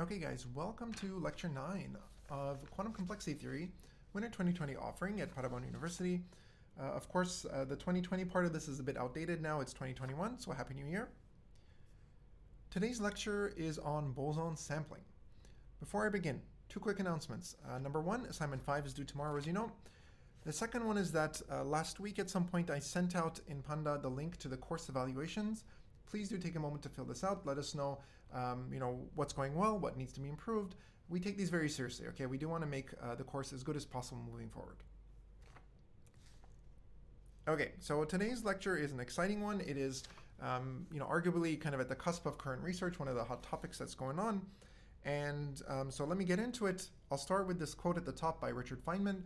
Okay guys, welcome to lecture 9 of Quantum Complexity Theory, Winter 2020 offering at Paderborn University. Of course, the 2020 part of this is a bit outdated now, it's 2021, so Happy New Year. Today's lecture is on boson sampling. Before I begin, two quick announcements. Number one, assignment 5 is due tomorrow, as you know. The second one is that last week at some point I sent out in Panda the link to the course evaluations. Please do take a moment to fill this out. Let us know, what's going well, what needs to be improved. We take these very seriously, okay? We do want to make the course as good as possible moving forward. Okay, so today's lecture is an exciting one. It is, arguably kind of at the cusp of current research, one of the hot topics that's going on. And so let me get into it. I'll start with this quote at the top by Richard Feynman,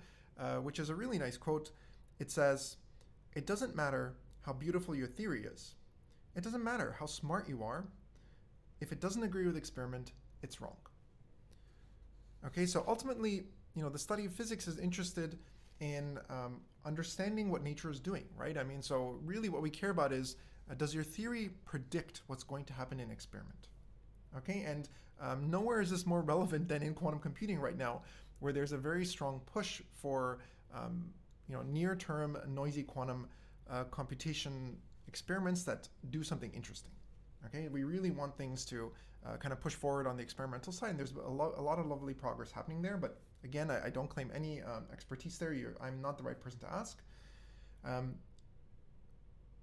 which is a really nice quote. It says, "It doesn't matter how beautiful your theory is. It doesn't matter how smart you are. If it doesn't agree with experiment, it's wrong." Okay, so ultimately, the study of physics is interested in understanding what nature is doing, right? I mean, so really what we care about is, does your theory predict what's going to happen in experiment? Okay, and nowhere is this more relevant than in quantum computing right now, where there's a very strong push for near-term noisy quantum computation experiments that do something interesting. Okay, we really want things to kind of push forward on the experimental side, and there's a lot of lovely progress happening there. But again, I don't claim any expertise there. I'm not the right person to ask.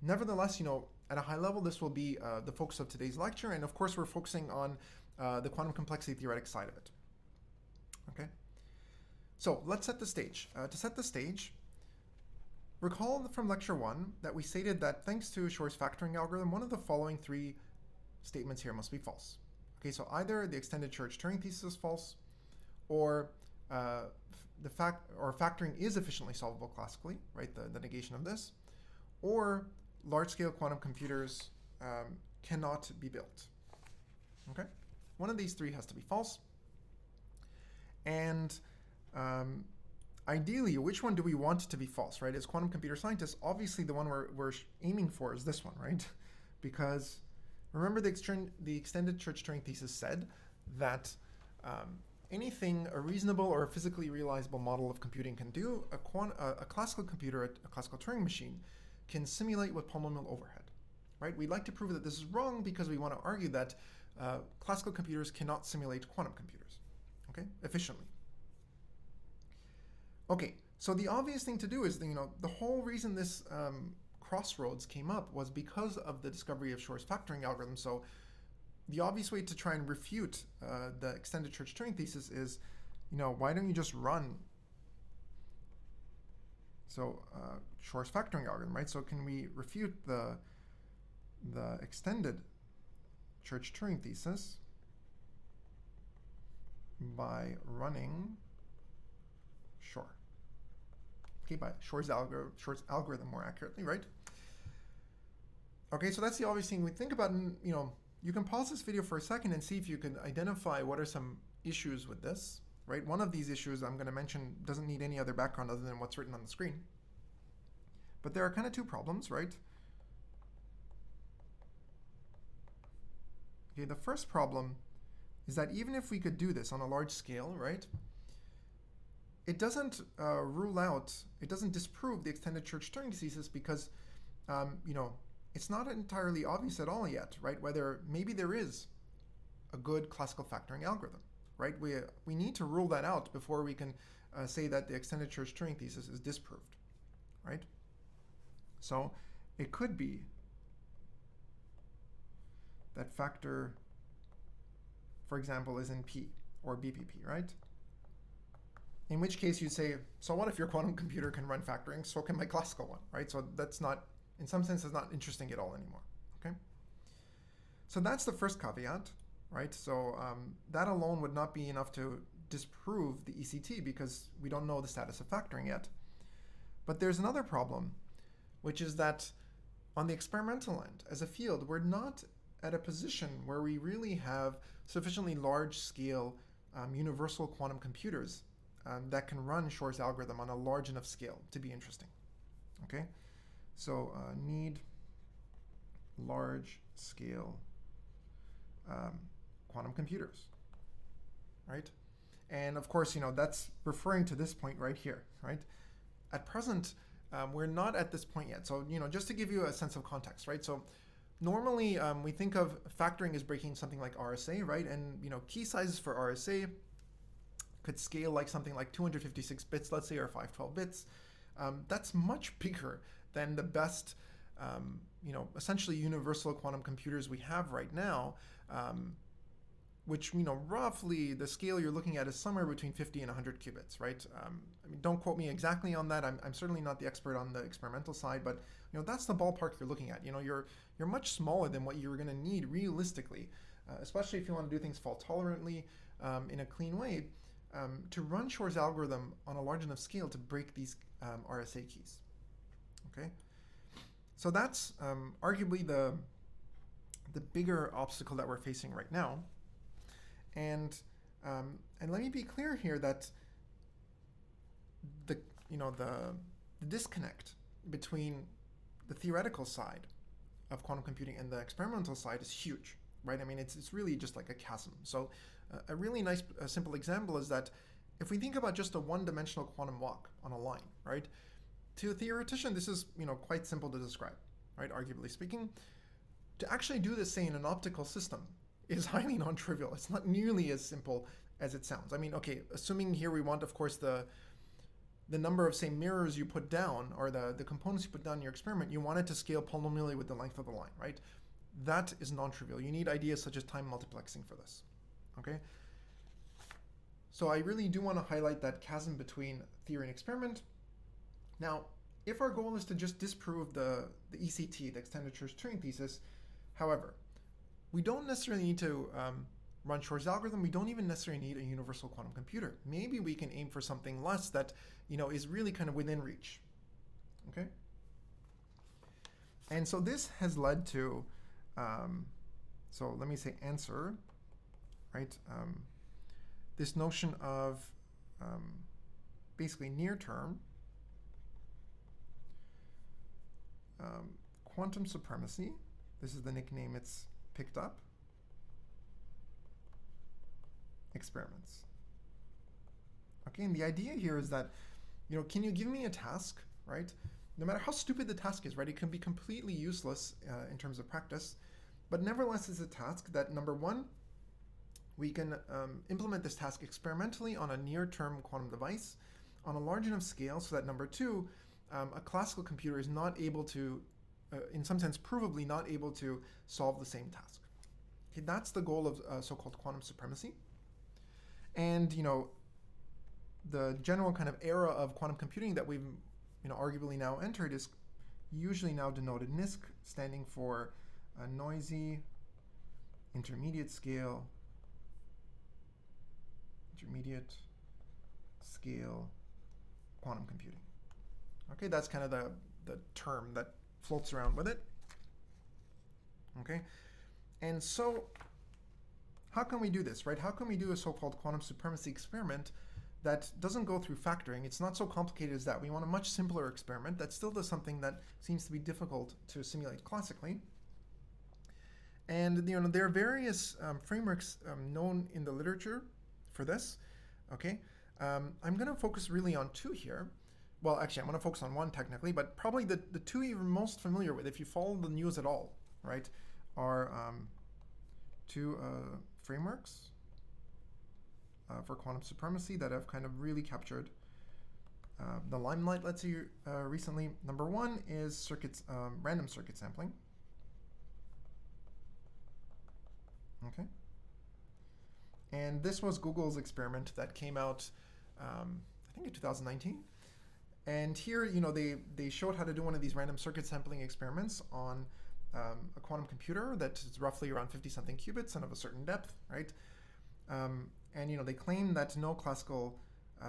Nevertheless, at a high level, this will be the focus of today's lecture, and of course, we're focusing on the quantum complexity theoretic side of it. Okay, so let's set the stage. To set the stage, recall from lecture 1 that we stated that thanks to Shor's factoring algorithm, one of the following three statements here must be false. Okay, so either the extended Church-Turing thesis is false, or factoring is efficiently solvable classically, right? The negation of this, or large-scale quantum computers cannot be built. Okay, one of these three has to be false, and ideally, which one do we want to be false, right? As quantum computer scientists, obviously the one we're aiming for is this one, right? Because remember the extended Church-Turing thesis said that anything a reasonable or a physically realizable model of computing can do, a classical computer, a classical Turing machine, can simulate with polynomial overhead, right? We'd like to prove that this is wrong because we want to argue that classical computers cannot simulate quantum computers, okay, efficiently. Okay, so the obvious thing to do is, the whole reason this crossroads came up was because of the discovery of Shor's factoring algorithm. So the obvious way to try and refute the extended Church-Turing thesis is, why don't you just run Shor's factoring algorithm, right? So can we refute the extended Church-Turing thesis by running Shor? Okay, by Shor's algorithm more accurately, right? Okay, so that's the obvious thing we think about, and you can pause this video for a second and see if you can identify what are some issues with this, right? One of these issues I'm going to mention doesn't need any other background other than what's written on the screen. But there are kind of two problems, right? Okay, the first problem is that even if we could do this on a large scale, right, it doesn't rule out, it doesn't disprove the extended Church-Turing thesis because, it's not entirely obvious at all yet, right, whether maybe there is a good classical factoring algorithm, right? We need to rule that out before we can say that the extended Church-Turing thesis is disproved, right? So it could be that factor, for example, is in P or BPP, right? In which case you'd say, so what if your quantum computer can run factoring, so can my classical one, right? So that's not, in some sense, it's not interesting at all anymore, okay? So that's the first caveat, right? So that alone would not be enough to disprove the ECT because we don't know the status of factoring yet. But there's another problem, which is that on the experimental end, as a field, we're not at a position where we really have sufficiently large-scale universal quantum computers that can run Shor's algorithm on a large enough scale to be interesting. Okay, so need large-scale quantum computers. right? And of course, that's referring to this point right here, right? At present, we're not at this point yet. So, just to give you a sense of context, right? So normally we think of factoring as breaking something like RSA, right? And, key sizes for RSA could scale like something like 256 bits, let's say, or 512 bits. That's much bigger than the best, essentially universal quantum computers we have right now, which, roughly the scale you're looking at is somewhere between 50 and 100 qubits, right? I mean, don't quote me exactly on that. I'm certainly not the expert on the experimental side, but, that's the ballpark you're looking at. You're much smaller than what you're going to need realistically, especially if you want to do things fault tolerantly in a clean way, to run Shor's algorithm on a large enough scale to break these RSA keys, okay? So that's arguably the bigger obstacle that we're facing right now. And let me be clear here that the disconnect between the theoretical side of quantum computing and the experimental side is huge, right? I mean, it's really just like a chasm. So a really nice simple example is that if we think about just a one-dimensional quantum walk on a line, right? To a theoretician, this is quite simple to describe, right? Arguably speaking, to actually do this, say, in an optical system, is highly non-trivial. It's not nearly as simple as it sounds. I mean, okay, assuming here we want, of course, the number of, say, mirrors you put down, or the components you put down in your experiment, you want it to scale polynomially with the length of the line, right? That is non-trivial. You need ideas such as time multiplexing for this, okay? So I really do want to highlight that chasm between theory and experiment. Now, if our goal is to just disprove the ECT, the extended Church-Turing thesis, however, we don't necessarily need to run Shor's algorithm. We don't even necessarily need a universal quantum computer. Maybe we can aim for something less that is really kind of within reach. Okay. And so this has led to, so let me say answer, right? This notion of basically near term quantum supremacy. This is the nickname it's picked up. Experiments. Okay, and the idea here is that, can you give me a task, right? No matter how stupid the task is, right? It can be completely useless in terms of practice, but nevertheless it's a task that, number one, we can implement this task experimentally on a near-term quantum device on a large enough scale so that, number two, a classical computer is not able to, in some sense, provably not able to solve the same task. Okay, that's the goal of so-called quantum supremacy. And, the general kind of era of quantum computing that we've, arguably now entered is usually now denoted NISQ, standing for noisy, intermediate scale quantum computing. Okay, that's kind of the term that floats around with it. Okay, and so how can we do this, right? How can we do a so-called quantum supremacy experiment that doesn't go through factoring? It's not so complicated as that. We want a much simpler experiment that still does something that seems to be difficult to simulate classically. And there are various frameworks known in the literature for this. Okay, I'm going to focus really on two here. Well, actually, I'm going to focus on one technically, but probably the two you're most familiar with, if you follow the news at all, right, are two frameworks for quantum supremacy that have kind of really captured the limelight, let's say, recently. Number one is random circuit sampling. Okay. And this was Google's experiment that came out, I think in 2019. And here, they showed how to do one of these random circuit sampling experiments on a quantum computer that is roughly around 50-something qubits and of a certain depth, right? And they claim that no classical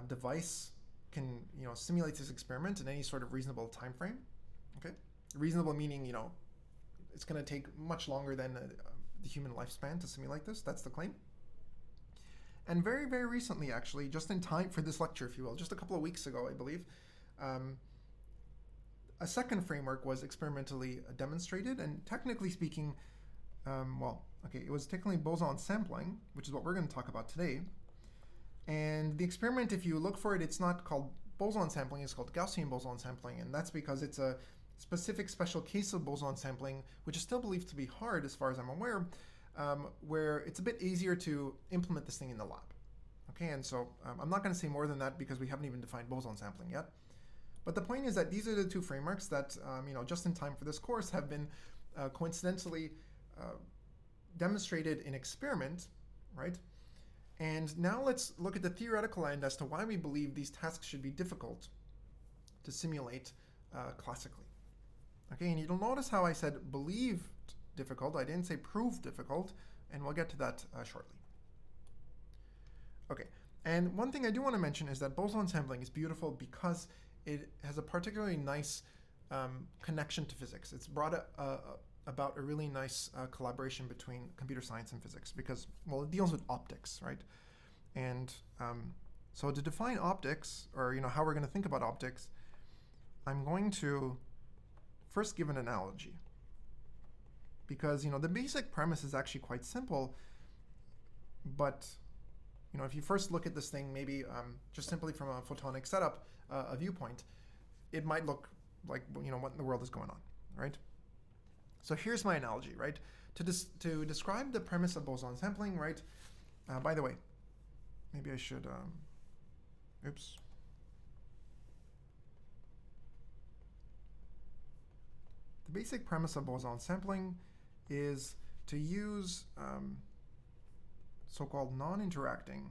device can simulate this experiment in any sort of reasonable time frame. Okay, reasonable meaning it's going to take much longer than the human lifespan to simulate this. That's the claim. And very, very recently, actually, just in time for this lecture, if you will, just a couple of weeks ago, I believe, a second framework was experimentally demonstrated, and technically speaking, it was technically Boson sampling, which is what we're going to talk about today. And the experiment, if you look for it, it's not called boson sampling, it's called Gaussian boson sampling, and that's because it's a specific special case of boson sampling, which is still believed to be hard as far as I'm aware, where it's a bit easier to implement this thing in the lab. Okay, and so I'm not going to say more than that because we haven't even defined boson sampling yet. But the point is that these are the two frameworks that, just in time for this course have been coincidentally demonstrated in experiment, right? And now let's look at the theoretical end as to why we believe these tasks should be difficult to simulate classically. Okay, and you'll notice how I said believed difficult. I didn't say proved difficult, and we'll get to that shortly. Okay, and one thing I do want to mention is that boson sampling is beautiful because it has a particularly nice connection to physics. It's brought about a really nice collaboration between computer science and physics because, well, it deals with optics, right? And so to define optics, or how we're going to think about optics, I'm going to first give an analogy. Because the basic premise is actually quite simple, but if you first look at this thing, maybe just simply from a photonic setup, a viewpoint, it might look like what in the world is going on, right? So here's my analogy, right? To describe the premise of boson sampling, right? By the way, maybe I should, oops. The basic premise of boson sampling is to use so-called non-interacting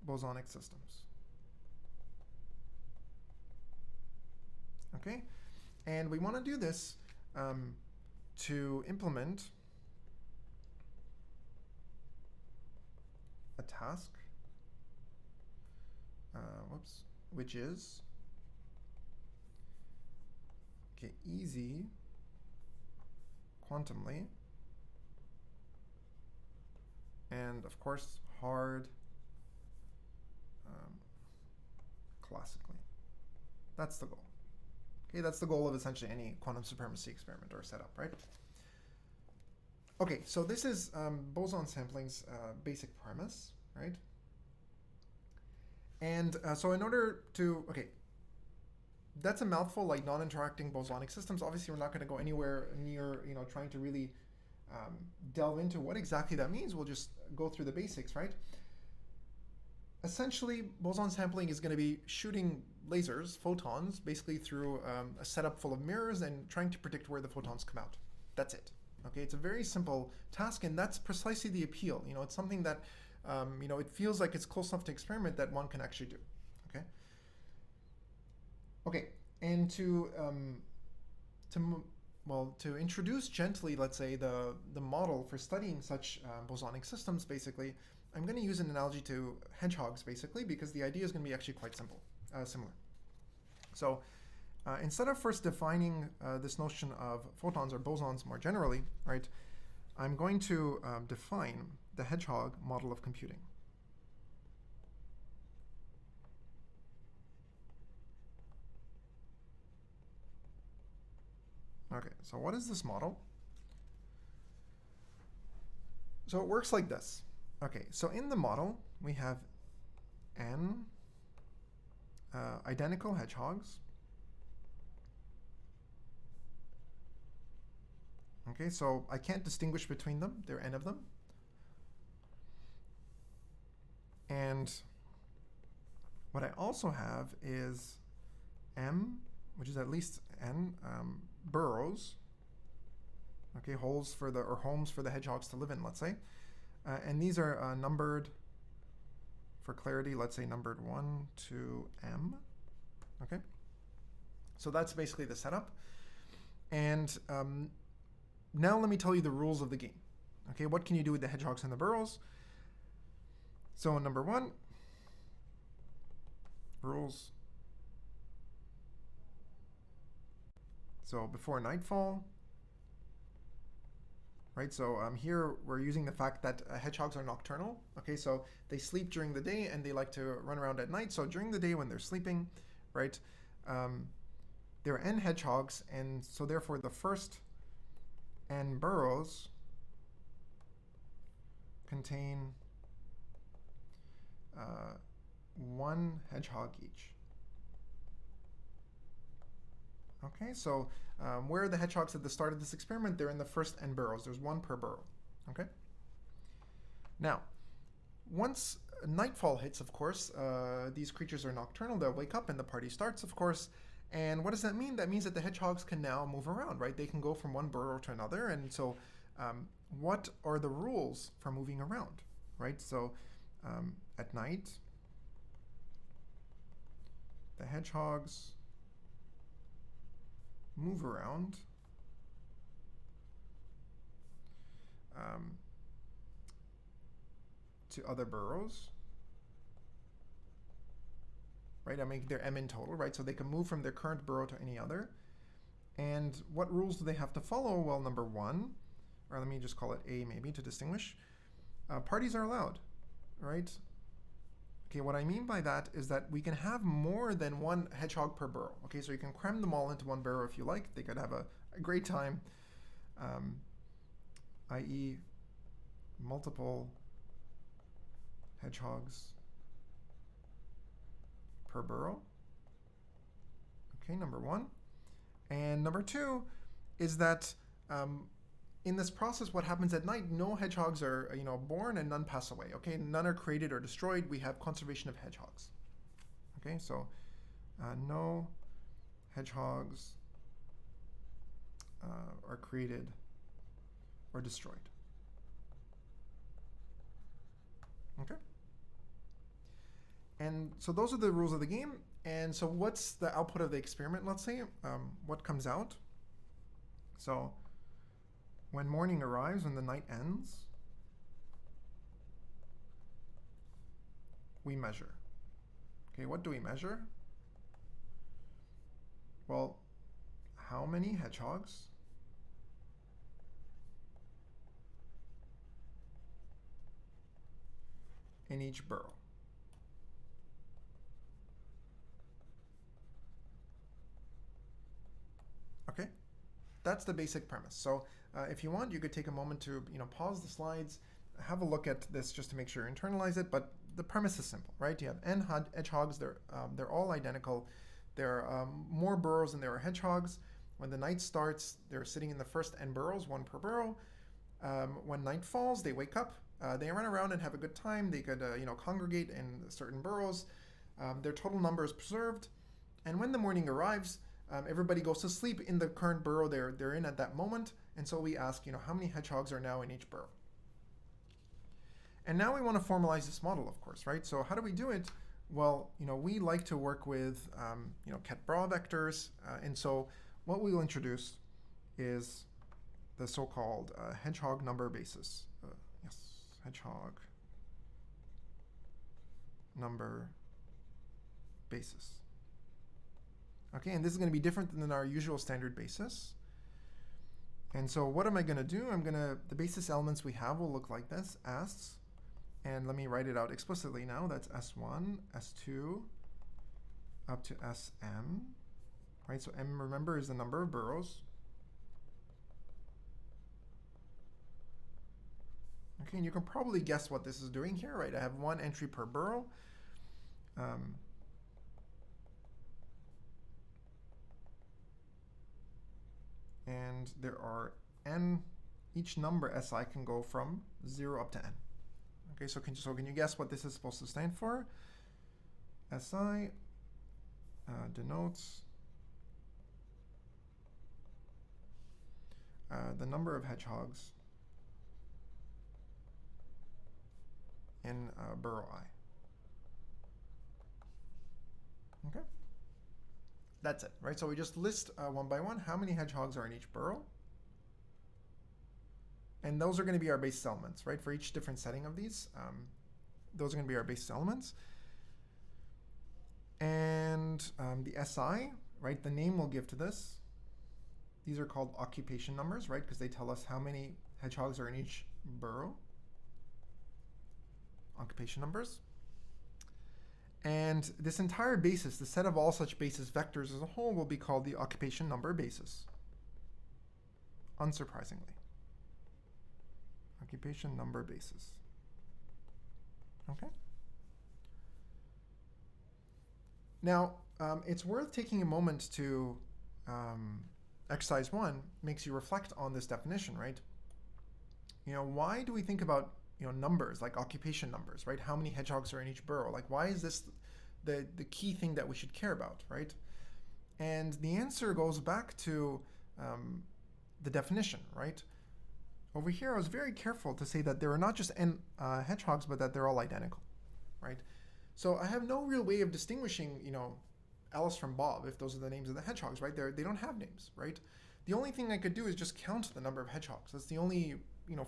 bosonic systems. Okay, and we want to do this to implement a task, which is easy quantumly, and of course hard classically. That's the goal. Okay, that's the goal of essentially any quantum supremacy experiment or setup, right? Okay, so this is boson sampling's basic premise, right? And so in order to, that's a mouthful, like non-interacting bosonic systems. Obviously, we're not going to go anywhere near, trying to really delve into what exactly that means. We'll just go through the basics, right? Essentially, boson sampling is going to be shooting lasers, photons, basically through a setup full of mirrors and trying to predict where the photons come out. That's it. Okay, it's a very simple task, and that's precisely the appeal. It's something that, it feels like it's close enough to experiment that one can actually do. Okay. Okay, and to introduce gently, let's say, the model for studying such bosonic systems, basically, I'm going to use an analogy to hedgehogs, basically, because the idea is going to be actually quite similar. So instead of first defining this notion of photons or bosons more generally, right, I'm going to define the hedgehog model of computing. Okay, so what is this model? So it works like this. Okay, so in the model, we have n identical hedgehogs. Okay, so I can't distinguish between them. There are n of them. And what I also have is m, which is at least n, burrows, okay, holes for or homes for the hedgehogs to live in, let's say. And these are numbered, for clarity, let's say numbered 1 to m, okay? So that's basically the setup. And now let me tell you the rules of the game. Okay, what can you do with the hedgehogs and the burrows? So number 1, rules. So before nightfall, right? So here we're using the fact that hedgehogs are nocturnal. Okay, so they sleep during the day and they like to run around at night. So during the day when they're sleeping, right, there are n hedgehogs, and so therefore the first n burrows contain one hedgehog each. Okay, so where are the hedgehogs at the start of this experiment? They're in the first n burrows. There's one per burrow. Okay. Now, once nightfall hits, of course, these creatures are nocturnal. They'll wake up and the party starts, of course. And what does that mean? That means that the hedgehogs can now move around, right? They can go from one burrow to another. And so what are the rules for moving around, right? So at night, the hedgehogs move around to other burrows, right? I mean, they're m in total, right? So they can move from their current burrow to any other. And what rules do they have to follow? Well, number one, or let me just call it A maybe to distinguish, parties are allowed, right? Okay, what I mean by that is that we can have more than one hedgehog per burrow. Okay, so you can cram them all into one burrow if you like. They could have a great time, i.e. multiple hedgehogs per burrow. Okay, number one. And number two is that in this process, what happens at night, no hedgehogs are born and none pass away. Okay, none are created or destroyed. We have conservation of hedgehogs. Okay, so no hedgehogs are created or destroyed. Okay. And so those are the rules of the game. And so what's the output of the experiment, let's say? What comes out? So when morning arrives, when the night ends, we measure. Okay, what do we measure? Well, how many hedgehogs in each burrow? Okay, that's the basic premise. So if you want, you could take a moment to pause the slides, have a look at this just to make sure you internalize it. But the premise is simple, right? You have n hedgehogs. They're all identical. There are more burrows than there are hedgehogs. When the night starts, they're sitting in the first n burrows, one per burrow. When night falls, they wake up. They run around and have a good time. They could congregate in certain burrows. Their total number is preserved. And when the morning arrives, everybody goes to sleep in the current burrow they're in at that moment. And so we ask, how many hedgehogs are now in each burrow? And now we want to formalize this model, of course, right? So how do we do it? Well, we like to work with, ket-bra vectors. And so what we will introduce is the so-called hedgehog number basis. Hedgehog number basis. Okay, and this is going to be different than our usual standard basis. And so what am I going to do? The basis elements we have will look like this, S. And let me write it out explicitly now. That's S1, S2, up to Sm. Right, so M, remember, is the number of burrows. Okay, and you can probably guess what this is doing here, right? I have one entry per burrow. And there are n, each number Si can go from 0 up to n. Okay, so can you guess what this is supposed to stand for? Si denotes the number of hedgehogs in burrow I. Okay, that's it, right? So we just list one by one how many hedgehogs are in each burrow. And those are going to be our basis elements, right? For each different setting of these, those are going to be our basis elements. And the SI, right, the name we'll give to this, these are called occupation numbers, right? Because they tell us how many hedgehogs are in each burrow. Occupation numbers. And this entire basis, the set of all such basis vectors as a whole, will be called the occupation number basis. Unsurprisingly. Occupation number basis. Okay. Now, it's worth taking a moment to, exercise 1 makes you reflect on this definition, right? Why do we think about, numbers, like occupation numbers, right? How many hedgehogs are in each burrow? Like, why is this the key thing that we should care about, right? And the answer goes back to the definition, right? Over here, I was very careful to say that there are not just n hedgehogs, but that they're all identical, right? So I have no real way of distinguishing, Alice from Bob, if those are the names of the hedgehogs, right? They don't have names, right? The only thing I could do is just count the number of hedgehogs. That's the only,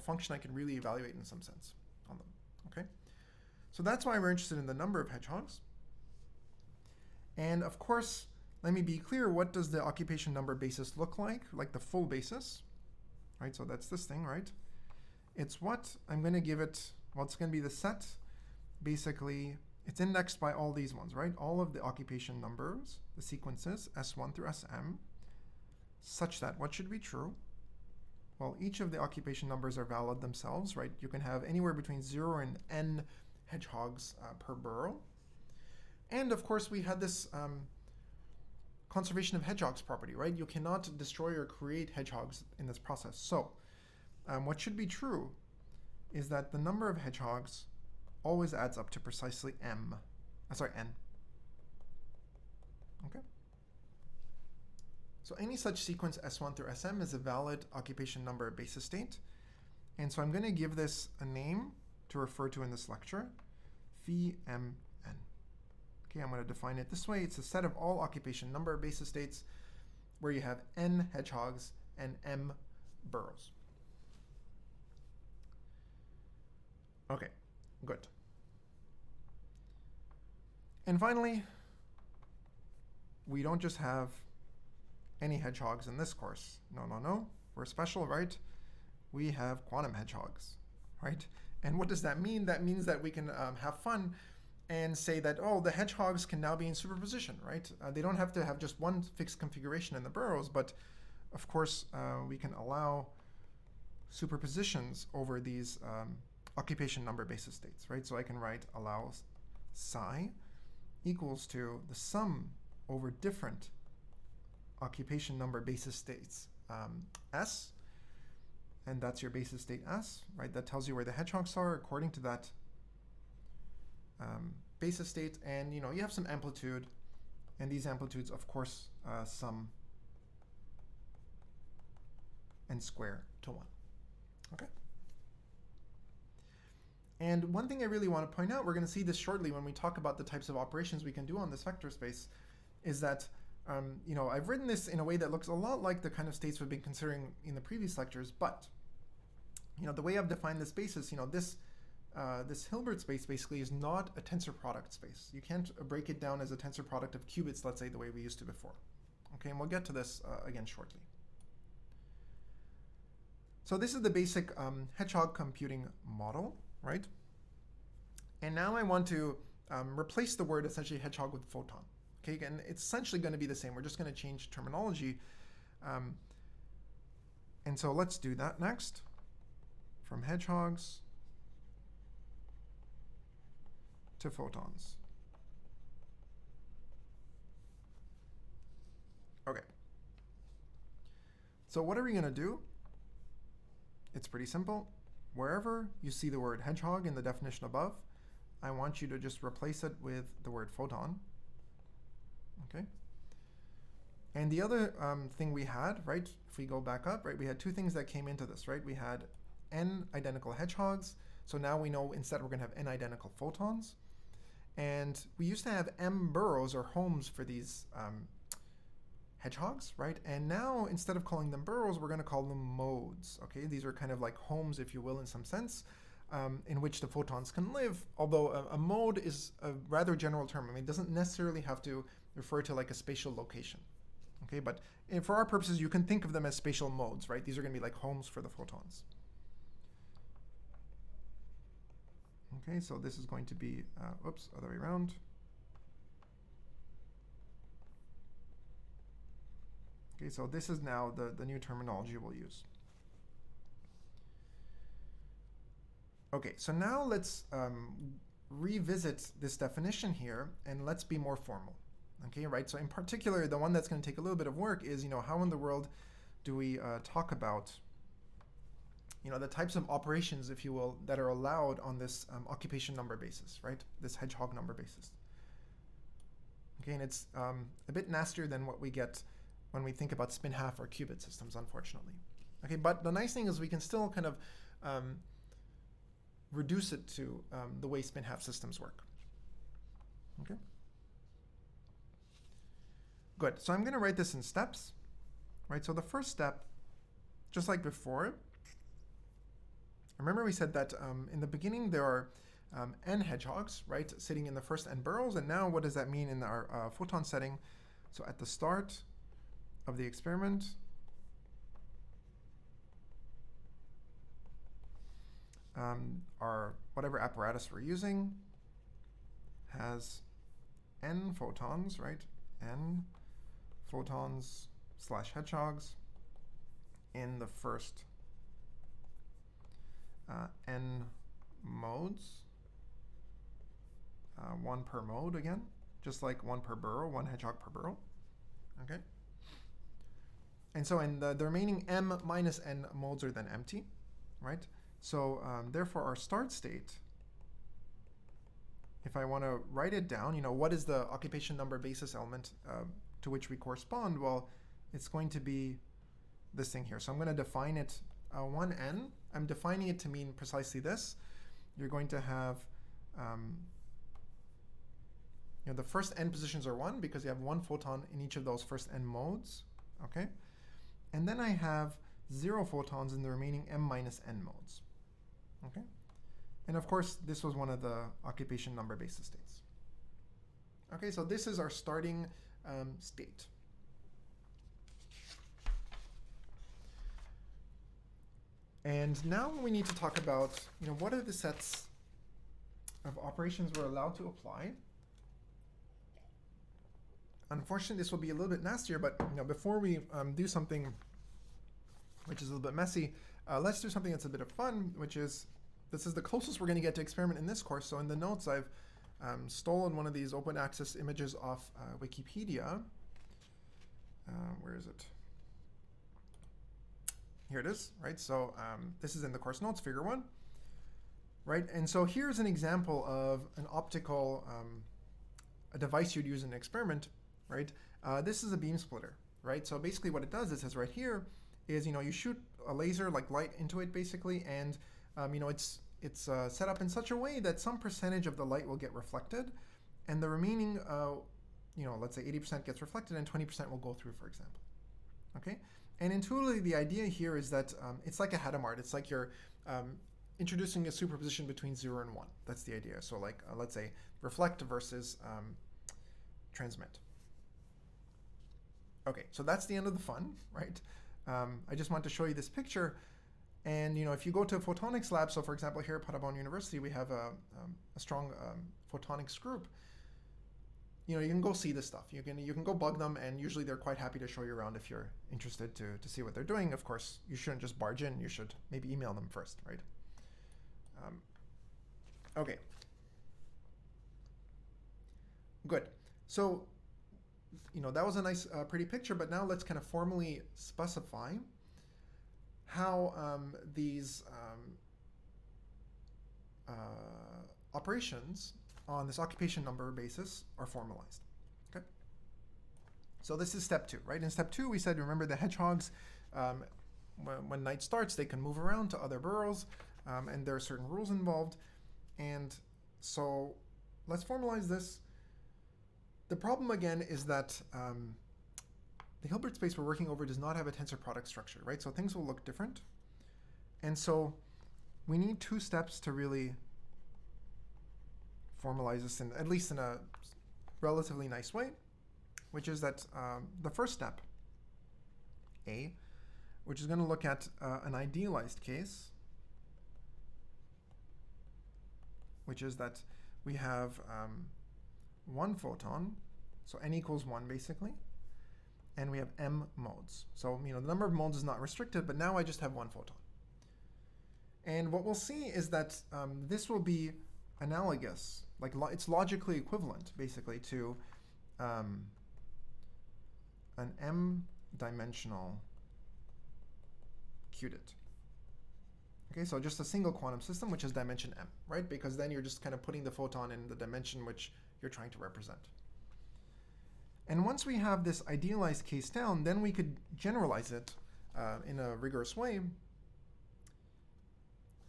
function I can really evaluate in some sense on them, okay? So that's why we're interested in the number of hedgehogs. And of course, let me be clear, what does the occupation number basis look like the full basis, right? So that's this thing, right? It's what I'm going to give it, well, it's going to be the set, basically, it's indexed by all these ones, right? All of the occupation numbers, the sequences, S1 through Sm, such that what should be true? Well, each of the occupation numbers are valid themselves, right? You can have anywhere between 0 and n hedgehogs per burrow. And of course, we had this conservation of hedgehogs property, right? You cannot destroy or create hedgehogs in this process. So what should be true is that the number of hedgehogs always adds up to precisely n. Okay. So any such sequence S1 through Sm is a valid occupation number basis state. And so I'm going to give this a name to refer to in this lecture, phi mn. Okay, I'm going to define it this way. It's a set of all occupation number basis states where you have n hedgehogs and m burrows. Okay, good. And finally, we don't just have any hedgehogs in this course. No. We're special, right? We have quantum hedgehogs, right? And what does that mean? That means that we can have fun and say that, oh, the hedgehogs can now be in superposition, right? They don't have to have just one fixed configuration in the burrows, but of course, we can allow superpositions over these occupation number basis states, right? So I can write allow psi equals to the sum over different occupation number basis states S, and that's your basis state S, right? That tells you where the hedgehogs are according to that basis state, and you have some amplitude, and these amplitudes, of course, sum and square to 1. Okay. And one thing I really want to point out, we're going to see this shortly when we talk about the types of operations we can do on this vector space, is that I've written this in a way that looks a lot like the kind of states we've been considering in the previous lectures, but the way I've defined this basis, this Hilbert space basically is not a tensor product space. You can't break it down as a tensor product of qubits, let's say, the way we used to before. Okay, and we'll get to this again shortly. So this is the basic hedgehog computing model, right? And now I want to replace the word essentially hedgehog with photon. Okay, and it's essentially going to be the same. We're just going to change terminology. And so let's do that next. From hedgehogs to photons. Okay. So what are we going to do? It's pretty simple. Wherever you see the word hedgehog in the definition above, I want you to just replace it with the word photon. Okay. And the other thing we had, right, if we go back up, right, we had two things that came into this, right? We had n identical hedgehogs. So now we know instead we're going to have n identical photons. And we used to have m burrows or homes for these hedgehogs, right? And now instead of calling them burrows, we're going to call them modes. Okay, these are kind of like homes, if you will, in some sense, in which the photons can live. Although a mode is a rather general term. I mean, it doesn't necessarily have to refer to like a spatial location. Okay, but for our purposes, you can think of them as spatial modes, right? These are going to be like homes for the photons. Okay, so this is going to be, other way around. Okay, so this is now the new terminology we'll use. Okay, so now let's revisit this definition here, and let's be more formal. Okay, right? So in particular, the one that's going to take a little bit of work is, how in the world do we talk about, the types of operations, if you will, that are allowed on this occupation number basis, right? This hedgehog number basis. Okay, and it's a bit nastier than what we get when we think about spin half or qubit systems, unfortunately. Okay, but the nice thing is we can still kind of reduce it to the way spin half systems work. Okay. Good. So I'm going to write this in steps, right? So the first step, just like before, remember we said that in the beginning there are n hedgehogs, right, sitting in the first n burrows. And now what does that mean in our photon setting? So at the start of the experiment, our whatever apparatus we're using has n photons, right? N photons / hedgehogs in the first n modes, one per mode again, just like one per burrow, one hedgehog per burrow. Okay. And so in the remaining m minus n modes are then empty, right? So therefore our start state, if I want to write it down, what is the occupation number basis element to which we correspond? Well, it's going to be this thing here. So I'm going to define it 1n. I'm defining it to mean precisely this. You're going to have, the first n positions are 1 because you have one photon in each of those first n modes, okay? And then I have 0 photons in the remaining m minus n modes, okay? And of course, this was one of the occupation number basis states. Okay, so this is our starting state. And now we need to talk about, what are the sets of operations we're allowed to apply. Unfortunately, this will be a little bit nastier, but before we do something which is a little bit messy, let's do something that's a bit of fun, which is, this is the closest we're going to get to experiment in this course. So in the notes, I've stolen one of these open access images off Wikipedia. Where is it? Here it is, right? So this is in the course notes, figure 1, right? And so here's an example of an optical a device you'd use in an experiment, right? This is a beam splitter, right? So basically what it does, it says right here, is you shoot a laser like light into it basically, and it's set up in such a way that some percentage of the light will get reflected, and the remaining, let's say 80% gets reflected and 20% will go through, for example. Okay, and intuitively the idea here is that it's like a Hadamard. It's like you're introducing a superposition between 0 and 1. That's the idea. So like let's say reflect versus transmit. Okay, so that's the end of the fun, right? I just want to show you this picture. And if you go to a photonics lab, so for example here at Paderborn University we have a strong photonics group. You can go see this stuff. You can go bug them, and usually they're quite happy to show you around if you're interested to see what they're doing. Of course, you shouldn't just barge in. You should maybe email them first, right? Okay. Good. So that was a nice, pretty picture. But now let's kind of formally specify how these operations on this occupation number basis are formalized. Okay. So this is step 2, right? In step 2, we said, remember the hedgehogs, when night starts, they can move around to other burrows, and there are certain rules involved. And so let's formalize this. The problem again is that the Hilbert space we're working over does not have a tensor product structure, right? So things will look different. And so we need 2 steps to really formalize this, at least in a relatively nice way, which is that the first step, A, which is going to look at an idealized case, which is that we have 1 photon, so n equals 1 basically, and we have m modes. So the number of modes is not restricted, but now I just have 1 photon. And what we'll see is that this will be analogous, like it's logically equivalent, basically, to an m-dimensional qubit. Okay, so just a single quantum system, which is dimension m, right? Because then you're just kind of putting the photon in the dimension which you're trying to represent. And once we have this idealized case down, then we could generalize it in a rigorous way.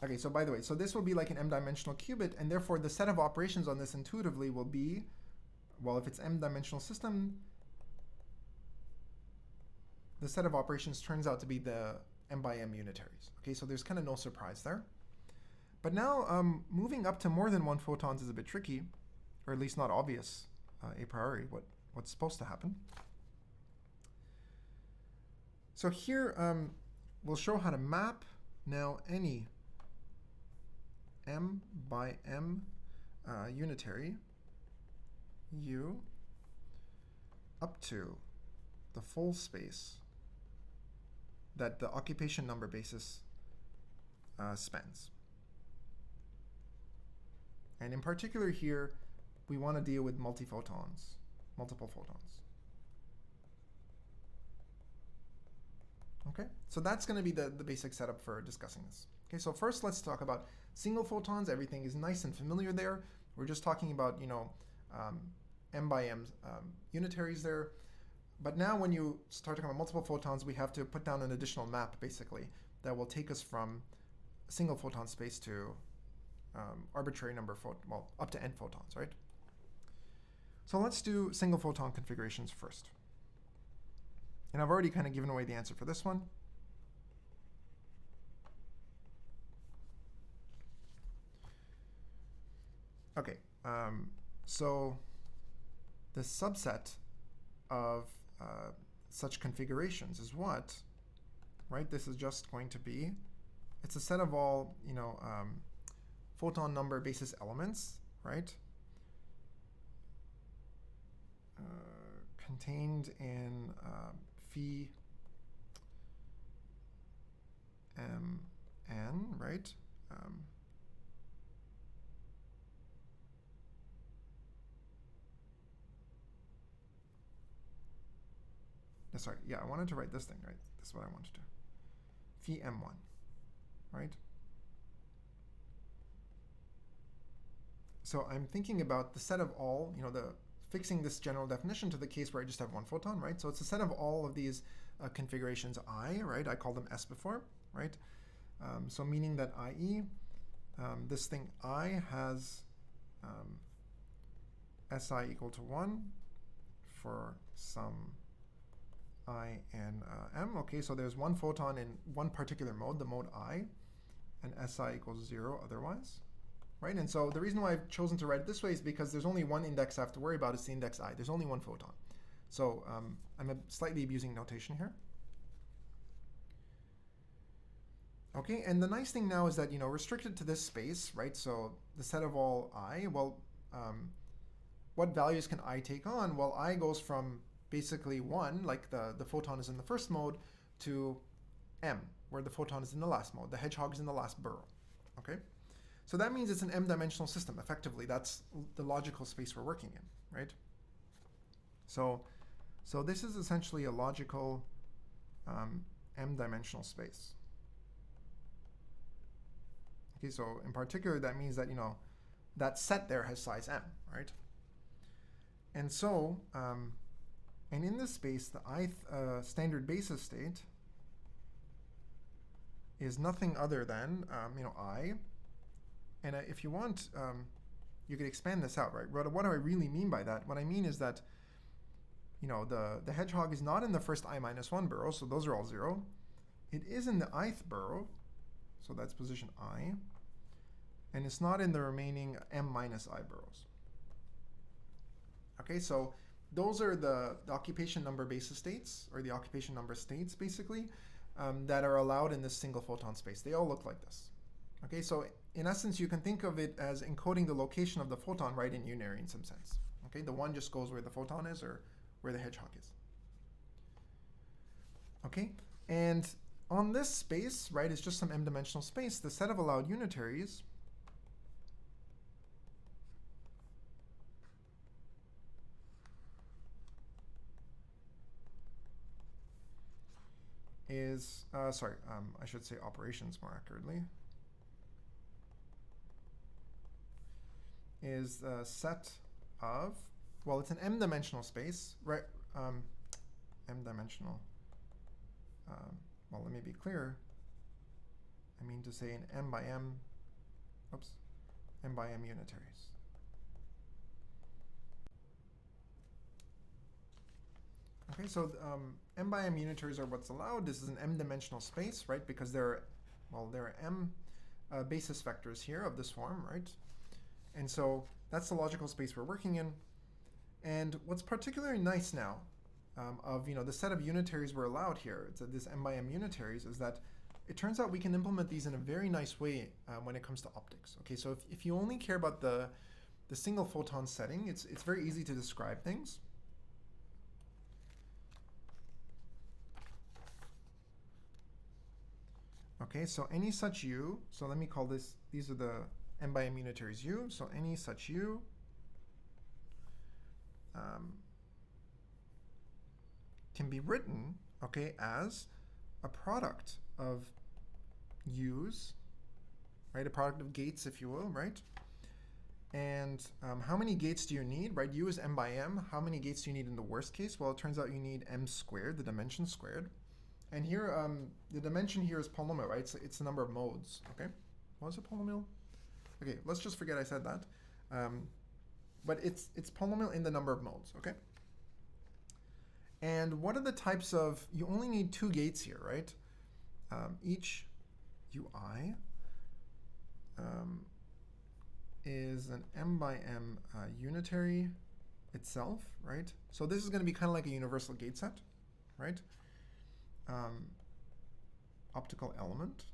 Okay, so by the way, so this will be like an m-dimensional qubit, and therefore the set of operations on this intuitively will be, well, if it's m-dimensional system, the set of operations turns out to be the m by m unitaries. Okay, so there's kind of no surprise there. But now moving up to more than one photons is a bit tricky, or at least not obvious a priori what's supposed to happen. So here we'll show how to map now any m by m unitary u up to the full space that the occupation number basis spans. And in particular here, we want to deal with multiple photons. Okay, so that's going to be the basic setup for discussing this. Okay, so first let's talk about single photons. Everything is nice and familiar there. We're just talking about, m by m unitaries there. But now when you start talking about multiple photons, we have to put down an additional map, basically, that will take us from a single photon space to arbitrary number, up to n photons, right? So let's do single photon configurations first. And I've already kind of given away the answer for this one. Okay, so the subset of such configurations is what, right? This is just going to be, it's a set of all, photon number basis elements, right? Contained in phi mn, right? Sorry, yeah, I wanted to write this thing, right? This is what I wanted to do. Phi m1, right? So I'm thinking about the set of all, fixing this general definition to the case where I just have one photon, right? So it's a set of all of these configurations I, right? I called them S before, right? So meaning that IE, this thing I has SI equal to 1 for some I and M. Okay, so there's one photon in one particular mode, the mode I, and SI equals 0 otherwise. Right, and so the reason why I've chosen to write it this way is because there's only one index I have to worry about, it's the index I. There's only one photon. So I'm slightly abusing notation here. Okay, and the nice thing now is that, restricted to this space, right, so the set of all I, well, what values can I take on? Well, I goes from basically 1, like the photon is in the first mode, to M, where the photon is in the last mode. The hedgehog is in the last burrow, okay? So that means it's an m-dimensional system. Effectively, that's the logical space we're working in, right? So this is essentially a logical m-dimensional space. Okay, so in particular, that means that, that set there has size m, right? And so, and in this space, the ith standard basis state is nothing other than, I. And if you want, you could expand this out, right? What do I really mean by that? What I mean is that, the hedgehog is not in the first I-1 burrow, so those are all 0. It is in the ith burrow, so that's position I. And it's not in the remaining m-I burrows. Okay, so those are the occupation number basis states, or the occupation number states, basically, that are allowed in this single photon space. They all look like this. Okay, so in essence, you can think of it as encoding the location of the photon right in unary in some sense. Okay, the one just goes where the photon is or where the hedgehog is. Okay, and on this space, right, it's just some m-dimensional space. The set of allowed unitaries is, sorry, I should say operations more accurately, is the set of, well, it's an m-dimensional space, right? M-dimensional. Well, let me be clear. I mean to say an m by m unitaries. Okay, so m by m unitaries are what's allowed. This is an m-dimensional space, right? Because there are m basis vectors here of this form, right? And so that's the logical space we're working in. And what's particularly nice now of the set of unitaries we're allowed here, it's this m by m unitaries, is that it turns out we can implement these in a very nice way when it comes to optics. Okay, so if you only care about the single photon setting, it's very easy to describe things. Okay, so any such u, so let me call this, these are the m by m unitaries u, so any such u can be written, okay, as a product of u's, right, a product of gates, if you will, right? And how many gates do you need, right? U is m by m. How many gates do you need in the worst case? Well, it turns out you need m squared, the dimension squared. And here, the dimension here is polynomial, right? It's the number of modes, okay? What was it, polynomial? Okay, let's just forget I said that. But it's polynomial in the number of modes, okay? And what are the types of, you only need two gates here, right? Each ui is an m by m unitary itself, right? So this is going to be kind of like a universal gate set, right? Optical element.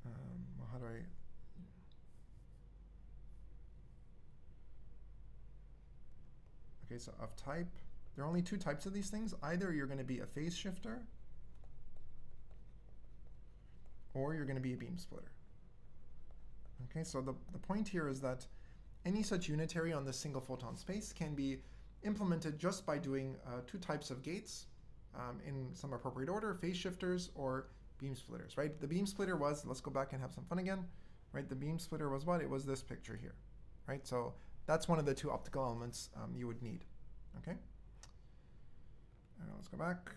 Well, how do I? Okay, so of type, there are only two types of these things. Either you're going to be a phase shifter, or you're going to be a beam splitter. Okay, so the point here is that any such unitary on this single photon space can be implemented just by doing two types of gates in some appropriate order, phase shifters or beam splitters, right? The beam splitter was, let's go back and have some fun again, right? The beam splitter was what? It was this picture here, right? So that's one of the two optical elements you would need, okay? Let's go back.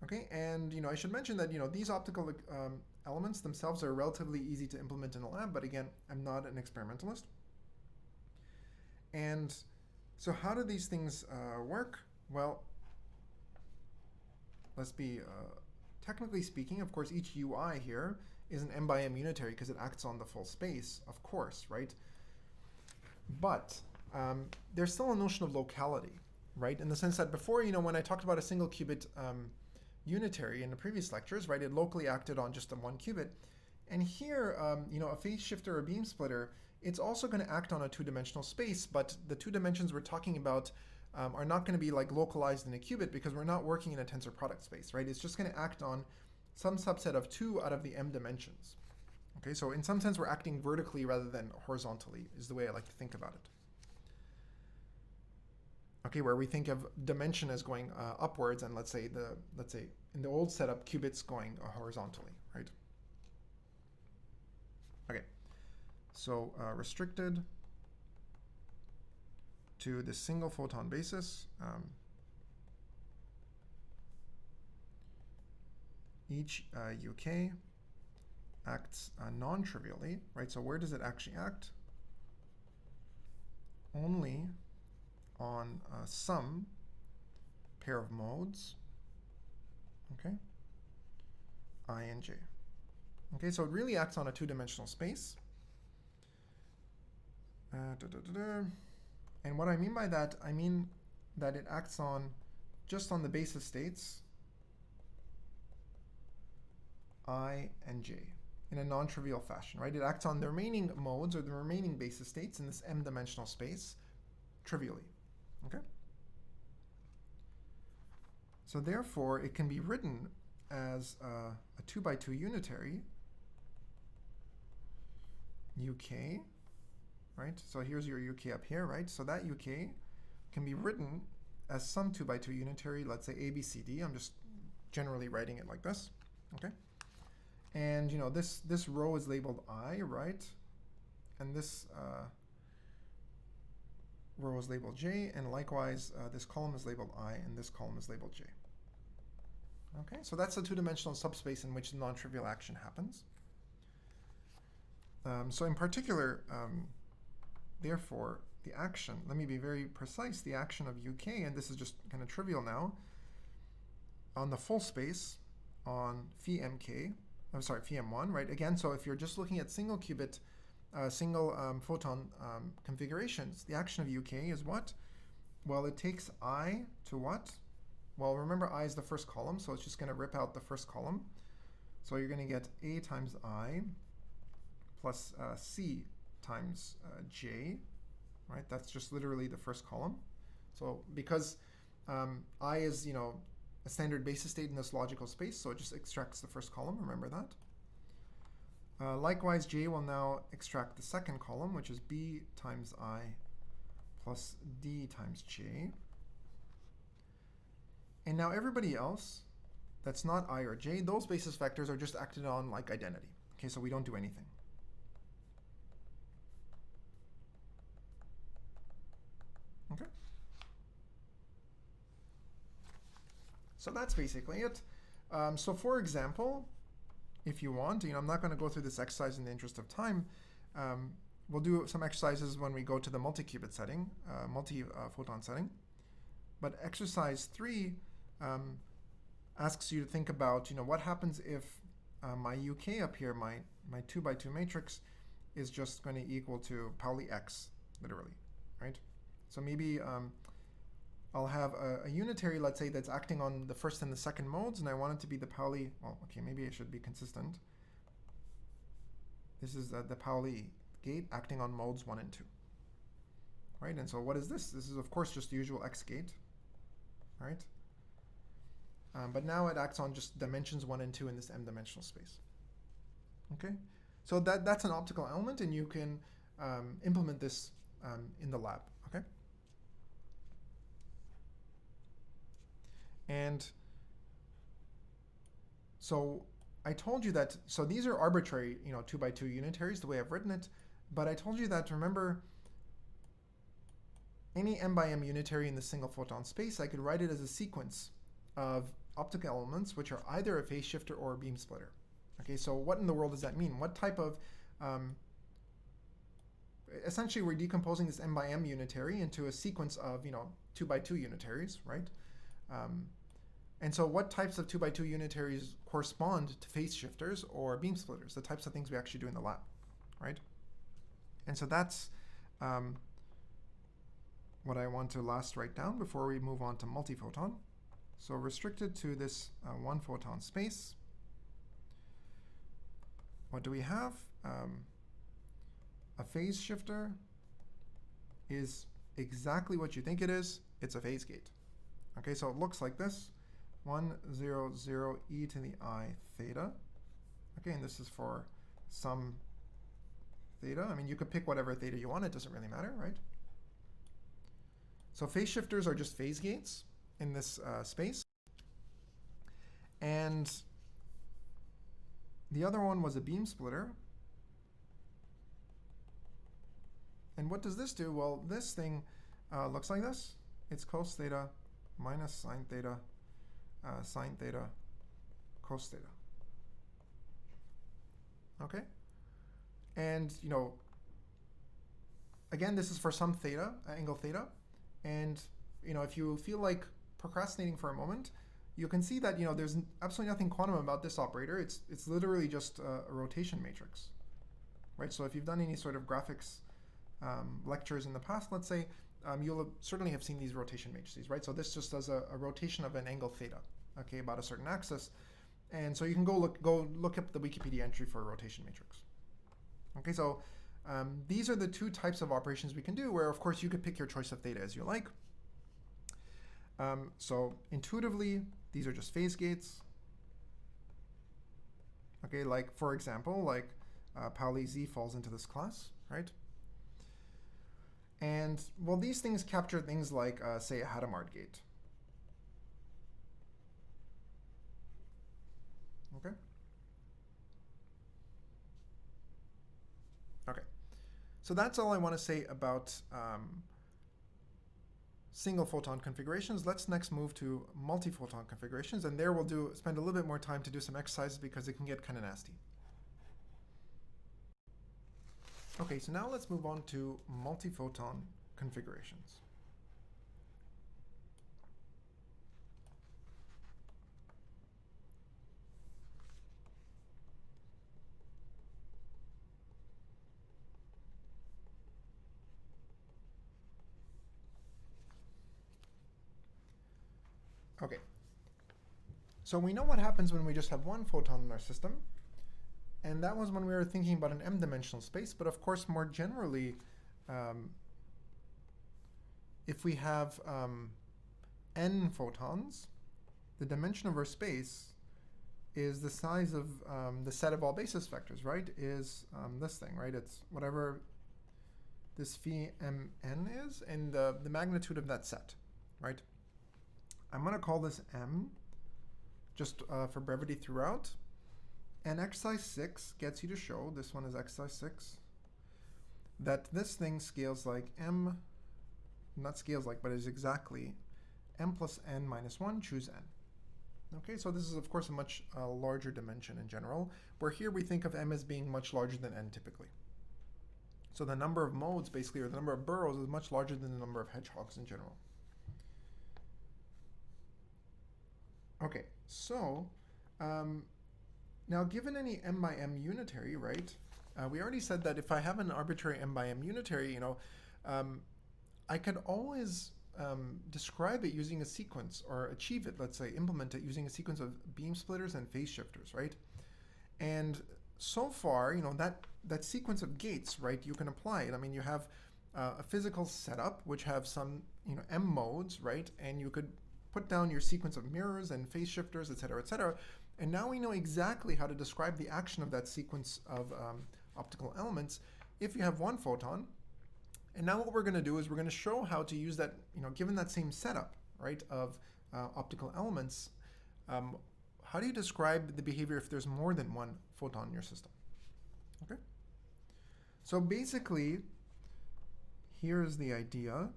Okay, and I should mention that these optical elements themselves are relatively easy to implement in a lab, but again, I'm not an experimentalist. And so how do these things work? Well, let's be technically speaking, of course, each ui here is an m by m unitary because it acts on the full space, of course, right? But there's still a notion of locality, right? In the sense that before, when I talked about a single qubit unitary in the previous lectures, right, it locally acted on just the one qubit. And here, a phase shifter or beam splitter, it's also going to act on a two-dimensional space, but the two dimensions we're talking about are not going to be like localized in a qubit because we're not working in a tensor product space, right? It's just going to act on some subset of 2 out of the m dimensions. Okay, so in some sense, we're acting vertically rather than horizontally is the way I like to think about it. Okay, where we think of dimension as going upwards, and let's say in the old setup, qubits going horizontally, right? Okay, so restricted to the single photon basis, each UK acts non-trivially, right? So where does it actually act? Only on some pair of modes, okay, I and j. Okay, so it really acts on a two-dimensional space. And what I mean by that, I mean that it acts on just on the basis states I and j in a non-trivial fashion, right? It acts on the remaining modes or the remaining basis states in this m-dimensional space trivially, okay? So therefore, it can be written as a 2 by 2 unitary, UK, right? So here's your UK up here, right? So that UK can be written as some 2 by 2 unitary, let's say ABCD. I'm just generally writing it like this, okay? And this row is labeled I, right? And this row is labeled J, and likewise this column is labeled I, and this column is labeled J. Okay, so that's the two-dimensional subspace in which non-trivial action happens. So in particular, therefore, the action, let me be very precise, the action of UK, and this is just kind of trivial now, on the full space on phi mk, I'm sorry, phi m1, right? Again, so if you're just looking at single qubit, single photon configurations, the action of UK is what? Well, it takes I to what? Well, remember I is the first column, so it's just going to rip out the first column. So you're going to get A times I plus C times J, right? That's just literally the first column. So because I is, a standard basis state in this logical space, so it just extracts the first column, remember that. Likewise, J will now extract the second column, which is B times I plus D times J. And now everybody else that's not I or J, those basis vectors are just acted on like identity. Okay, so we don't do anything. Okay. So that's basically it. So for example, if you want, I'm not going to go through this exercise in the interest of time. We'll do some exercises when we go to the multi-qubit setting, multi-photon setting. But exercise 3 asks you to think about, what happens if my UK up here, my 2 by 2 matrix, is just going to equal to Pauli X, literally, right? So maybe I'll have a unitary, let's say, that's acting on the first and the second modes, and I want it to be the Pauli, well, okay, maybe it should be consistent. This is the Pauli gate acting on modes 1 and 2, right? And so what is this? This is, of course, just the usual X gate, right? But now it acts on just dimensions 1 and 2 in this m-dimensional space. Okay, so that's an optical element, and you can implement this in the lab. Okay, and so I told you that. So these are arbitrary, 2 by 2 unitaries, the way I've written it. But I told you that, remember, any m by m unitary in the single photon space, I could write it as a sequence of optical elements which are either a phase shifter or a beam splitter. Okay, so what in the world does that mean? What type of, essentially we're decomposing this m by m unitary into a sequence of, 2 by 2 unitaries, right? And so what types of 2 by 2 unitaries correspond to phase shifters or beam splitters, the types of things we actually do in the lab, right? And so that's what I want to last write down before we move on to multi-photon. So restricted to this 1 photon space, what do we have? A phase shifter is exactly what you think it is. It's a phase gate. Okay, so it looks like this. 1, 0, 0, e to the I theta. Okay, and this is for some theta. I mean, you could pick whatever theta you want. It doesn't really matter, right? So phase shifters are just phase gates in this space. And the other one was a beam splitter. And what does this do? Well, this thing looks like this. It's cos theta minus sine theta, cos theta. Okay? And, again, this is for some theta, angle theta. And, if you feel like procrastinating for a moment, you can see that, there's absolutely nothing quantum about this operator. It's literally just a rotation matrix, right? So if you've done any sort of graphics lectures in the past, let's say, you'll certainly have seen these rotation matrices, right? So this just does a rotation of an angle theta, okay, about a certain axis. And so you can go look up the Wikipedia entry for a rotation matrix. Okay, so these are the two types of operations we can do, where of course you could pick your choice of theta as you like. So intuitively, these are just phase gates. Okay, like for example, like Pauli Z falls into this class, right? And well, these things capture things like, say, a Hadamard gate. Okay. Okay. So that's all I want to say about single photon configurations. Let's next move to multi-photon configurations, and there we'll spend a little bit more time to do some exercises because it can get kind of nasty. Okay, so now let's move on to multi-photon configurations. Okay, so we know what happens when we just have one photon in our system, and that was when we were thinking about an m-dimensional space. But of course, more generally, if we have n photons, the dimension of our space is the size of the set of all basis vectors, right? Is this thing, right? It's whatever this phi mn is, and the magnitude of that set, right? I'm going to call this m, just for brevity throughout. And exercise 6 gets you to show, this one is exercise 6, that this thing scales like m, not scales like, but is exactly m plus n minus 1, choose n. Okay, so this is of course a much larger dimension in general, where here we think of m as being much larger than n typically. So the number of modes basically, or the number of burrows, is much larger than the number of hedgehogs in general. Okay, so now given any m by m unitary, right, we already said that if I have an arbitrary m by m unitary, you know, I could always describe it using a sequence, or achieve it, let's say, implement it using a sequence of beam splitters and phase shifters, right? And so far, you know, that sequence of gates, right, you can apply it. I mean, you have a physical setup which have some, you know, m modes, right? And you could put down your sequence of mirrors and phase shifters, et cetera, and now we know exactly how to describe the action of that sequence of optical elements if you have one photon. And now what we're going to do is we're going to show how to use that, you know, given that same setup, right, of optical elements, how do you describe the behavior if there's more than one photon in your system? Okay. So basically, here's the idea,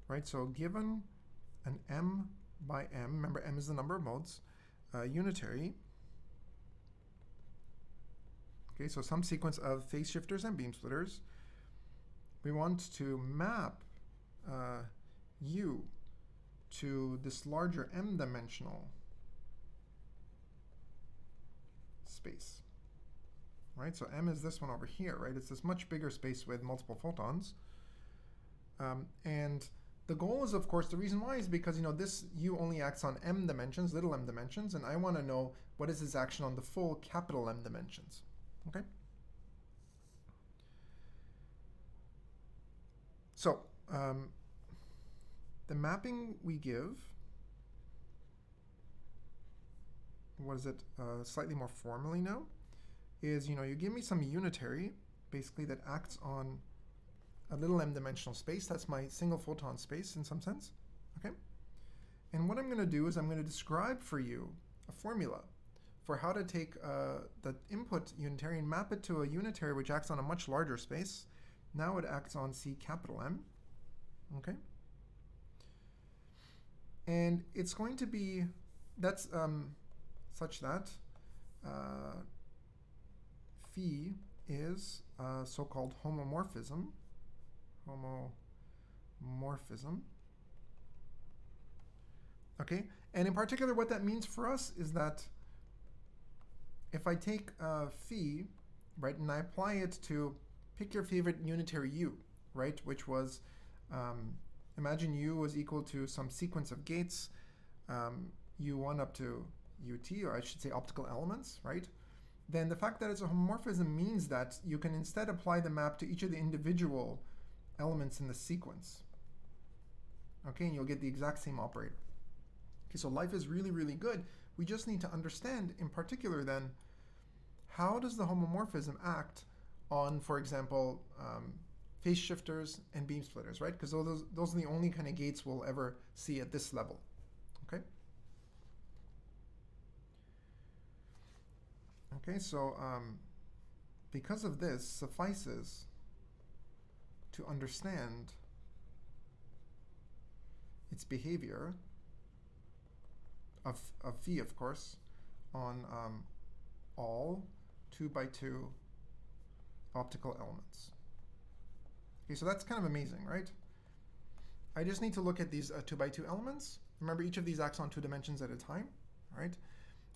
right? So given an m by m, remember m is the number of modes, unitary. Okay, so some sequence of phase shifters and beam splitters. We want to map U to this larger m-dimensional space, right? So m is this one over here, right? It's this much bigger space with multiple photons. And the goal is, of course, the reason why is because, you know, this U only acts on m dimensions, little m dimensions, and I want to know what is its action on the full capital M dimensions, okay? So the mapping we give, what is it, slightly more formally now, is, you know, you give me some unitary, basically, that acts on a little m-dimensional space. That's my single photon space in some sense, okay? And what I'm going to do is I'm going to describe for you a formula for how to take the input unitary and map it to a unitary which acts on a much larger space. Now it acts on C capital M, okay? And it's going to be, that's such that phi is so-called homomorphism, okay? And in particular, what that means for us is that if I take phi, right, and I apply it to, pick your favorite unitary U, right, which was, imagine U was equal to some sequence of gates, U1 up to UT, or I should say optical elements, right? Then the fact that it's a homomorphism means that you can instead apply the map to each of the individual elements in the sequence. Okay, and you'll get the exact same operator. Okay, so life is really, really good. We just need to understand, in particular then, how does the homomorphism act on, for example, phase shifters and beam splitters, right? Because those are the only kind of gates we'll ever see at this level, okay? Okay, so because of this, suffices to understand its behavior of phi, of course, on all 2x2 optical elements. Okay, so that's kind of amazing, right? I just need to look at these 2x2 elements. Remember, each of these acts on 2 dimensions at a time, right?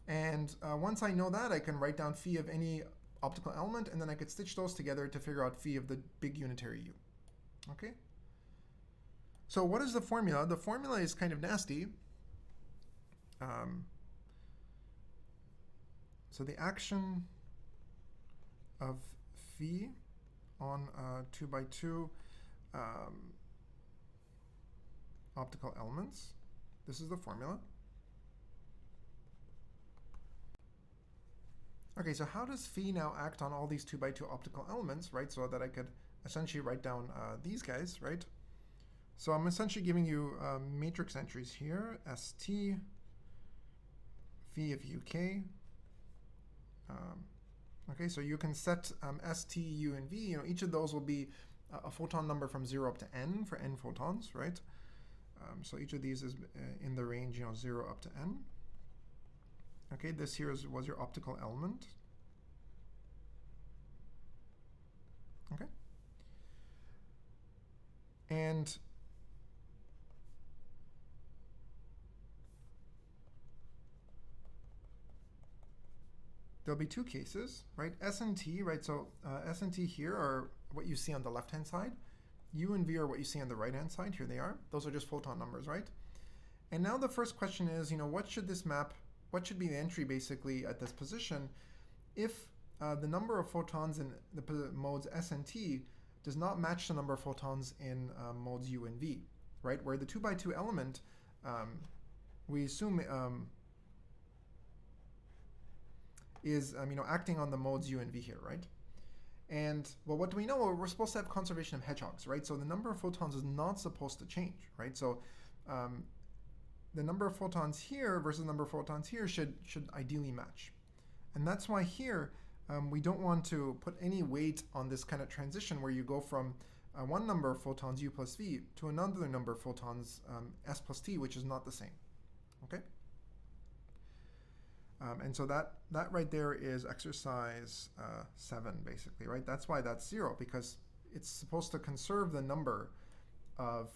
And once I know that, I can write down phi of any optical element, and then I could stitch those together to figure out phi of the big unitary U. Okay? So what is the formula? The formula is kind of nasty. So the action of phi on 2x2 optical elements, this is the formula. Okay, so how does phi now act on all these 2x2 optical elements, right? So that I could essentially write down these guys, right? So I'm essentially giving you matrix entries here, ST, phi of UK. Okay, so you can set ST, U, and V. You know, each of those will be a photon number from 0 up to n for n photons, right? So each of these is in the range, 0 up to n. Okay, this here was your optical element. Okay. And there'll be two cases, right? S and T, right? So S and T here are what you see on the left-hand side. U and V are what you see on the right-hand side. Here they are. Those are just photon numbers, right? And now the first question is, what should this map, what should be the entry basically at this position if the number of photons in the modes S and T does not match the number of photons in modes U and V, right? Where the 2x2 element, we assume is acting on the modes U and V here, right? And well, what do we know? Well, we're supposed to have conservation of hedgehogs, right? So the number of photons is not supposed to change, right? So the number of photons here versus the number of photons here should ideally match. And that's why here we don't want to put any weight on this kind of transition where you go from one number of photons U plus V to another number of photons S plus T, which is not the same, okay? And so that right there is exercise 7, basically, right? That's why that's 0, because it's supposed to conserve the number of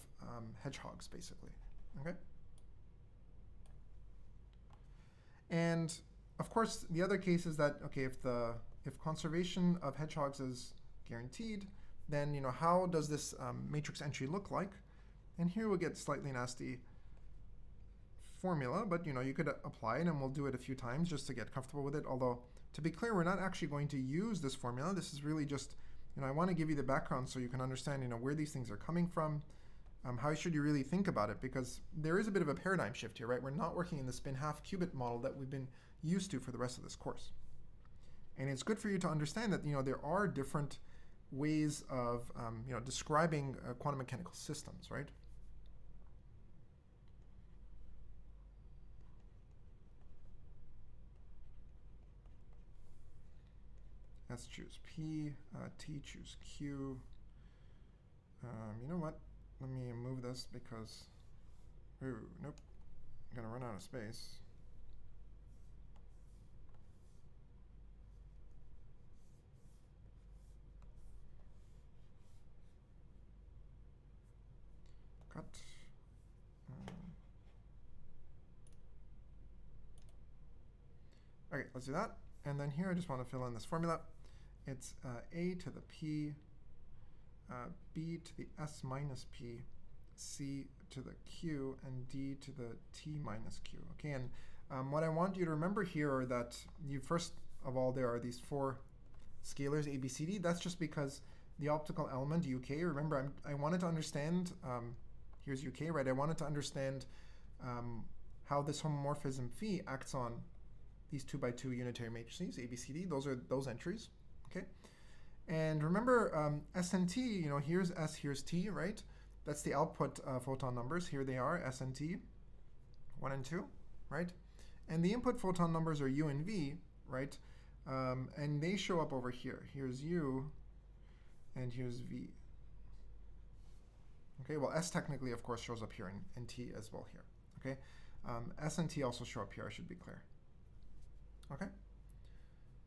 hedgehogs, basically, okay? And of course, the other case is that, okay, if conservation of hedgehogs is guaranteed, then how does this matrix entry look like? And here we'll get slightly nasty formula, but you could apply it, and we'll do it a few times just to get comfortable with it. Although, to be clear, we're not actually going to use this formula. This is really just, I want to give you the background so you can understand, where these things are coming from. How should you really think about it? Because there is a bit of a paradigm shift here, right? We're not working in the spin-half qubit model that we've been used to for the rest of this course. And it's good for you to understand that, there are different ways of, describing quantum mechanical systems, right? S choose P, T choose Q. You know what? Let me move this because, ooh, nope, I'm gonna run out of space. Cut. Okay, let's do that. And then here I just want to fill in this formula. It's A to the P, B to the S minus P, C to the Q, and D to the T minus Q. Okay, and what I want you to remember here are that first of all, there are these 4 scalars, A, B, C, D. That's just because the optical element, UK, remember, I wanted to understand, here's UK, right? I wanted to understand how this homomorphism phi acts on these 2 by 2 unitary matrices, A, B, C, D. Those are those entries, okay? And remember, S and T, you know, here's S, here's T, right? That's the output photon numbers. Here they are, S and T, 1 and 2, right? And the input photon numbers are U and V, right? And they show up over here. Here's U, and here's V. Okay, well, S technically, of course, shows up here, and T as well here, okay? S and T also show up here, I should be clear. Okay?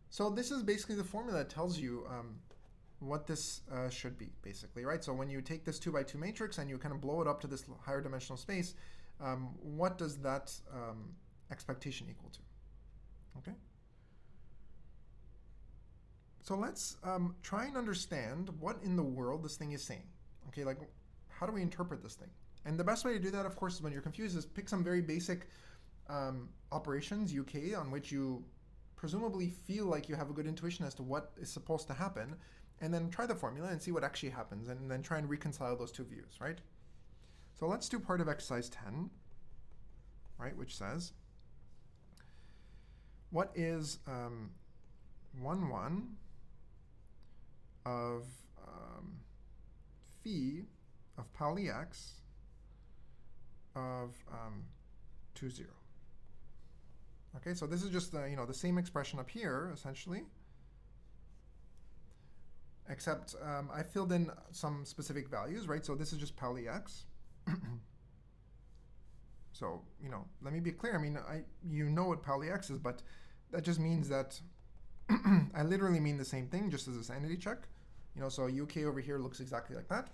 So this is basically the formula that tells you what this should be, basically, right? So when you take this 2 by 2 matrix and you kind of blow it up to this higher dimensional space, what does that expectation equal to? Okay? So let's try and understand what in the world this thing is saying. Okay, like how do we interpret this thing? And the best way to do that, of course, is when you're confused, is pick some very basic operations, UK, on which you presumably feel like you have a good intuition as to what is supposed to happen, and then try the formula and see what actually happens, and then try and reconcile those two views, right? So let's do part of exercise 10, right, which says, what is 1, 1 of phi of Pauli x of 2, 0. Okay, so this is just the, you know, the same expression up here, essentially, except I filled in some specific values, right? So this is just Pauli x. So, you know, let me be clear. I mean, you know what Pauli x is, but that just means that I literally mean the same thing, just as a sanity check. You know, so UK over here looks exactly like that.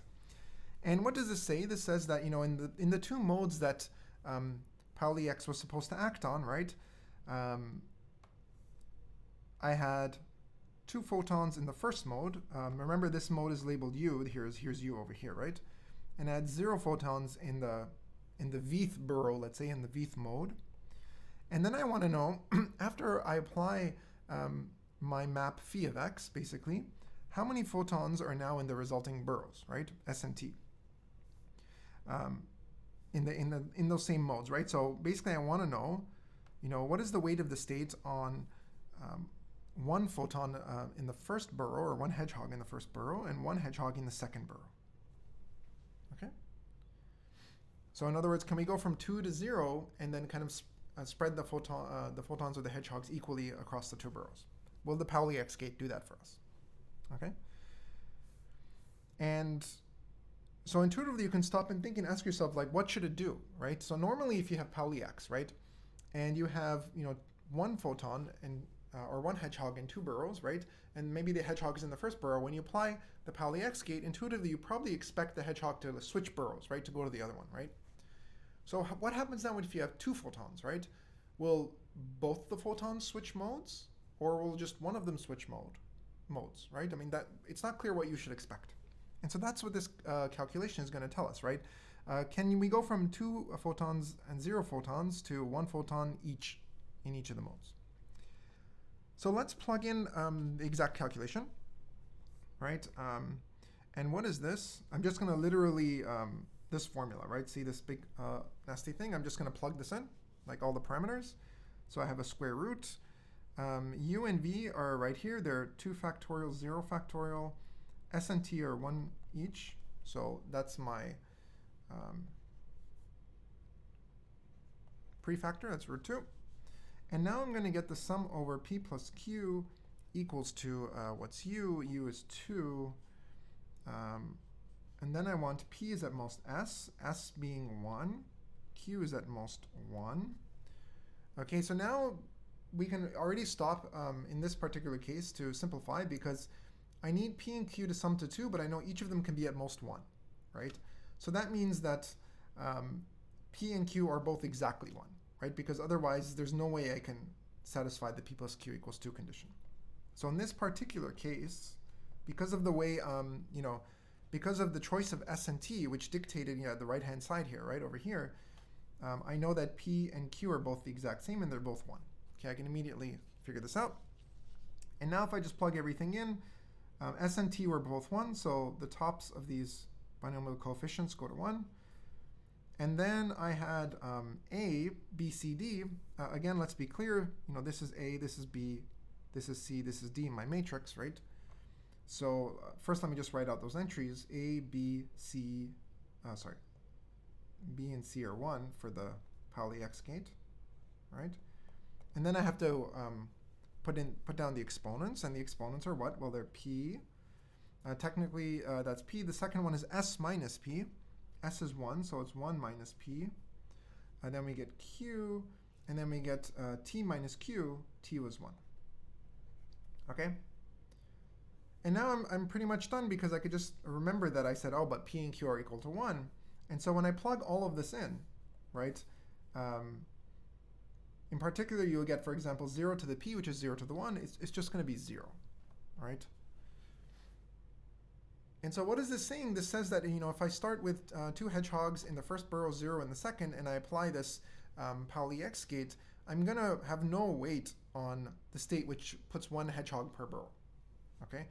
And what does this say? This says that, you know, in the two modes that Pauli x was supposed to act on, right? I had 2 photons in the first mode. Remember, this mode is labeled U. Here's U over here, right? And I had 0 photons in the Vth burrow, let's say, in the Vth mode. And then I want to know, after I apply my map phi of x, basically, how many photons are now in the resulting burrows, right? S and T. In those same modes, right? So basically, I want to know, you know, what is the weight of the state on 1 photon in the first burrow, or 1 hedgehog in the first burrow, and 1 hedgehog in the second burrow. Okay. So in other words, can we go from 2 to 0 and then kind of spread the photons or the hedgehogs equally across the 2 burrows? Will the Pauli x gate do that for us? Okay. And so intuitively, you can stop and think and ask yourself, like, what should it do, right? So normally, if you have Pauli x, right, and you have, you know, 1 photon and or 1 hedgehog in 2 burrows, right, and maybe the hedgehog is in the first burrow, when you apply the Pauli x gate, intuitively, you probably expect the hedgehog to switch burrows, right, to go to the other one, right? So what happens now if you have 2 photons, right? Will both the photons switch modes, or will just one of them switch modes, right? I mean, that it's not clear what you should expect. And so that's what this calculation is going to tell us, right? Can we go from 2 photons and 0 photons to 1 photon each in each of the modes? So let's plug in the exact calculation, right? And what is this? I'm just going to literally, this formula, right? See this big nasty thing? I'm just going to plug this in, like all the parameters. So I have a square root. U and V are right here. They're 2 factorial, 0 factorial. S and T are 1 each. So that's my prefactor. That's root 2. And now I'm going to get the sum over P plus Q equals to what's U? U is 2. And then I want P is at most S, S being 1. Q is at most 1. Okay, so now we can already stop in this particular case to simplify, because I need P and Q to sum to 2, but I know each of them can be at most 1, right? So that means that P and Q are both exactly 1, right? Because otherwise, there's no way I can satisfy the P plus Q equals 2 condition. So in this particular case, because of the way, you know, because of the choice of S and T, which dictated, you know, the right-hand side here, right over here, I know that P and Q are both the exact same, and they're both 1. Okay, I can immediately figure this out. And now if I just plug everything in, S and T were both 1, so the tops of these binomial coefficients go to 1. And then I had A, B, C, D. Again, let's be clear. This is A, this is B, this is C, this is D in my matrix, right? So first, let me just write out those entries. A, B, C, B and C are 1 for the Pauli X gate, right? And then I have to put down the exponents, and the exponents are what? Well, they're P. Technically, that's P. The second one is S minus P. S is 1, so it's 1 minus P. And then we get Q, and then we get T minus Q. T was 1. Okay? And now I'm pretty much done because I could just remember that I said, oh, but P and Q are equal to 1. And so when I plug all of this in, right, in particular, you'll get, for example, 0 to the P, which is 0 to the 1. It's just going to be 0, right? And so what is this saying? This says that, if I start with 2 hedgehogs in the first burrow, 0 in the second, and I apply this Pauli X gate, I'm going to have no weight on the state which puts 1 hedgehog per burrow, okay?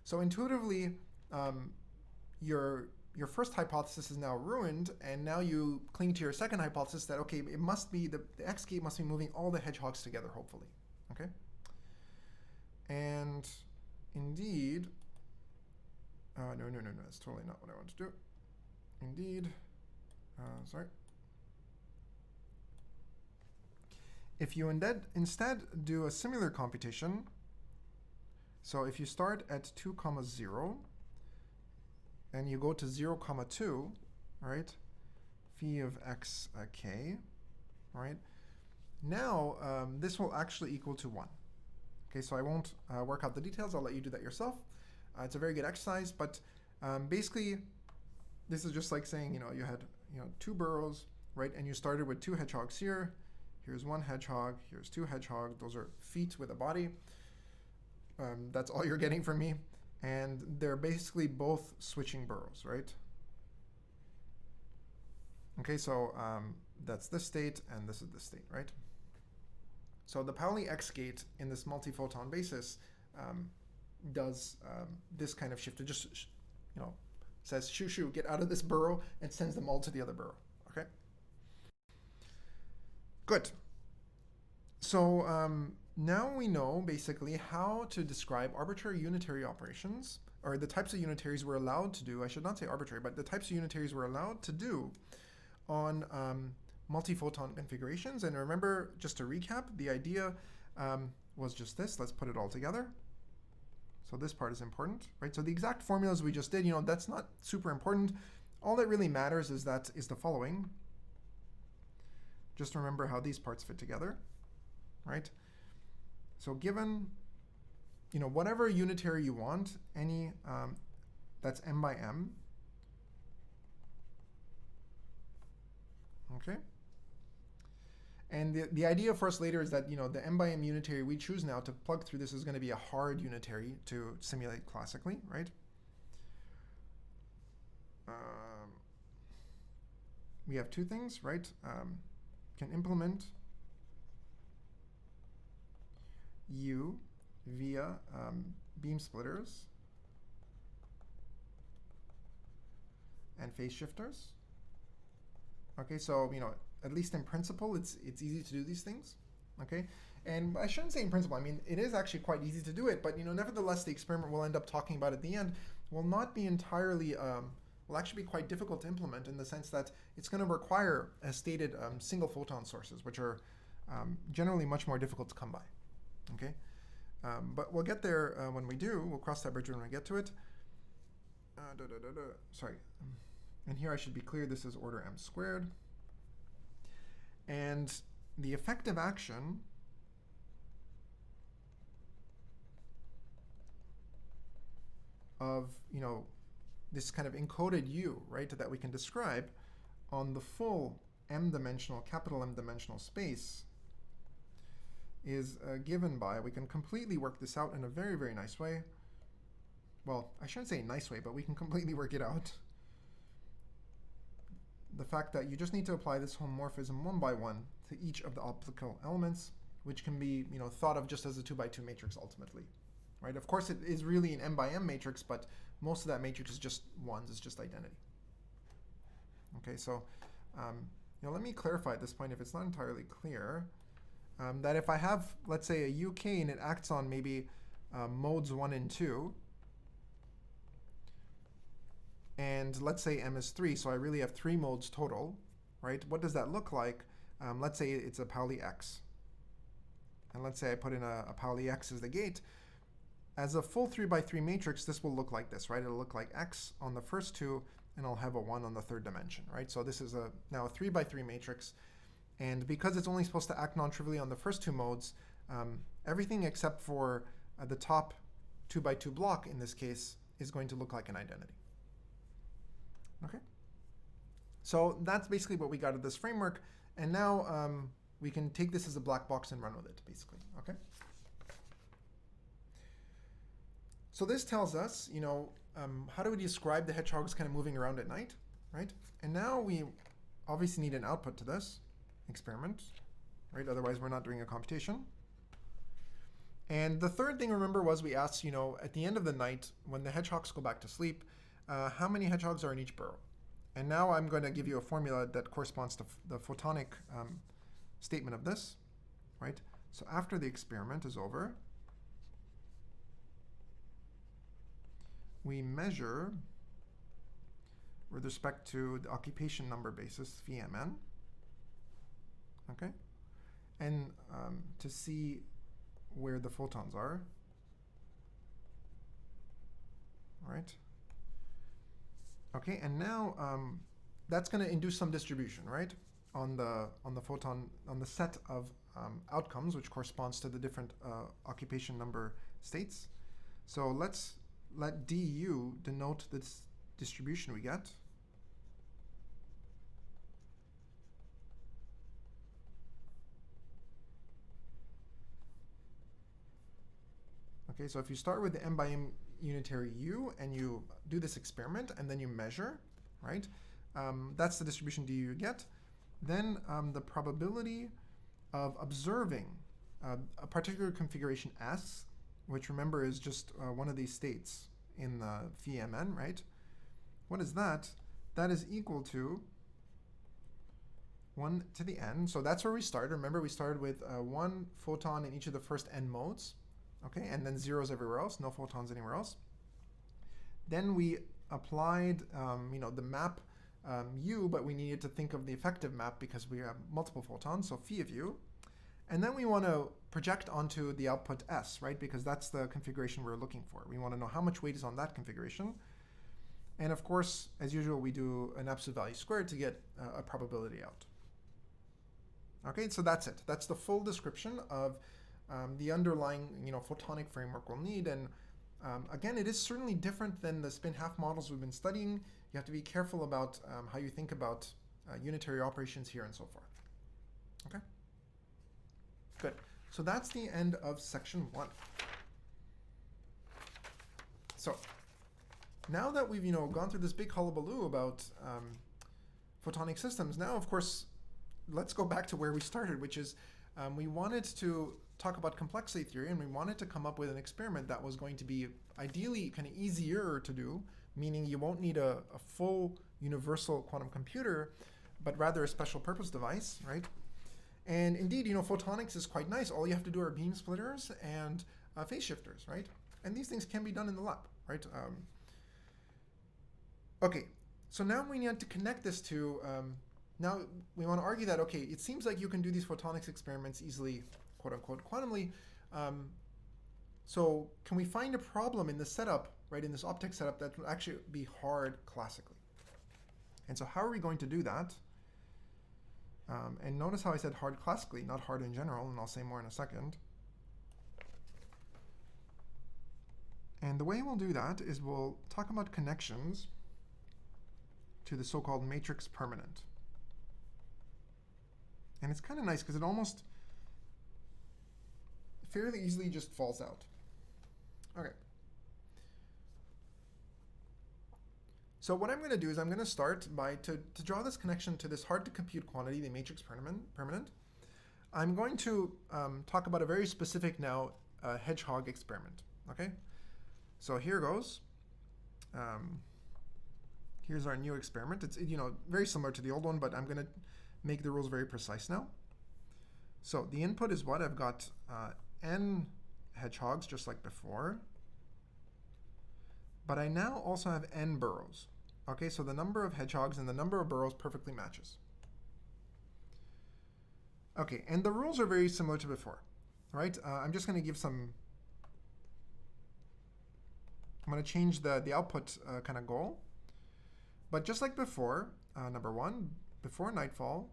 So intuitively, your first hypothesis is now ruined, and now you cling to your second hypothesis that, okay, it must be, the X gate must be moving all the hedgehogs together, hopefully, okay? And indeed, no, that's totally not what I want to do. Indeed, sorry. If you instead do a similar computation, so if you start at 2, 0, and you go to 0, 2, right? Phi of x k, right? Now, this will actually equal to 1. Okay, so I won't work out the details. I'll let you do that yourself. It's a very good exercise, but basically, this is just like saying, you had 2 burrows, right? And you started with 2 hedgehogs here. Here's 1 hedgehog. Here's 2 hedgehogs. Those are feet with a body. That's all you're getting from me. And they're basically both switching burrows, right? Okay, so that's this state, and this is the state, right? So the Pauli X gate in this multi-photon basis does this kind of shift. It just, says, shoo, shoo, get out of this burrow, and sends them all to the other burrow, okay? Good. So now we know basically how to describe arbitrary unitary operations, or the types of unitaries we're allowed to do. I should not say arbitrary, but the types of unitaries we're allowed to do on multi-photon configurations. And remember, just to recap, the idea was just this. Let's put it all together. So this part is important, right? So the exact formulas we just did, that's not super important. All that really matters is the following. Just remember how these parts fit together, right? So given, whatever unitary you want, any that's m by m, okay? And the idea for us later is that, the m by m unitary we choose now to plug through this is going to be a hard unitary to simulate classically, right? We have 2 things, right? Can implement U via beam splitters and phase shifters. Okay, so at least in principle, it's easy to do these things. Okay, and I shouldn't say in principle. I mean, it is actually quite easy to do it, but nevertheless, the experiment we'll end up talking about at the end will not be entirely will actually be quite difficult to implement in the sense that it's going to require, as stated, single photon sources, which are generally much more difficult to come by. Okay, but we'll get there when we do. We'll cross that bridge when we get to it. Sorry, and here I should be clear. This is order m squared, and the effective action of this kind of encoded U, right, that we can describe on the full m-dimensional, capital M-dimensional space is given by, we can completely work this out in a very, very nice way. Well, I shouldn't say nice way, but we can completely work it out. The fact that you just need to apply this homomorphism 1 by 1 to each of the optical elements, which can be thought of just as a 2 by 2 matrix ultimately. Right? Of course, it is really an m by m matrix, but most of that matrix is just ones, it's just identity. Okay, so let me clarify at this point if it's not entirely clear. That if I have, let's say, a UK and it acts on maybe modes 1 and 2, and let's say M is 3, so I really have 3 modes total, right? What does that look like? Let's say it's a Pauli X. And let's say I put in a Pauli X as the gate. As a full 3x3 matrix, this will look like this, right? It'll look like X on the first 2, and I'll have a 1 on the 3rd dimension, right? So this is now a 3x3 matrix. And because it's only supposed to act non-trivially on the first 2 modes, everything except for the top 2x2 block, in this case, is going to look like an identity. Okay? So that's basically what we got of this framework. And now we can take this as a black box and run with it, basically. Okay? So this tells us, how do we describe the hedgehogs kind of moving around at night, right? And now we obviously need an output to this experiment, right? Otherwise, we're not doing a computation. And the third thing, remember, was we asked, at the end of the night, when the hedgehogs go back to sleep, how many hedgehogs are in each burrow? And now I'm going to give you a formula that corresponds to the photonic statement of this, right? So after the experiment is over, we measure, with respect to the occupation number basis, phi mn, okay? And to see where the photons are, right? Okay, and now that's going to induce some distribution, right? On the set of outcomes, which corresponds to the different occupation number states. So let's let du denote this distribution we get. Okay, so if you start with the m by m unitary u and you do this experiment and then you measure, right? That's the distribution du you get. Then the probability of observing a particular configuration S, which remember is just one of these states in the phi mn, right? What is that? That is equal to 1 to the n. So that's where we started. Remember, we started with 1 photon in each of the first n modes, okay, and then zeros everywhere else, no photons anywhere else. Then we applied, the map u, but we needed to think of the effective map because we have multiple photons, so phi of u. And then we want to project onto the output S, right? Because that's the configuration we're looking for. We want to know how much weight is on that configuration. And of course, as usual, we do an absolute value squared to get a probability out. Okay, so that's it. That's the full description of the underlying photonic framework we'll need. And again, it is certainly different than the spin half models we've been studying. You have to be careful about how you think about unitary operations here and so forth. Okay? Good. So that's the end of section 1. So now that we've gone through this big hullabaloo about photonic systems, now of course let's go back to where we started, which is we wanted to talk about complexity theory, and we wanted to come up with an experiment that was going to be ideally kind of easier to do, meaning you won't need a full universal quantum computer, but rather a special purpose device, right? And indeed, photonics is quite nice. All you have to do are beam splitters and phase shifters, right? And these things can be done in the lab, right? Okay, so now we need to connect this to, now we want to argue that, okay, it seems like you can do these photonics experiments easily, quote unquote, quantumly. So can we find a problem in the setup, right, in this optics setup that would actually be hard classically? And so how are we going to do that? And notice how I said hard classically, not hard in general, and I'll say more in a second. And the way we'll do that is we'll talk about connections to the so-called matrix permanent. And it's kind of nice because it almost fairly easily just falls out. Okay. So what I'm going to do is I'm going to start by, to draw this connection to this hard-to-compute quantity, the matrix permanent, I'm going to talk about a very specific now hedgehog experiment. Okay? So here goes. Here's our new experiment. It's very similar to the old one, but I'm going to make the rules very precise now. So the input is what? I've got n hedgehogs, just like before. But I now also have n burrows. Okay, so the number of hedgehogs and the number of burrows perfectly matches. Okay, and the rules are very similar to before, right? I'm just going to give some. I'm going to change the output kind of goal. But just like before, number one, before nightfall,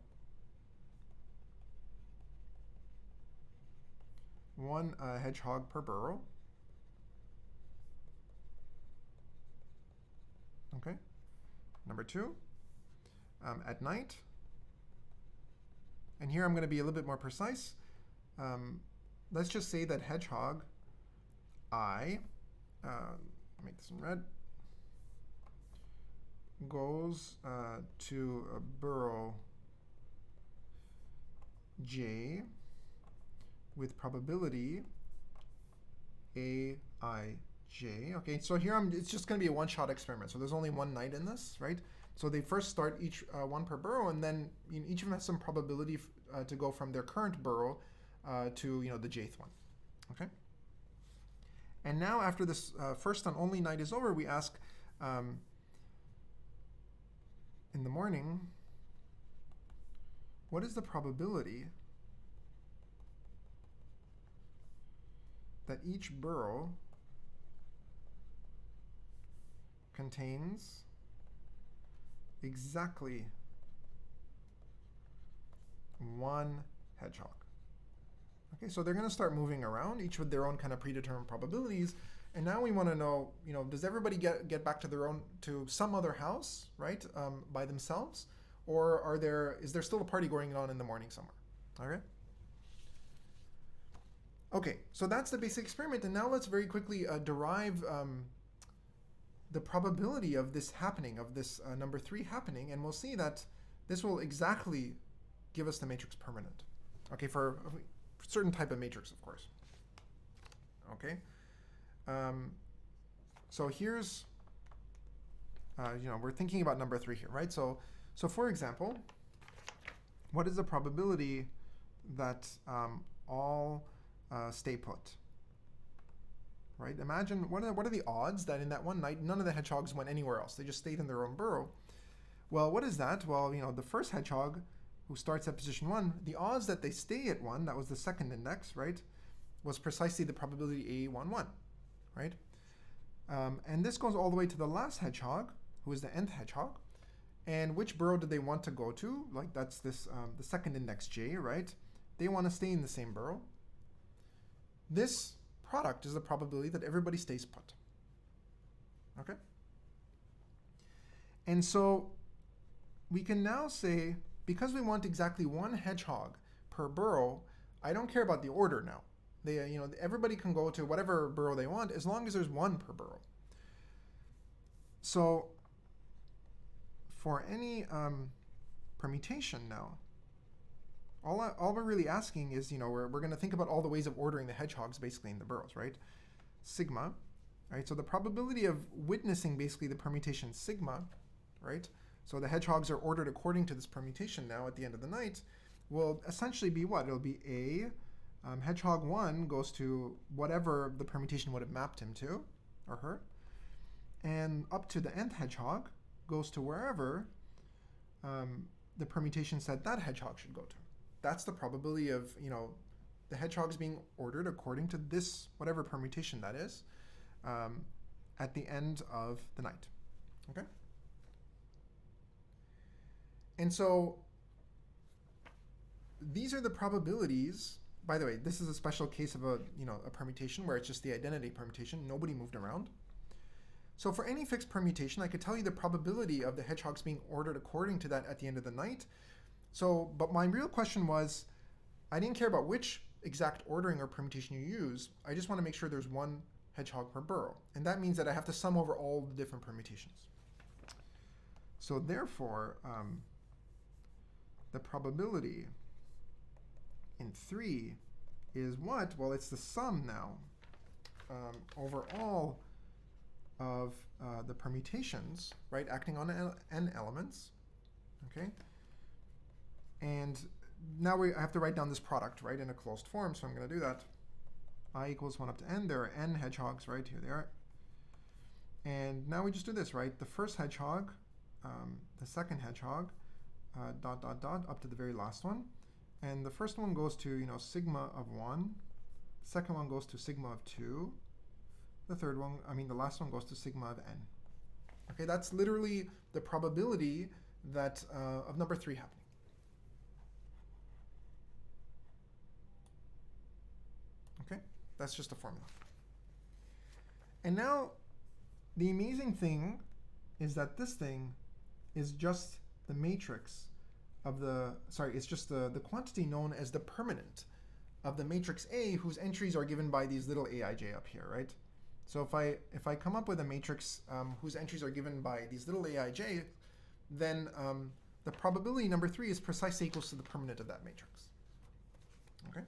one hedgehog per burrow. Okay. Number two, at night. And here I'm going to be a little bit more precise. Let's just say that hedgehog I, make this in red, goes to a burrow j with probability aij. Okay, so here it's just going to be a one-shot experiment. So there's only one night in this, right? So they first start each one per burrow, and then each of them has some probability to go from their current burrow to the jth one. Okay. And now after this first and only night is over, we ask in the morning, what is the probability that each burrow contains exactly one hedgehog? Okay, so they're going to start moving around, each with their own kind of predetermined probabilities. And now we want to know, does everybody get back to some other house, right, by themselves, or is there still a party going on in the morning somewhere? Okay. Okay, so that's the basic experiment, and now let's very quickly derive the probability of this happening, of this number 3 happening, and we'll see that this will exactly give us the matrix permanent. Okay, for a certain type of matrix, of course. Okay. So here's, we're thinking about number 3 here, right? So for example, what is the probability that all stay put? Right? Imagine, what are the odds that in that one night, none of the hedgehogs went anywhere else? They just stayed in their own burrow. Well, what is that? Well, the first hedgehog who starts at position 1, the odds that they stay at 1, that was the second index, right, was precisely the probability A11, right? And this goes all the way to the last hedgehog, who is the nth hedgehog. And which burrow do they want to go to? Like that's this the second index j, right? They want to stay in the same burrow. This product is the probability that everybody stays put. Okay? And so we can now say, because we want exactly one hedgehog per burrow, I don't care about the order now. Everybody can go to whatever burrow they want as long as there's one per burrow. So for any permutation now, all we're really asking is, we're going to think about all the ways of ordering the hedgehogs basically in the burrows, right? Sigma, right? So the probability of witnessing basically the permutation sigma, right? So the hedgehogs are ordered according to this permutation now at the end of the night will essentially be what? It'll be A, hedgehog 1 goes to whatever the permutation would have mapped him to, or her, and up to the nth hedgehog goes to wherever the permutation said that hedgehog should go to. That's the probability of, the hedgehogs being ordered according to this, whatever permutation that is, at the end of the night. Okay? And so these are the probabilities. By the way, this is a special case of a permutation where it's just the identity permutation. Nobody moved around. So for any fixed permutation, I could tell you the probability of the hedgehogs being ordered according to that at the end of the night. But my real question was, I didn't care about which exact ordering or permutation you use. I just want to make sure there's one hedgehog per burrow. And that means that I have to sum over all the different permutations. So therefore, the probability in 3 is what? Well, it's the sum now over all of the permutations, right, acting on n elements, okay? And now I have to write down this product, right, in a closed form, so I'm going to do that. I equals 1 up to n. There are n hedgehogs, right? Here they are. And now we just do this, right? The first hedgehog, the second hedgehog, dot, dot, dot, up to the very last one. And the first one goes to, sigma of 1. The second one goes to sigma of 2. The third one, the last one goes to sigma of n. Okay, that's literally the probability that of number 3 happening. Okay, that's just a formula. And now, the amazing thing is that this thing is just the matrix of it's just the quantity known as the permanent of the matrix A, whose entries are given by these little aij up here, right? So if I come up with a matrix whose entries are given by these little aij, then the probability number 3 is precisely equals to the permanent of that matrix. Okay.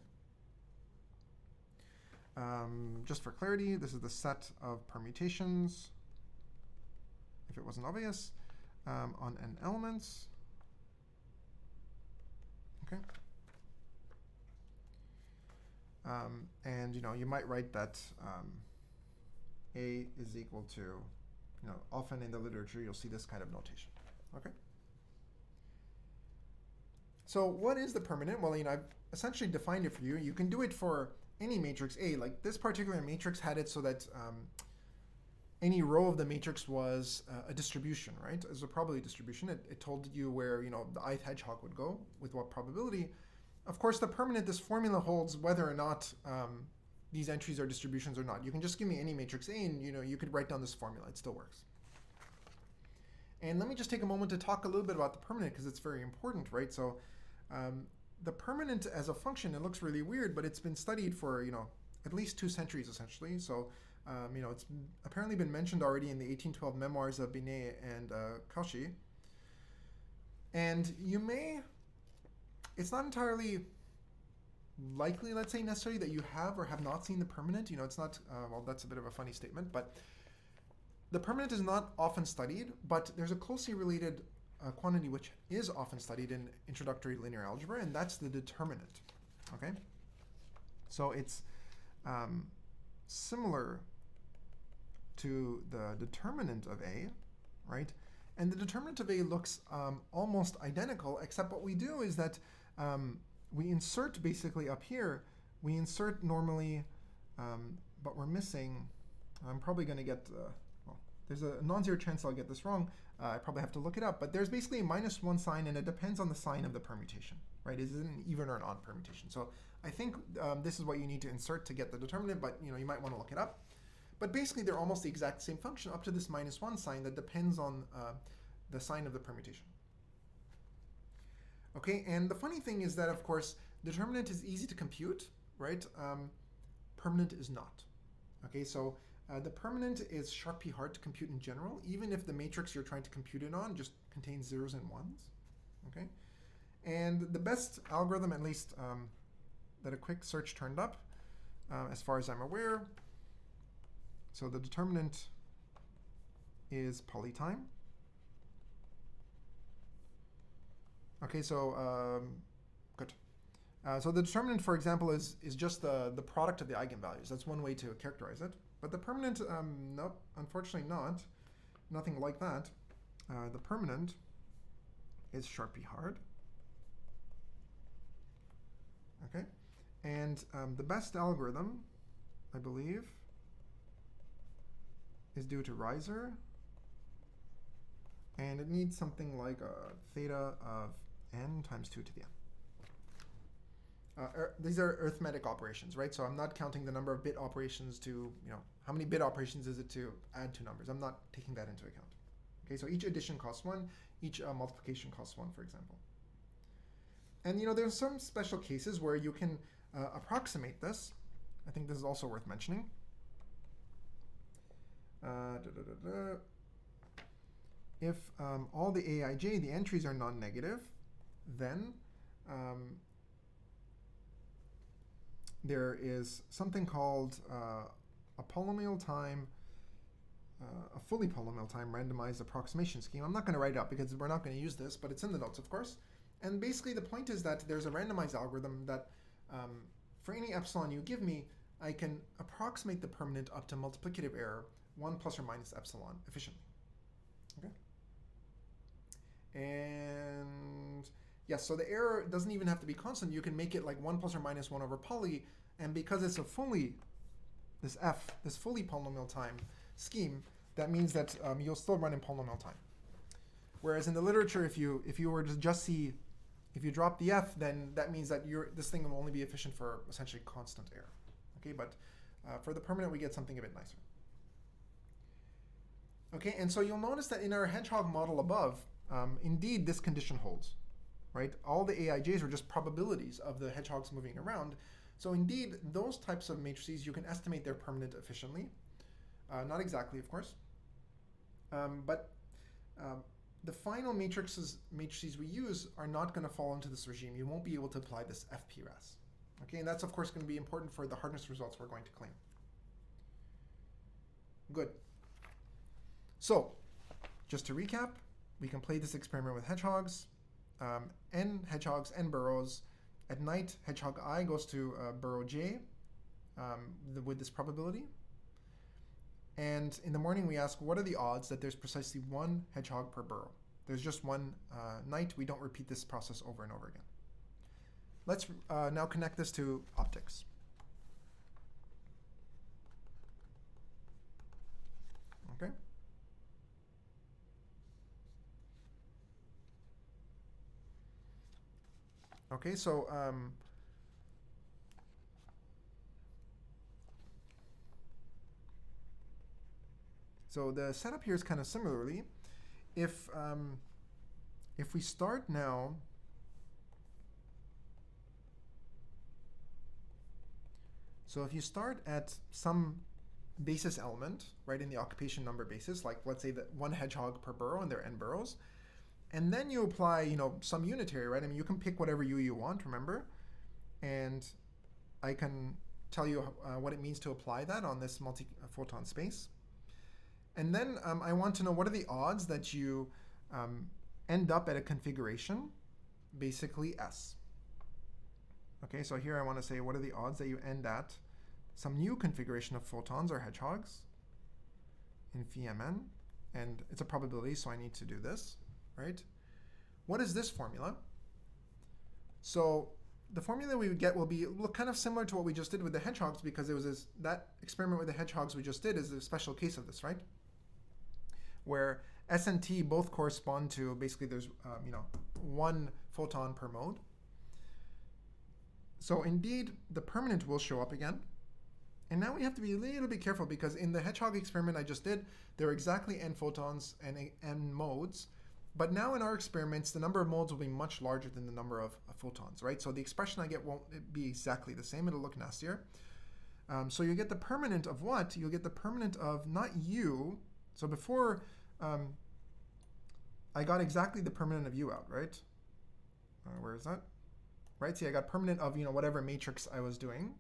Just for clarity, this is the set of permutations, if it wasn't obvious, on n elements. Okay. And you might write that A is equal to, often in the literature you'll see this kind of notation. Okay. So what is the permanent? Well, I've essentially defined it for you. You can do it for any matrix A. Like this particular matrix had it so that any row of the matrix was a distribution, right? As a probability distribution, it told you where the ith hedgehog would go with what probability. Of course, the permanent, this formula holds whether or not these entries are distributions or not. You can just give me any matrix A, and you could write down this formula. It still works. And let me just take a moment to talk a little bit about the permanent because it's very important, right? So the permanent as a function, it looks really weird, but it's been studied for at least 2 centuries essentially. So it's apparently been mentioned already in the 1812 memoirs of Binet and Cauchy. And it's not entirely likely, let's say, necessarily that you have or have not seen the permanent. It's not, well, that's a bit of a funny statement, but the permanent is not often studied, but there's a closely related quantity which is often studied in introductory linear algebra, and that's the determinant, okay? So it's similar to the determinant of A, right? And the determinant of A looks almost identical, except what we do is that we insert basically up here, we insert normally, but we're missing, I'm probably going to get, well, there's a non-zero chance I'll get this wrong. I probably have to look it up, but there's basically a -1 sign, and it depends on the sign of the permutation, right? Is it an even or an odd permutation? So I think this is what you need to insert to get the determinant, but you might want to look it up. But basically, they're almost the exact same function up to this -1 sign that depends on the sign of the permutation. Okay, and the funny thing is that, of course, determinant is easy to compute, right? Permanent is not. Okay, so the permanent is sharply hard to compute in general, even if the matrix you're trying to compute it on just contains 0s and 1s. Okay, and the best algorithm, at least that a quick search turned up, as far as I'm aware, so the determinant is polytime. Okay, so good. So the determinant, for example, is just the product of the eigenvalues. That's one way to characterize it. But the permanent, nope, unfortunately not. Nothing like that. The permanent is sharply hard. Okay, and the best algorithm, I believe, is due to Reiser, and it needs something like a theta of n times 2 to the n. These are arithmetic operations, right? So I'm not counting the number of bit operations to, how many bit operations is it to add 2 numbers? I'm not taking that into account. Okay, so each addition costs 1, each multiplication costs 1, for example. And there's some special cases where you can approximate this. I think this is also worth mentioning. If all the aij, the entries, are non-negative, then there is something called a polynomial time a fully polynomial time randomized approximation scheme. I'm not going to write it up because we're not going to use this, but it's in the notes, of course. And basically the point is that there's a randomized algorithm that for any epsilon you give me, I can approximate the permanent up to multiplicative error 1 plus or minus epsilon efficiently. Okay. And yes, so the error doesn't even have to be constant. You can make it like 1 plus or minus 1 over poly, and because it's a fully, this fully polynomial time scheme, that means that you'll still run in polynomial time. Whereas in the literature, if you were to just see, if you drop the f, then that means that this thing will only be efficient for essentially constant error. Okay, but for the permanent, we get something a bit nicer. Okay, and so you'll notice that in our hedgehog model above, indeed this condition holds, right? All the AIJs are just probabilities of the hedgehogs moving around. So indeed, those types of matrices, you can estimate their permanent efficiently. Not exactly, of course. But the final matrices we use are not going to fall into this regime. You won't be able to apply this FPRAS. Okay, and that's, of course, going to be important for the hardness results we're going to claim. Good. So, just to recap, we can play this experiment with hedgehogs. N hedgehogs, N burrows. At night, hedgehog I goes to burrow J with this probability. And in the morning, we ask, what are the odds that there's precisely one hedgehog per burrow? There's just one night. We don't repeat this process over and over again. Let's now connect this to optics. Okay. Okay, so the setup here is kind of similarly. If we start now, so if you start at some basis element, right, in the occupation number basis, like let's say that one hedgehog per burrow and there are n burrows, and then you apply, some unitary, right? I mean, you can pick whatever u you want, remember, and I can tell you what it means to apply that on this multi-photon space. And then I want to know what are the odds that you end up at a configuration, basically S. Okay, so here I want to say what are the odds that you end at some new configuration of photons or hedgehogs in phi mn, and it's a probability, so I need to do this, right? What is this formula? So the formula we would get will be kind of similar to what we just did with the hedgehogs, because it was that experiment with the hedgehogs we just did is a special case of this, right? Where S and T both correspond to basically there's one photon per mode. So indeed the permanent will show up again. And now we have to be a little bit careful, because in the hedgehog experiment I just did, there are exactly n photons and n modes. But now in our experiments, the number of modes will be much larger than the number of photons, right? So the expression I get won't be exactly the same. It'll look nastier. So you get the permanent of what? You'll get the permanent of not u. So before I got exactly the permanent of u out, right? Where is that? Right, see I got permanent of whatever matrix I was doing,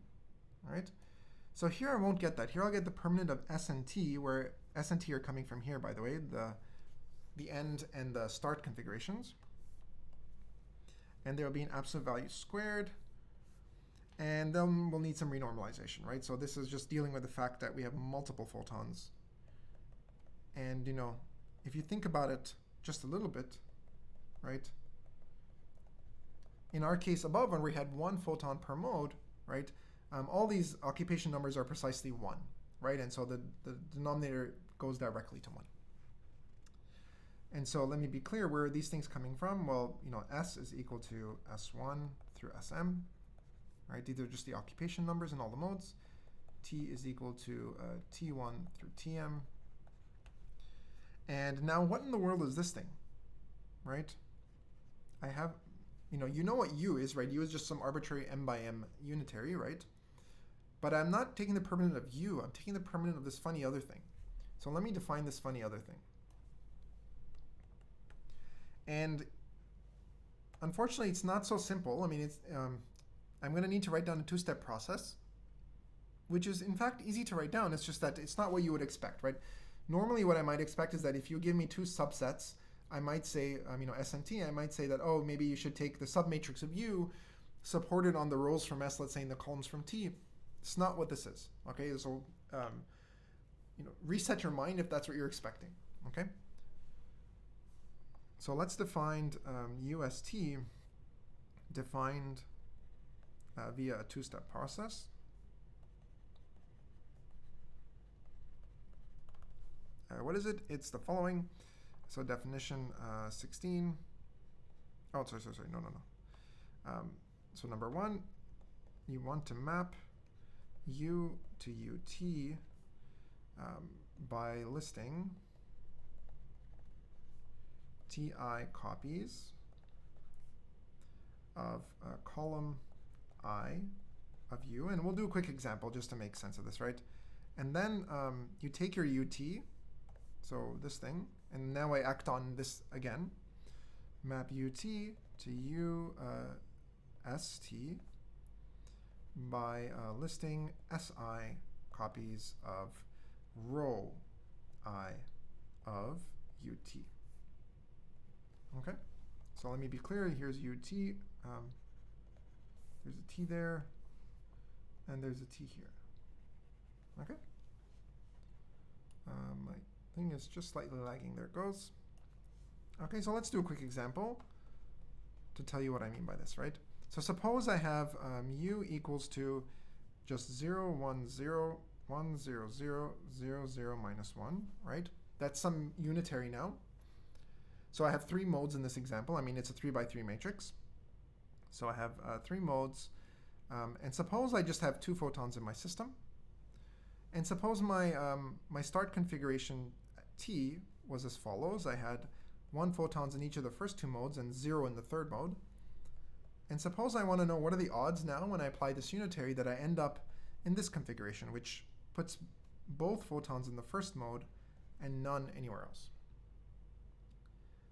right? So here I won't get that. Here I'll get the permanent of S and T, where S and T are coming from here, by the way, the end and the start configurations. And there will be an absolute value squared. And then we'll need some renormalization, right? So this is just dealing with the fact that we have multiple photons. And if you think about it just a little bit, right? In our case above, when we had one photon per mode, right? All these occupation numbers are precisely 1, right? And so the denominator goes directly to 1. And so let me be clear, where are these things coming from? Well, S is equal to S1 through SM, right? These are just the occupation numbers in all the modes. T is equal to T1 through Tm. And now what in the world is this thing, right? I have, you know what U is, right? U is just some arbitrary m by m unitary, right? But I'm not taking the permanent of U, I'm taking the permanent of this funny other thing. So let me define this funny other thing. And unfortunately, it's not so simple. I mean, I'm going to need to write down a two-step process, which is in fact easy to write down. It's just that it's not what you would expect, right? Normally what I might expect is that if you give me two subsets, I might say, S and T, I might say that, oh, maybe you should take the submatrix of U supported on the rows from S, let's say, in the columns from T. It's not what this is, okay? So, reset your mind if that's what you're expecting, okay? So let's define UST defined via a two-step process. What is it? It's the following. So definition 16. Oh, sorry. No. So number one, you want to map U to UT by listing Ti copies of column I of U. And we'll do a quick example just to make sense of this, right? And then you take your UT, so this thing, and now I act on this again. Map UT to UST by listing SI copies of row I of UT. Okay, so let me be clear. Here's UT. There's a T there, and there's a T here. Okay. My thing is just slightly lagging. There it goes. Okay, so let's do a quick example to tell you what I mean by this, right? So suppose I have U equals to just 0, 1, 0, 1, 0, 0, 0, 0, minus 1, right? That's some unitary now. So I have three modes in this example. I mean, it's a 3 by 3 matrix. So I have three modes. And suppose I just have two photons in my system. And suppose my start configuration T was as follows. I had 1 photons in each of the first two modes and 0 in the third mode. And suppose I want to know what are the odds now when I apply this unitary that I end up in this configuration, which puts both photons in the first mode and none anywhere else.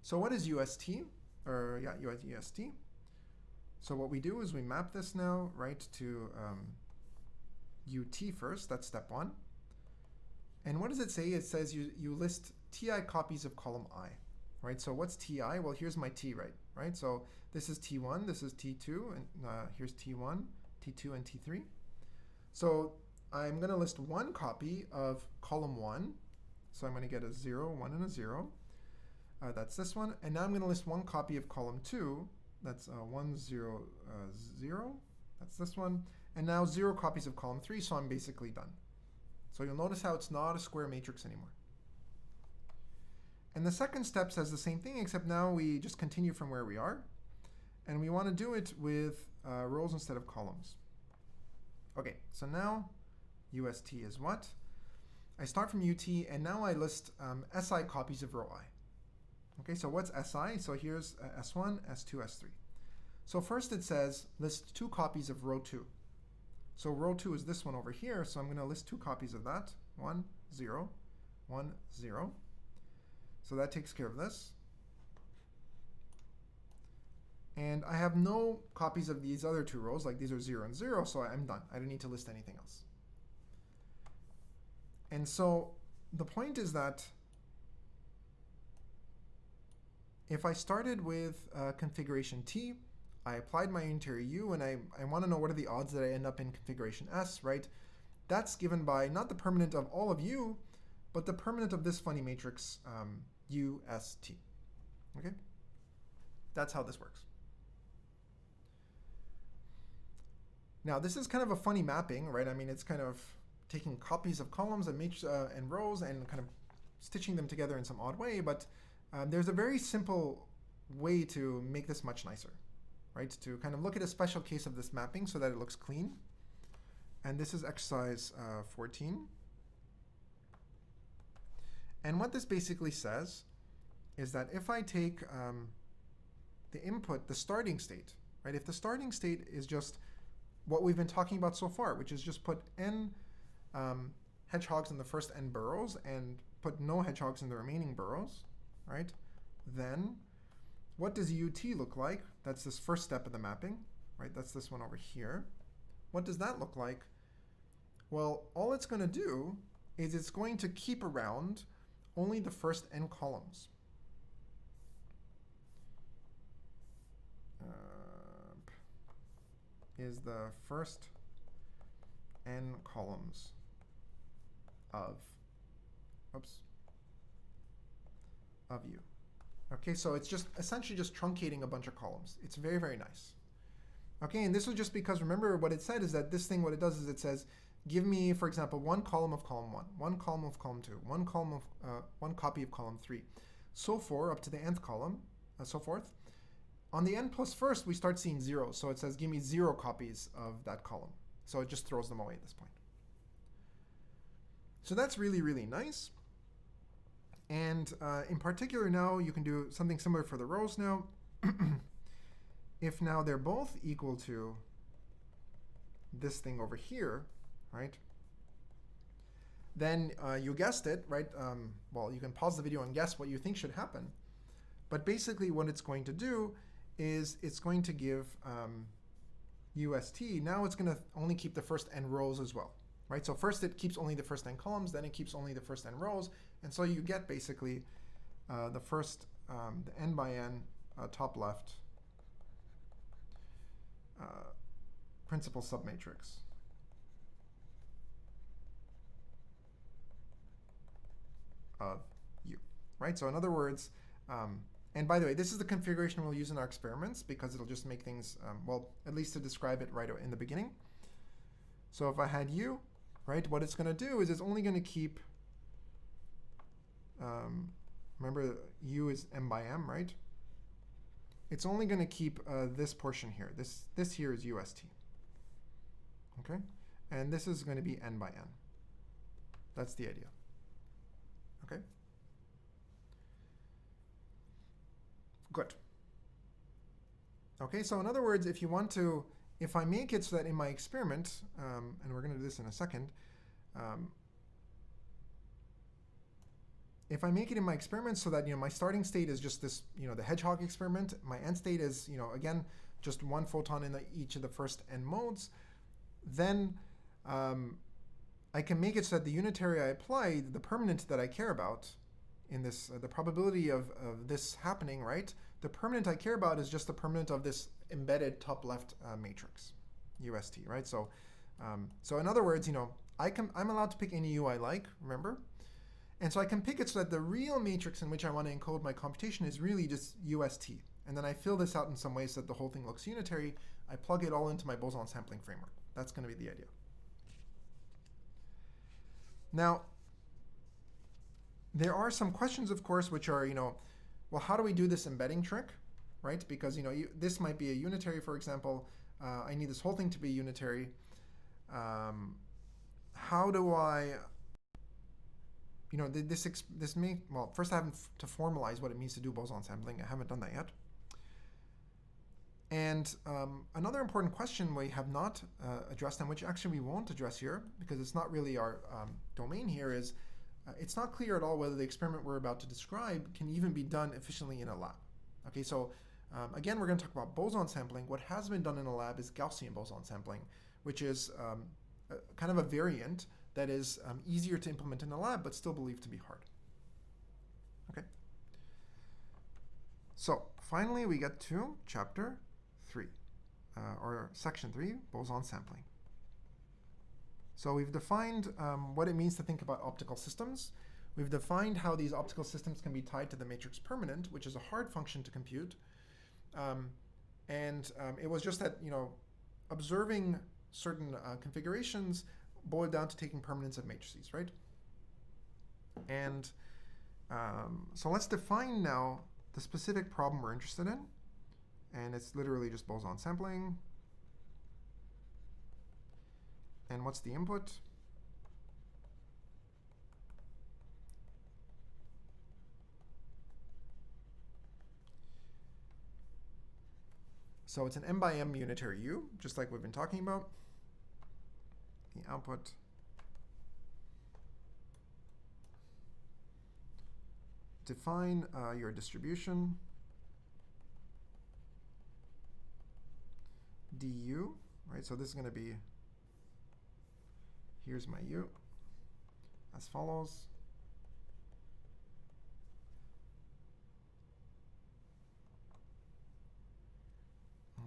So what is UST? UST. So what we do is we map this now, right, to UT first. That's step 1. And what does it say? It says you list Ti copies of column I, right? So what's Ti? Well, here's my T, right? So this is T1, this is T2, and here's T1, T2, and T3. So I'm going to list one copy of column 1. So I'm going to get a 0, 1, and a 0. That's this one. And now I'm going to list one copy of column 2. That's 1, 0, 0. That's this one. And now 0 copies of column 3, so I'm basically done. So you'll notice how it's not a square matrix anymore. And the second step says the same thing, except now we just continue from where we are. And we want to do it with rows instead of columns. Okay, so now UST is what? I start from UT, and now I list SI copies of row I. Okay, so what's SI? So here's S1, S2, S3. So first it says list 2 copies of row 2. So row 2 is this one over here, so I'm going to list 2 copies of that. 1, 0, 1, 0. So that takes care of this. And I have no copies of these other 2 rows, like these are 0 and 0, so I'm done. I don't need to list anything else. And so the point is that if I started with configuration T, I applied my unitary U, and I want to know what are the odds that I end up in configuration S, right? That's given by not the permanent of all of U, but the permanent of this funny matrix UST. Okay? That's how this works. Now, this is kind of a funny mapping, right? I mean, it's kind of taking copies of columns and rows and kind of stitching them together in some odd way, but there's a very simple way to make this much nicer, right? To kind of look at a special case of this mapping so that it looks clean. And this is exercise 14. And what this basically says is that if I take the input, the starting state, right? If the starting state is just what we've been talking about so far, which is just put n hedgehogs in the first n burrows and put no hedgehogs in the remaining burrows, right? Then what does UT look like? That's this first step of the mapping, right? That's this one over here. What does that look like? Well, all it's going to do is it's going to keep around only the first n columns. Is the first n columns of u. Okay, so it's just essentially just truncating a bunch of columns. It's very, very nice. Okay, and this was just because, remember what it said is that this thing, what it does is it says, give me, for example, one column of column 1, one column of column 2, one copy of column 3, so forth up to the nth column, so forth. On the n plus first, we start seeing zeros. So it says, give me 0 copies of that column. So it just throws them away at this point. So that's really, really nice. And in particular now, you can do something similar for the rows now. If now they're both equal to this thing over here, right? Then you guessed it, right? Well, you can pause the video and guess what you think should happen. But basically what it's going to do is it's going to give UST. Now it's going to only keep the first n rows as well, right? So first it keeps only the first n columns, then it keeps only the first n rows. And so you get basically the first, the n by n top left principal submatrix of U, right? So in other words, and by the way, this is the configuration we'll use in our experiments because it'll just make things, well, at least to describe it right in the beginning. So if I had U, right, what it's going to do is it's only going to keep, remember U is m by m, right? It's only going to keep this portion here. This here is UST. Okay? And this is going to be n by n. That's the idea. Okay? Good. Okay, so in other words, if you want to, if I make it so that in my experiment, and we're going to do this in a second, if I make it in my experiment so that, my starting state is just this, the Hedgehog experiment, my end state is, again, just one photon in each of the first n modes, then I can make it so that the unitary I apply, the permanent that I care about in this, the probability of this happening, right? The permanent I care about is just the permanent of this embedded top left matrix, UST, right? So, so in other words, I'm allowed to pick any U I like, remember? And so I can pick it so that the real matrix in which I want to encode my computation is really just UST. And then I fill this out in some way so that the whole thing looks unitary. I plug it all into my Boson sampling framework. That's going to be the idea. Now, there are some questions, of course, which are, well, how do we do this embedding trick, right? Because, this might be a unitary, for example. I need this whole thing to be unitary. How do I... this may, well, first I have to formalize what it means to do Boson sampling. I haven't done that yet. And another important question we have not addressed, and which actually we won't address here, because it's not really our domain here, is it's not clear at all whether the experiment we're about to describe can even be done efficiently in a lab. Okay, so again, we're going to talk about boson sampling. What has been done in a lab is Gaussian boson sampling, which is kind of a variant that is easier to implement in a lab, but still believed to be hard. Okay. So finally, we get to chapter 3, or section 3, boson sampling. So we've defined what it means to think about optical systems. We've defined how these optical systems can be tied to the matrix permanent, which is a hard function to compute. It was just that, observing certain configurations boiled down to taking permanence of matrices, right? And so let's define now the specific problem we're interested in. And it's literally just boson sampling. And what's the input? So it's an m by m unitary U, just like we've been talking about. The output define your distribution du, right? So this is going to be, here's my U, as follows.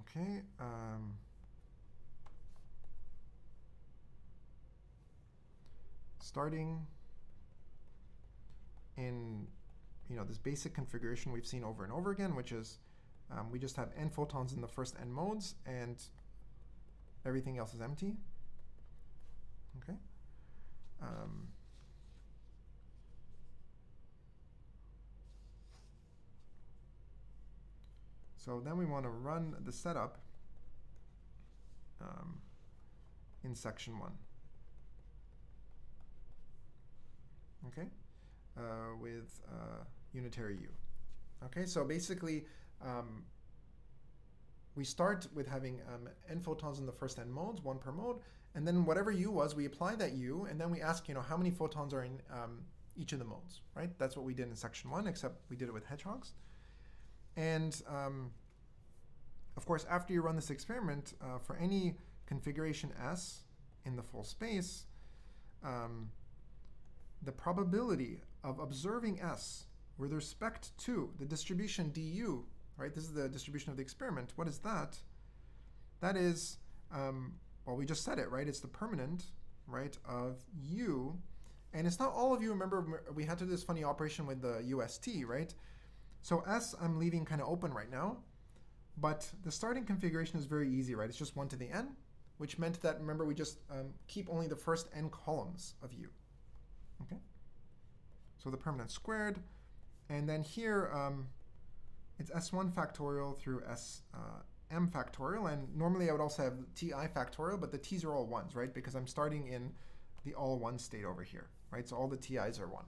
Okay. Starting in this basic configuration we've seen over and over again, which is we just have n photons in the first n modes and everything else is empty. Okay. So then we want to run the setup in section 1. Okay, with unitary U. Okay, so basically we start with having n photons in the first n modes, 1 per mode, and then whatever U was, we apply that U, and then we ask, how many photons are in each of the modes, right? That's what we did in section 1, except we did it with hedgehogs. And of course, after you run this experiment, for any configuration S in the full space, the probability of observing S with respect to the distribution du, right? This is the distribution of the experiment. What is that? That is, well, we just said it, right? It's the permanent, right, of U. And it's not all of you. Remember, we had to do this funny operation with the UST, right? So S I'm leaving kind of open right now. But the starting configuration is very easy, right? It's just 1 to the n, which meant that, remember, we just keep only the first n columns of U. Okay? So the permanent squared. And then here, it's S1 factorial through M factorial. And normally I would also have Ti factorial, but the T's are all 1s, right? Because I'm starting in the all 1 state over here, right? So all the Ti's are 1.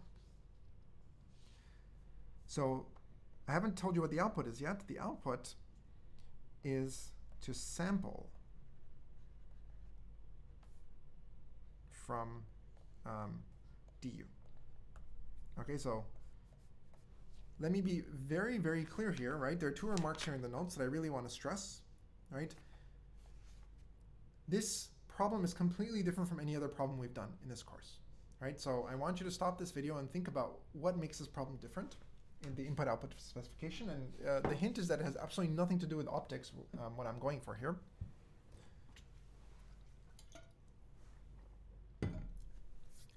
So I haven't told you what the output is yet. The output is to sample from du. Okay, so let me be very, very clear here, right? There are 2 remarks here in the notes that I really want to stress, right? This problem is completely different from any other problem we've done in this course, right? So I want you to stop this video and think about what makes this problem different in the input-output specification. And the hint is that it has absolutely nothing to do with optics, what I'm going for here.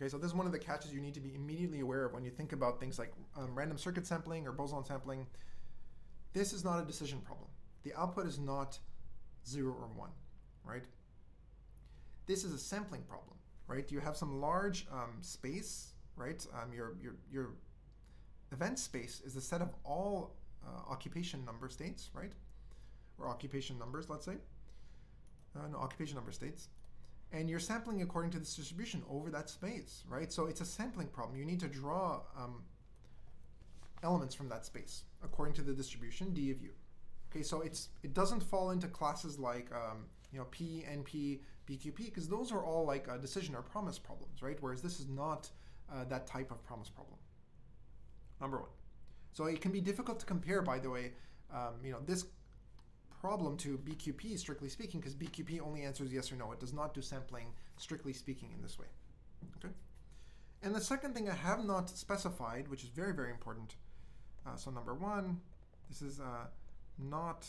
Okay, so this is one of the catches you need to be immediately aware of when you think about things like random circuit sampling or boson sampling. This is not a decision problem. The output is not 0 or 1, right? This is a sampling problem, right? You have some large space, right? Your event space is the set of all occupation number states, right? Or occupation numbers, let's say. No, occupation number states. And you're sampling according to this distribution over that space, right? So it's a sampling problem. You need to draw elements from that space according to the distribution d of u. Okay, so it doesn't fall into classes like P, NP, BQP, because those are all like decision or promise problems, right? Whereas this is not that type of promise problem. Number 1. So it can be difficult to compare, by the way, this problem to BQP, strictly speaking, because BQP only answers yes or no. It does not do sampling, strictly speaking, in this way. Okay. And the second thing I have not specified, which is very, very important. So number 1, this is not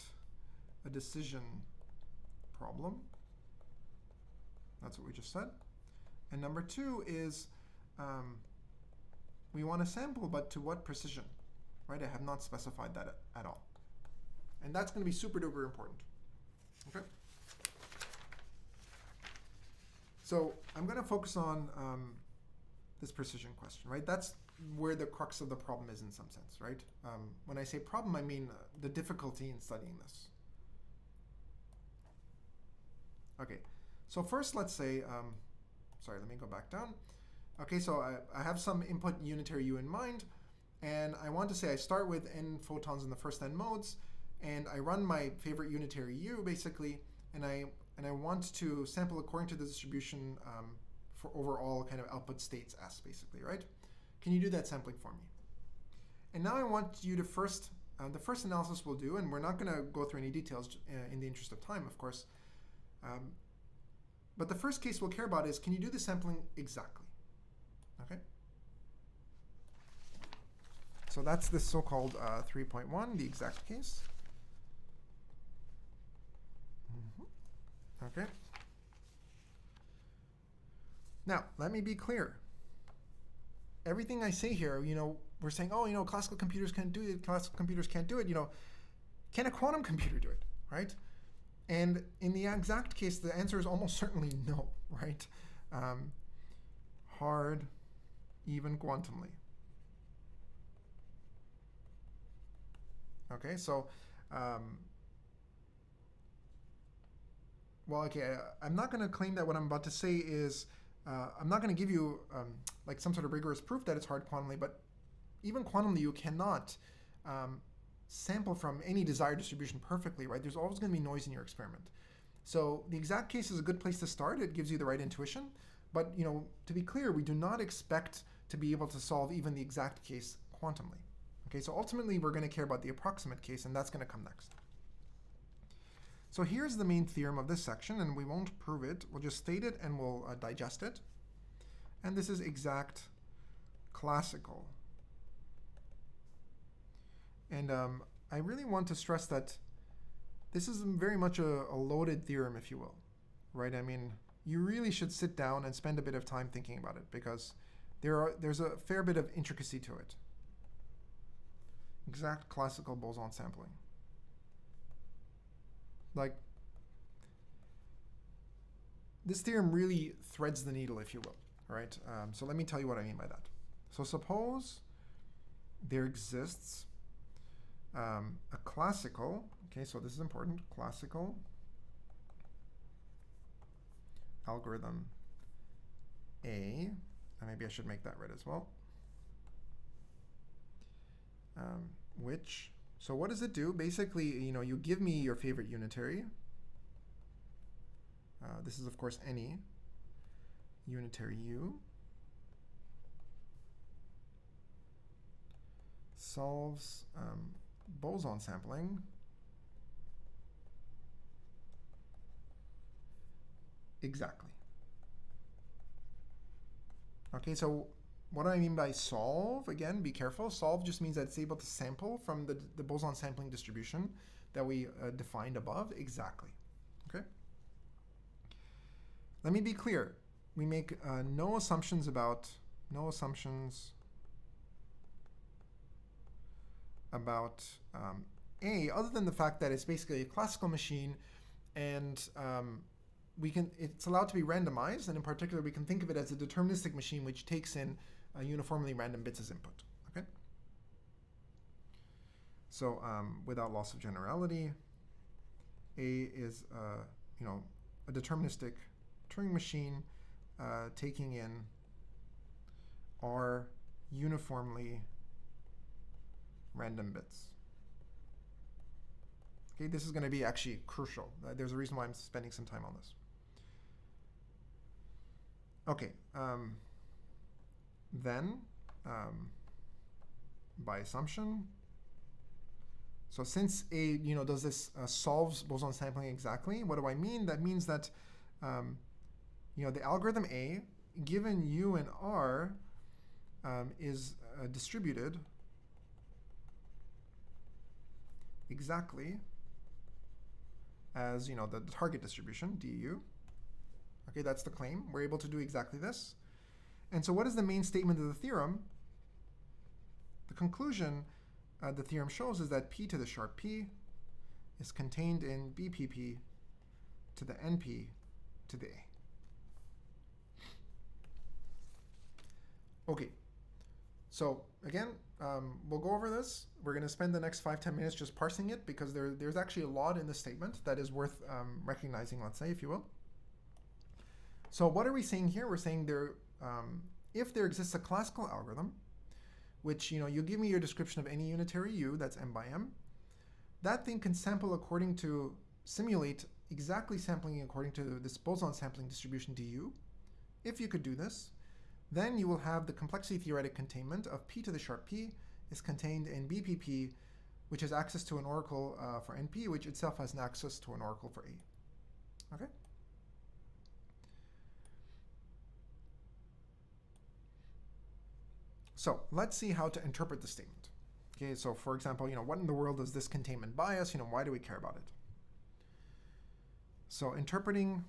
a decision problem. That's what we just said. And number 2 is we want to sample, but to what precision? Right? I have not specified that at all. And that's going to be super duper important. Okay. So I'm going to focus on this precision question, right? That's where the crux of the problem is in some sense, right? When I say problem, I mean the difficulty in studying this. Okay. So first, let's say, sorry, let me go back down. Okay, so I have some input unitary U in mind, and I want to say I start with n photons in the first n modes, and I run my favorite unitary U basically, and I want to sample according to the distribution for overall kind of output states S basically, right? Can you do that sampling for me? And now I want you to first, the first analysis we'll do, and we're not going to go through any details in the interest of time, of course, but the first case we'll care about is, can you do the sampling exactly? Okay. So that's this so-called 3.1, the exact case. Okay. Now, let me be clear. Everything I say here, we're saying, oh, classical computers can't do it, classical computers can't do it. Can a quantum computer do it, right? And in the exact case, the answer is almost certainly no, right? Hard, even quantumly. Okay, so, well, okay, I'm not going to claim that what I'm about to say is, I'm not going to give you like some sort of rigorous proof that it's hard quantumly, but even quantumly, you cannot sample from any desired distribution perfectly, right? There's always going to be noise in your experiment. So the exact case is a good place to start. It gives you the right intuition. But to be clear, we do not expect to be able to solve even the exact case quantumly. Okay, so ultimately, we're going to care about the approximate case, and that's going to come next. So here's the main theorem of this section, and we won't prove it. We'll just state it, and we'll digest it. And this is exact classical. And I really want to stress that this is very much a loaded theorem, if you will, right? I mean, you really should sit down and spend a bit of time thinking about it, because there's a fair bit of intricacy to it. Exact classical boson sampling. Like, this theorem really threads the needle, if you will, right? So let me tell you what I mean by that. So suppose there exists a classical, okay, so this is important, classical algorithm A, and maybe I should make that red as well, which, so what does it do? Basically, you give me your favorite unitary. This is, of course, any unitary U. Solves boson sampling exactly. Okay, so what do I mean by solve? Again, be careful. Solve just means that it's able to sample from the boson sampling distribution that we defined above exactly. Okay. Let me be clear. We make no assumptions about A, other than the fact that it's basically a classical machine, and it's allowed to be randomized, and in particular, we can think of it as a deterministic machine which takes in uniformly random bits as input. Okay. So without loss of generality, A is a deterministic Turing machine taking in R uniformly random bits. Okay, this is going to be actually crucial. There's a reason why I'm spending some time on this. Okay, then by assumption, so since A does this solves boson sampling exactly, what do I mean? That means that the algorithm A, given U and R, is distributed exactly as the target distribution, du. Okay, that's the claim. We're able to do exactly this. And so what is the main statement of the theorem? The conclusion the theorem shows is that P to the sharp P is contained in BPP to the NP to the A. Okay, so again, we'll go over this. We're going to spend the next 5-10 minutes just parsing it, because there's actually a lot in the statement that is worth recognizing, let's say, if you will. So what are we saying here? We're saying if there exists a classical algorithm, which you give me your description of any unitary U, that's m by m, that thing can simulate exactly sampling according to this boson sampling distribution du. If you could do this, then you will have the complexity theoretic containment of P to the sharp P is contained in BPP, which has access to an oracle for NP, which itself has an access to an oracle for A. Okay? So let's see how to interpret the statement. Okay, so for example, what in the world does this containment bias? Why do we care about it? So interpretations.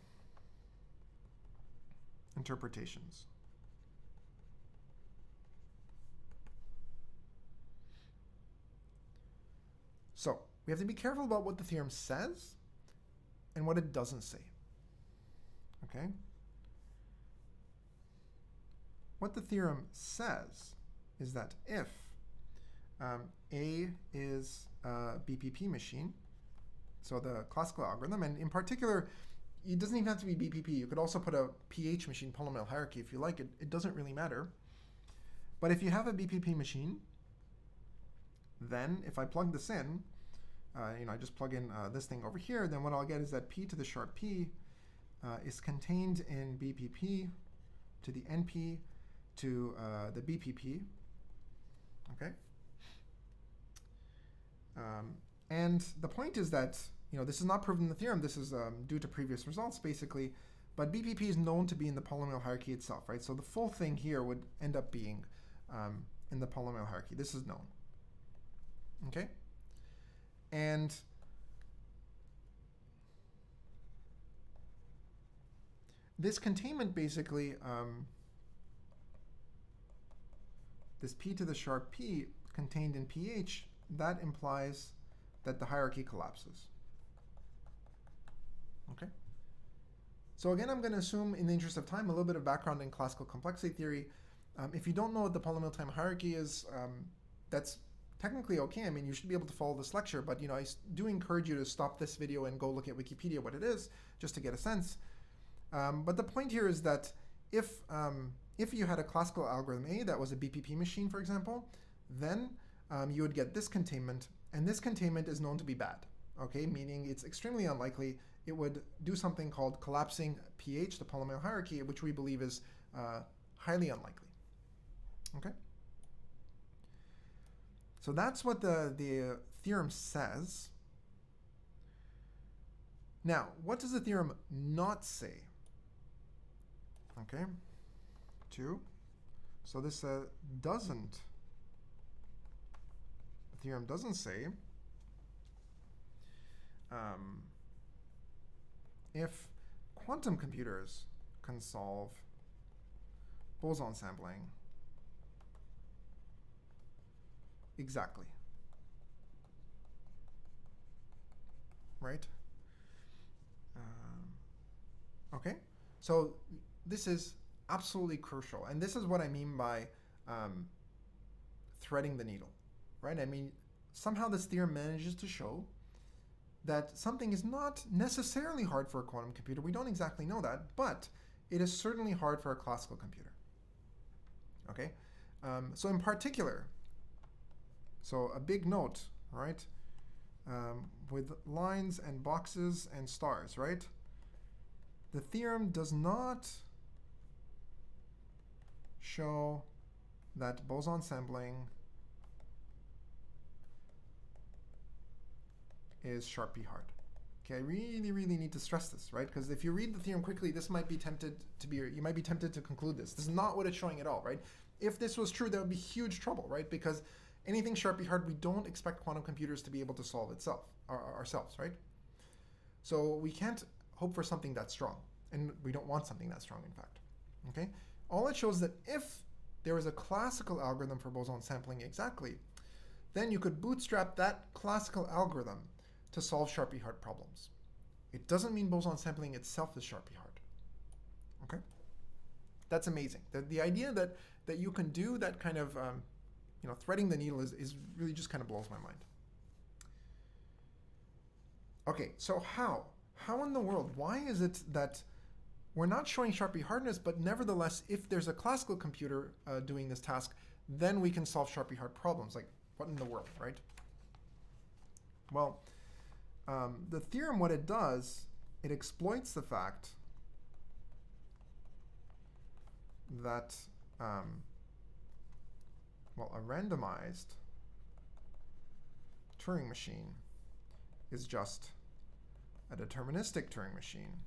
So we have to be careful about what the theorem says and what it doesn't say. Okay? What the theorem says is that if A is a BPP machine, so the classical algorithm, and in particular, it doesn't even have to be BPP. You could also put a PH machine, polynomial hierarchy, if you like. It doesn't really matter. But if you have a BPP machine, then if I plug this in, I just plug in this thing over here, then what I'll get is that p to the sharp p is contained in BPP to the NP to the BPP. Okay? And the point is that, this is not proven in the theorem. This is due to previous results, basically. But BPP is known to be in the polynomial hierarchy itself, right? So the full thing here would end up being in the polynomial hierarchy. This is known. Okay? And this containment basically, this p to the sharp p contained in pH, that implies that the hierarchy collapses. Okay? So again, I'm going to assume, in the interest of time, a little bit of background in classical complexity theory. If you don't know what the polynomial time hierarchy is, that's technically okay. I mean, you should be able to follow this lecture, but I do encourage you to stop this video and go look at Wikipedia what it is, just to get a sense. But the point here is that if you had a classical algorithm A that was a BPP machine, for example, then you would get this containment, and this containment is known to be bad, okay? Meaning it's extremely unlikely. It would do something called collapsing pH, the polynomial hierarchy, which we believe is highly unlikely, okay? So that's what the theorem says. Now, what does the theorem not say? Okay, 2. So this doesn't, the theorem doesn't say if quantum computers can solve boson sampling exactly. Right? Okay, so this is absolutely crucial, and this is what I mean by threading the needle, right? I mean, somehow this theorem manages to show that something is not necessarily hard for a quantum computer. We don't exactly know that, but it is certainly hard for a classical computer. Okay, so in particular, so a big note, right? With lines and boxes and stars, right? The theorem does not show that boson sampling is Sharpie hard. Okay, I really, really need to stress this, right? Because if you read the theorem quickly, this might be tempted to be, you might be tempted to conclude this. This is not what it's showing at all, right? If this was true, that would be huge trouble, right? Because anything Sharpie hard, we don't expect quantum computers to be able to solve ourselves, right? So we can't hope for something that's strong, and we don't want something that's strong, in fact. Okay? All it shows that if there was a classical algorithm for boson sampling exactly, then you could bootstrap that classical algorithm to solve Sharpie hard problems. It doesn't mean boson sampling itself is Sharpie hard. Okay? That's amazing. The idea that you can do that kind of threading the needle is really just kind of blows my mind. Okay, so how? How in the world? Why is it that we're not showing Sharpie hardness, but nevertheless, if there's a classical computer doing this task, then we can solve Sharpie hard problems? Like, what in the world, right? Well, the theorem, what it does, it exploits the fact that, a randomized Turing machine is just a deterministic Turing machine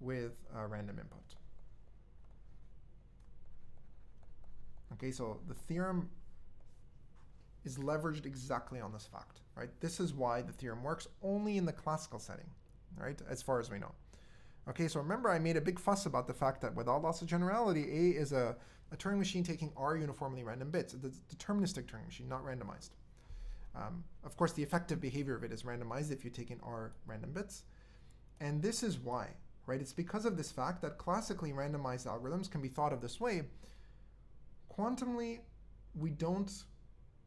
with a random input. Okay, so the theorem is leveraged exactly on this fact, right? This is why the theorem works only in the classical setting. right? As far as we know. Okay, so remember I made a big fuss about the fact that without loss of generality, A is a Turing machine taking R uniformly random bits. It's a deterministic Turing machine, not randomized. Of course, the effective behavior of it is randomized if you take in R random bits. And this is why, right? It's because of this fact that classically randomized algorithms can be thought of this way. Quantumly, we don't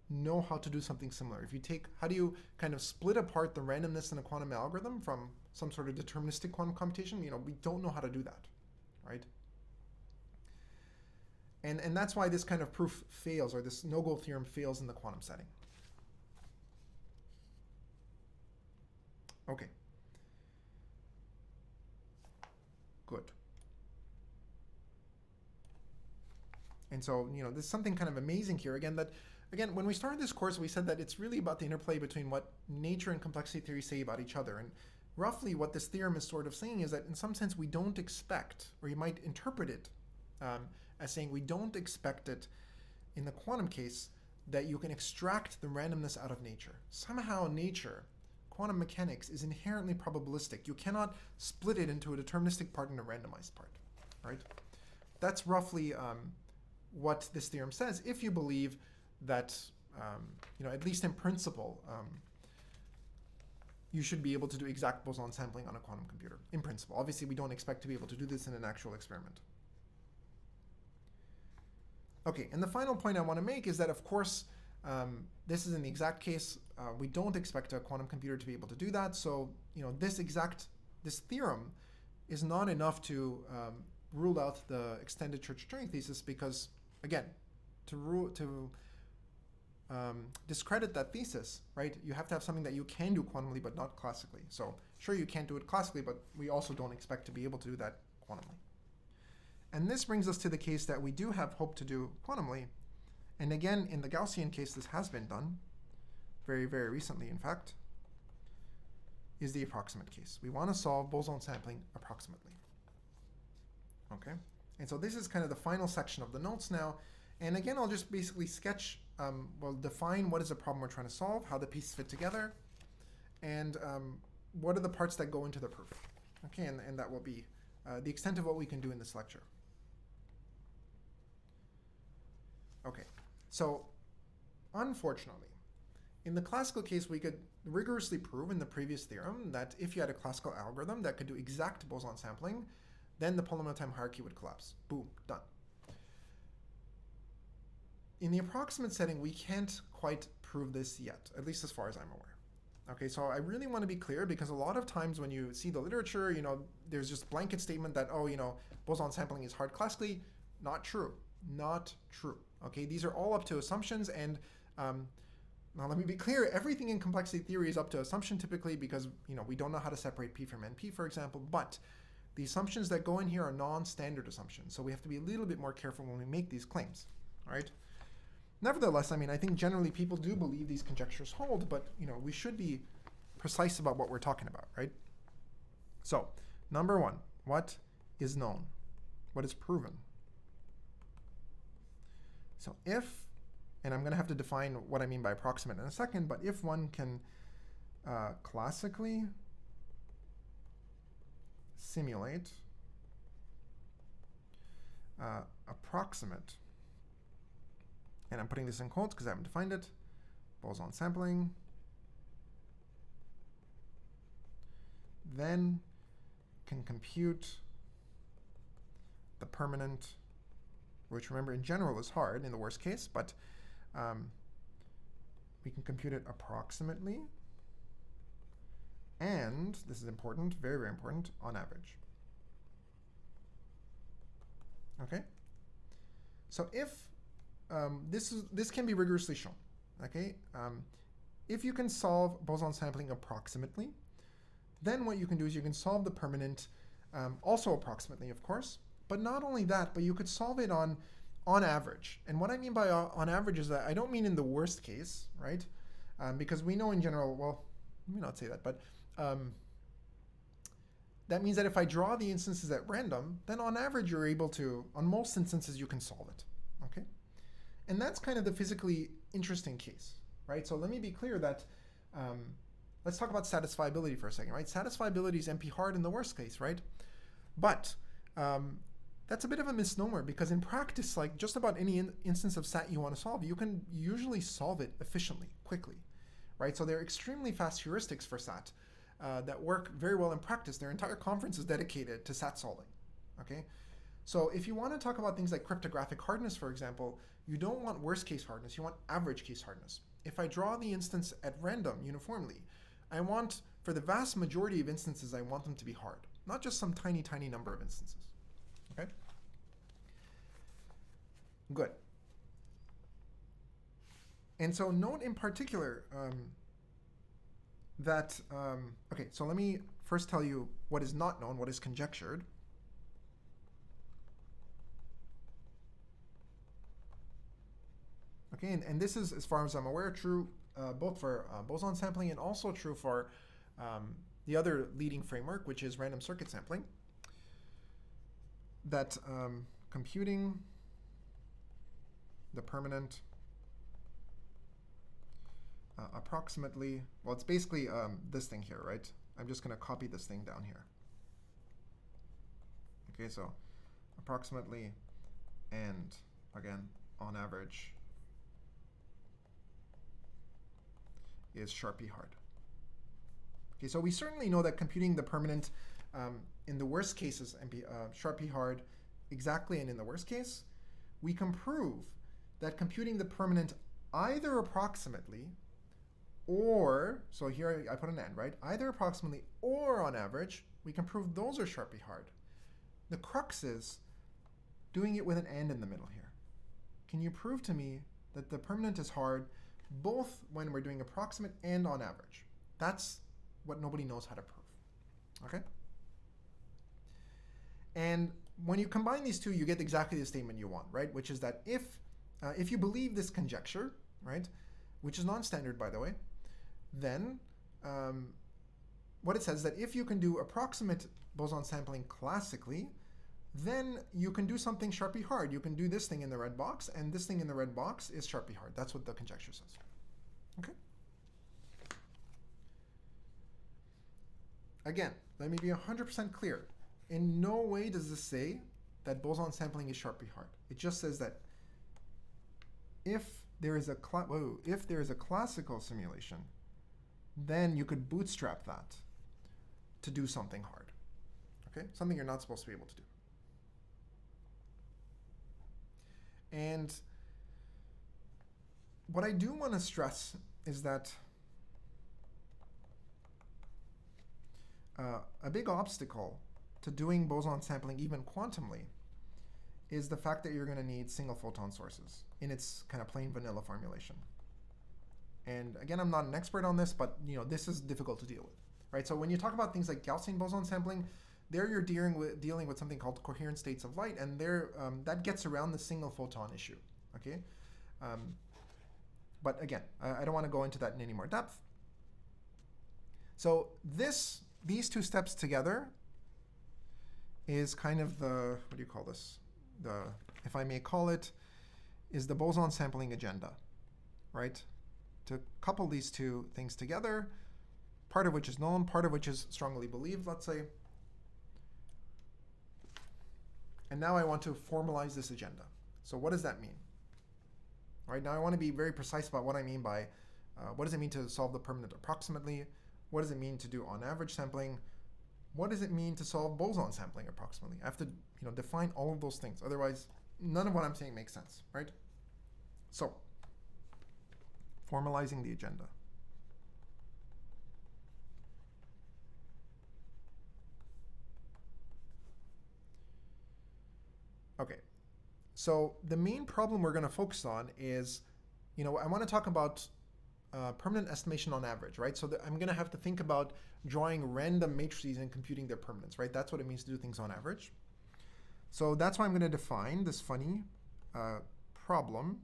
know how to do something similar. If you take, how do you kind of split apart the randomness in a quantum algorithm from some sort of deterministic quantum computation? We don't know how to do that, right? And that's why this kind of proof fails, or this no-go theorem fails in the quantum setting. Okay. Good. And so, there's something kind of amazing here. Again, when we started this course, we said that it's really about the interplay between what nature and complexity theory say about each other. And roughly what this theorem is sort of saying is that in some sense we don't expect, or you might interpret it as saying we don't expect it in the quantum case that you can extract the randomness out of nature. Somehow nature, quantum mechanics, is inherently probabilistic. You cannot split it into a deterministic part and a randomized part, right? That's roughly what this theorem says, if you believe that, at least in principle, you should be able to do exact Boson sampling on a quantum computer, in principle. Obviously, we don't expect to be able to do this in an actual experiment. Okay, and the final point I want to make is that, of course, this is in the exact case. We don't expect a quantum computer to be able to do that. So, this theorem is not enough to rule out the extended Church-Turing thesis, because, again, to discredit that thesis, right, you have to have something that you can do quantumly but not classically. So sure, you can't do it classically, but we also don't expect to be able to do that quantumly. And this brings us to the case that we do have hope to do quantumly. And again, in the Gaussian case, this has been done very, very recently, in fact, is the approximate case. We want to solve boson sampling approximately. Okay, and so this is kind of the final section of the notes now. And again, I'll just basically sketch, define what is the problem we're trying to solve, how the pieces fit together, and what are the parts that go into the proof. Okay, and that will be the extent of what we can do in this lecture. Okay, so unfortunately, in the classical case, we could rigorously prove in the previous theorem that if you had a classical algorithm that could do exact boson sampling, then the polynomial time hierarchy would collapse. Boom, done. In the approximate setting, we can't quite prove this yet, at least as far as I'm aware. Okay, so I really want to be clear, because a lot of times when you see the literature, there's just a blanket statement that, boson sampling is hard classically. Not true. Not true. Okay, these are all up to assumptions, and now let me be clear, everything in complexity theory is up to assumption typically, because we don't know how to separate P from NP, for example, but the assumptions that go in here are non-standard assumptions, so we have to be a little bit more careful when we make these claims, all right? Nevertheless, I think generally people do believe these conjectures hold, but we should be precise about what we're talking about, right? So, number one, what is known? What is proven? So if, and I'm going to have to define what I mean by approximate in a second, but if one can classically simulate approximate, and I'm putting this in quotes because I haven't defined it, boson sampling, then can compute the permanent, which remember in general is hard in the worst case, but we can compute it approximately, and this is important, very, very important, on average. Okay? So if this can be rigorously shown, okay? If you can solve boson sampling approximately, then what you can do is you can solve the permanent also approximately, of course, but not only that, but you could solve it on average. And what I mean by on average is that I don't mean in the worst case, right? Because we know in general, well, let me not say that, but that means that if I draw the instances at random, then on average you're able to, on most instances you can solve it, okay? And that's kind of the physically interesting case, right? So let me be clear that, let's talk about satisfiability for a second, right? Satisfiability is NP hard in the worst case, right? But that's a bit of a misnomer, because in practice, like just about any instance of SAT you want to solve, you can usually solve it efficiently, quickly, right? So there are extremely fast heuristics for SAT that work very well in practice. Their entire conference is dedicated to SAT solving, okay? So if you want to talk about things like cryptographic hardness, for example, you don't want worst case hardness, you want average case hardness. If I draw the instance at random uniformly, I want, for the vast majority of instances, I want them to be hard, not just some tiny, tiny number of instances. Okay? Good. And so note in particular that, okay, so let me first tell you what is not known, what is conjectured. Okay, and this is, as far as I'm aware, true both for boson sampling and also true for the other leading framework, which is random circuit sampling. That computing the permanent approximately, well, it's basically this thing here, right? I'm just going to copy this thing down here. Okay, so approximately and, again, on average is Sharpie hard. Okay, so we certainly know that computing the permanent in the worst cases and Sharpie hard exactly, and in the worst case, we can prove that computing the permanent either approximately or, so here I put an and, right? Either approximately or on average, we can prove those are Sharpie hard. The crux is doing it with an and in the middle here. Can you prove to me that the permanent is hard both when we're doing approximate and on average? That's what nobody knows how to prove, okay? And when you combine these two, you get exactly the statement you want, right? Which is that if you believe this conjecture, right, which is non-standard, by the way, then what it says is that if you can do approximate boson sampling classically, then you can do something Sharpie hard. You can do this thing in the red box, and this thing in the red box is Sharpie hard. That's what the conjecture says. Okay? Again, let me be 100% clear. In no way does this say that boson sampling is Sharpie hard. It just says that if there is a classical simulation, then you could bootstrap that to do something hard. Okay? Something you're not supposed to be able to do. And what I do want to stress is that a big obstacle to doing boson sampling even quantumly is the fact that you're going to need single photon sources in its kind of plain vanilla formulation. And again, I'm not an expert on this, but this is difficult to deal with, right? So when you talk about things like Gaussian boson sampling, there you're dealing with something called coherent states of light, and there that gets around the single photon issue, okay? But again, I don't want to go into that in any more depth. So these two steps together is kind of the, what do you call this? If I may call it, is the boson sampling agenda, right? To couple these two things together, part of which is known, part of which is strongly believed, let's say. And now I want to formalize this agenda. So what does that mean? Right now I want to be very precise about what I mean by, what does it mean to solve the permanent approximately? What does it mean to do on average sampling? What does it mean to solve boson sampling approximately? I have to define all of those things. Otherwise, none of what I'm saying makes sense, right? So, formalizing the agenda. Okay, so the main problem we're going to focus on is, I want to talk about permanent estimation on average, right? So I'm going to have to think about drawing random matrices and computing their permanence, right? That's what it means to do things on average. So that's why I'm going to define this funny problem,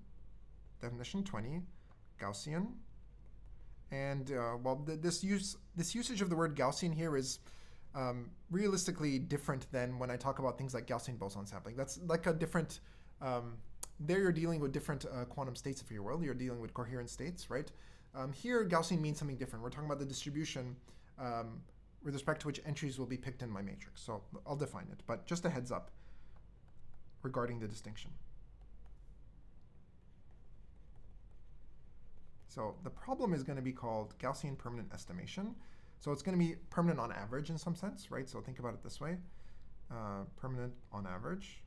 definition 20, Gaussian. And this usage of the word Gaussian here is realistically different than when I talk about things like Gaussian boson sampling. That's like a different, there you're dealing with different quantum states of your world. You're dealing with coherent states, right? Here, Gaussian means something different. We're talking about the distribution with respect to which entries will be picked in my matrix. So I'll define it, but just a heads up regarding the distinction. So the problem is going to be called Gaussian permanent estimation. So it's going to be permanent on average in some sense, right? So think about it this way. Permanent on average.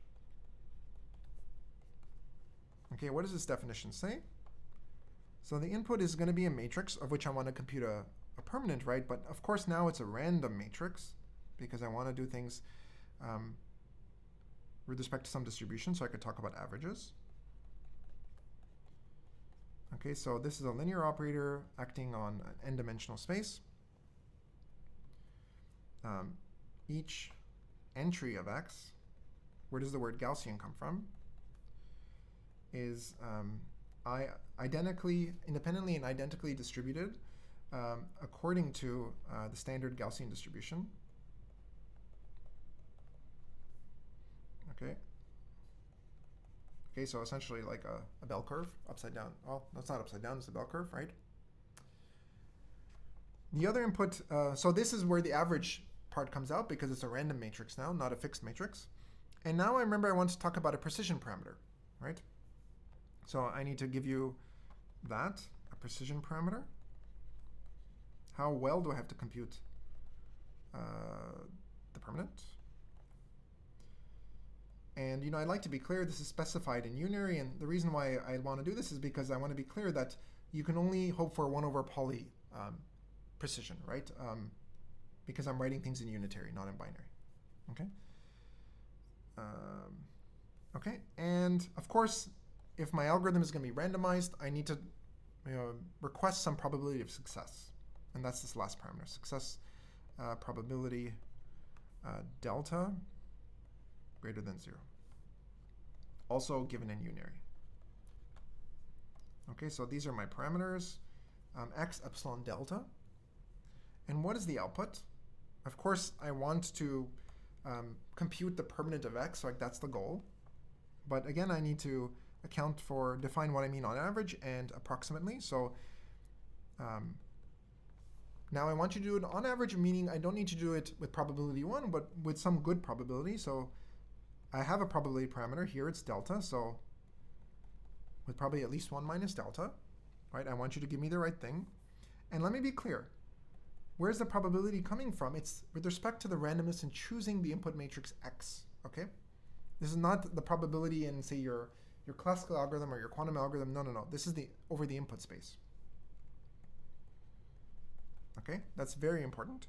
Okay, what does this definition say? So the input is going to be a matrix of which I want to compute a permanent, right? But of course now it's a random matrix because I want to do things with respect to some distribution, so I could talk about averages. Okay, so this is a linear operator acting on an n-dimensional space. Each entry of x, where does the word Gaussian come from, is independently and identically distributed according to the standard Gaussian distribution. Okay. Okay, so essentially like a bell curve, upside down. Well, that's not upside down, it's a bell curve, right? The other input, so this is where the average part comes out because it's a random matrix now, not a fixed matrix. And now I remember I want to talk about a precision parameter, right? So I need to give you that, a precision parameter. How well do I have to compute the permanent? And I'd like to be clear, this is specified in unary, and the reason why I want to do this is because I want to be clear that you can only hope for 1 over poly precision, right? Because I'm writing things in unitary, not in binary. Okay. Okay, and of course, if my algorithm is going to be randomized, I need to request some probability of success, and that's this last parameter, success probability delta greater than 0. Also given in unary. Okay, so these are my parameters, x, epsilon, delta. And what is the output? Of course, I want to compute the permanent of x, so that's the goal. But again, I need to define what I mean on average and approximately. So now I want you to do it on average, meaning I don't need to do it with probability 1, but with some good probability. So I have a probability parameter here, it's delta, so with probably at least 1 minus delta, right? I want you to give me the right thing. And let me be clear. Where's the probability coming from? It's with respect to the randomness in choosing the input matrix x, okay? This is not the probability in, say, your classical algorithm or your quantum algorithm. No, no, no. This is over the input space. Okay, that's very important.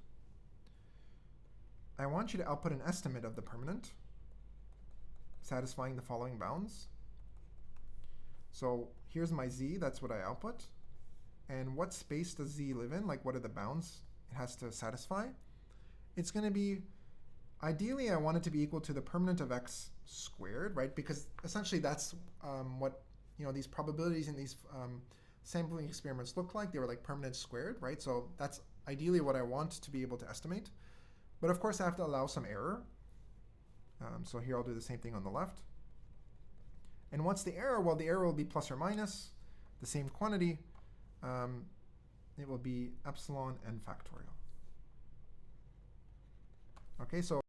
I want you to output an estimate of the permanent, satisfying the following bounds. So here's my z, that's what I output. And what space does z live in? Like, what are the bounds it has to satisfy? It's going to be, ideally, I want it to be equal to the permanent of x squared, right? Because essentially that's what these probabilities in these sampling experiments look like. They were like permanent squared, right? So that's ideally what I want to be able to estimate. But of course, I have to allow some error. So here I'll do the same thing on the left. And what's the error? Well, the error will be plus or minus the same quantity. It will be epsilon n factorial. Okay, so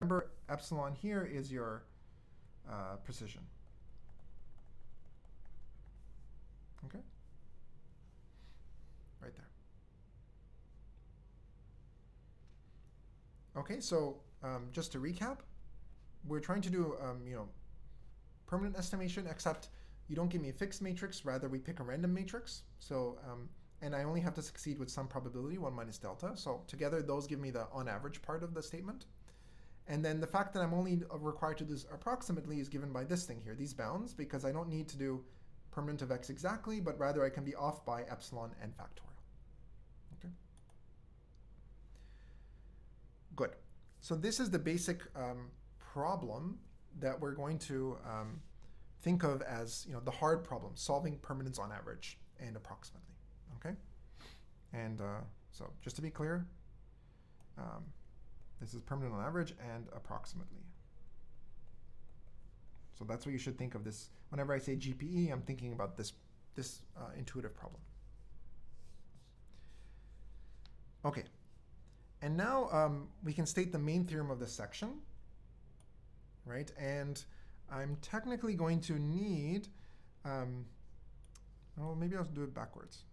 remember, epsilon here is your precision. Okay, right there. Okay, so just to recap, we're trying to do permanent estimation, except you don't give me a fixed matrix, rather we pick a random matrix. So and I only have to succeed with some probability, 1 minus delta. So together those give me the on average part of the statement. And then the fact that I'm only required to do this approximately is given by this thing here, these bounds, because I don't need to do permanent of x exactly, but rather I can be off by epsilon n factorial. Okay. Good. So this is the basic problem that we're going to think of as the hard problem, solving permanence on average and approximately. Okay, and so just to be clear, this is permanent on average and approximately. So that's what you should think of this. Whenever I say GPE, I'm thinking about this intuitive problem. Okay, and now we can state the main theorem of this section, right? And I'm technically going to need, well, maybe I'll do it backwards.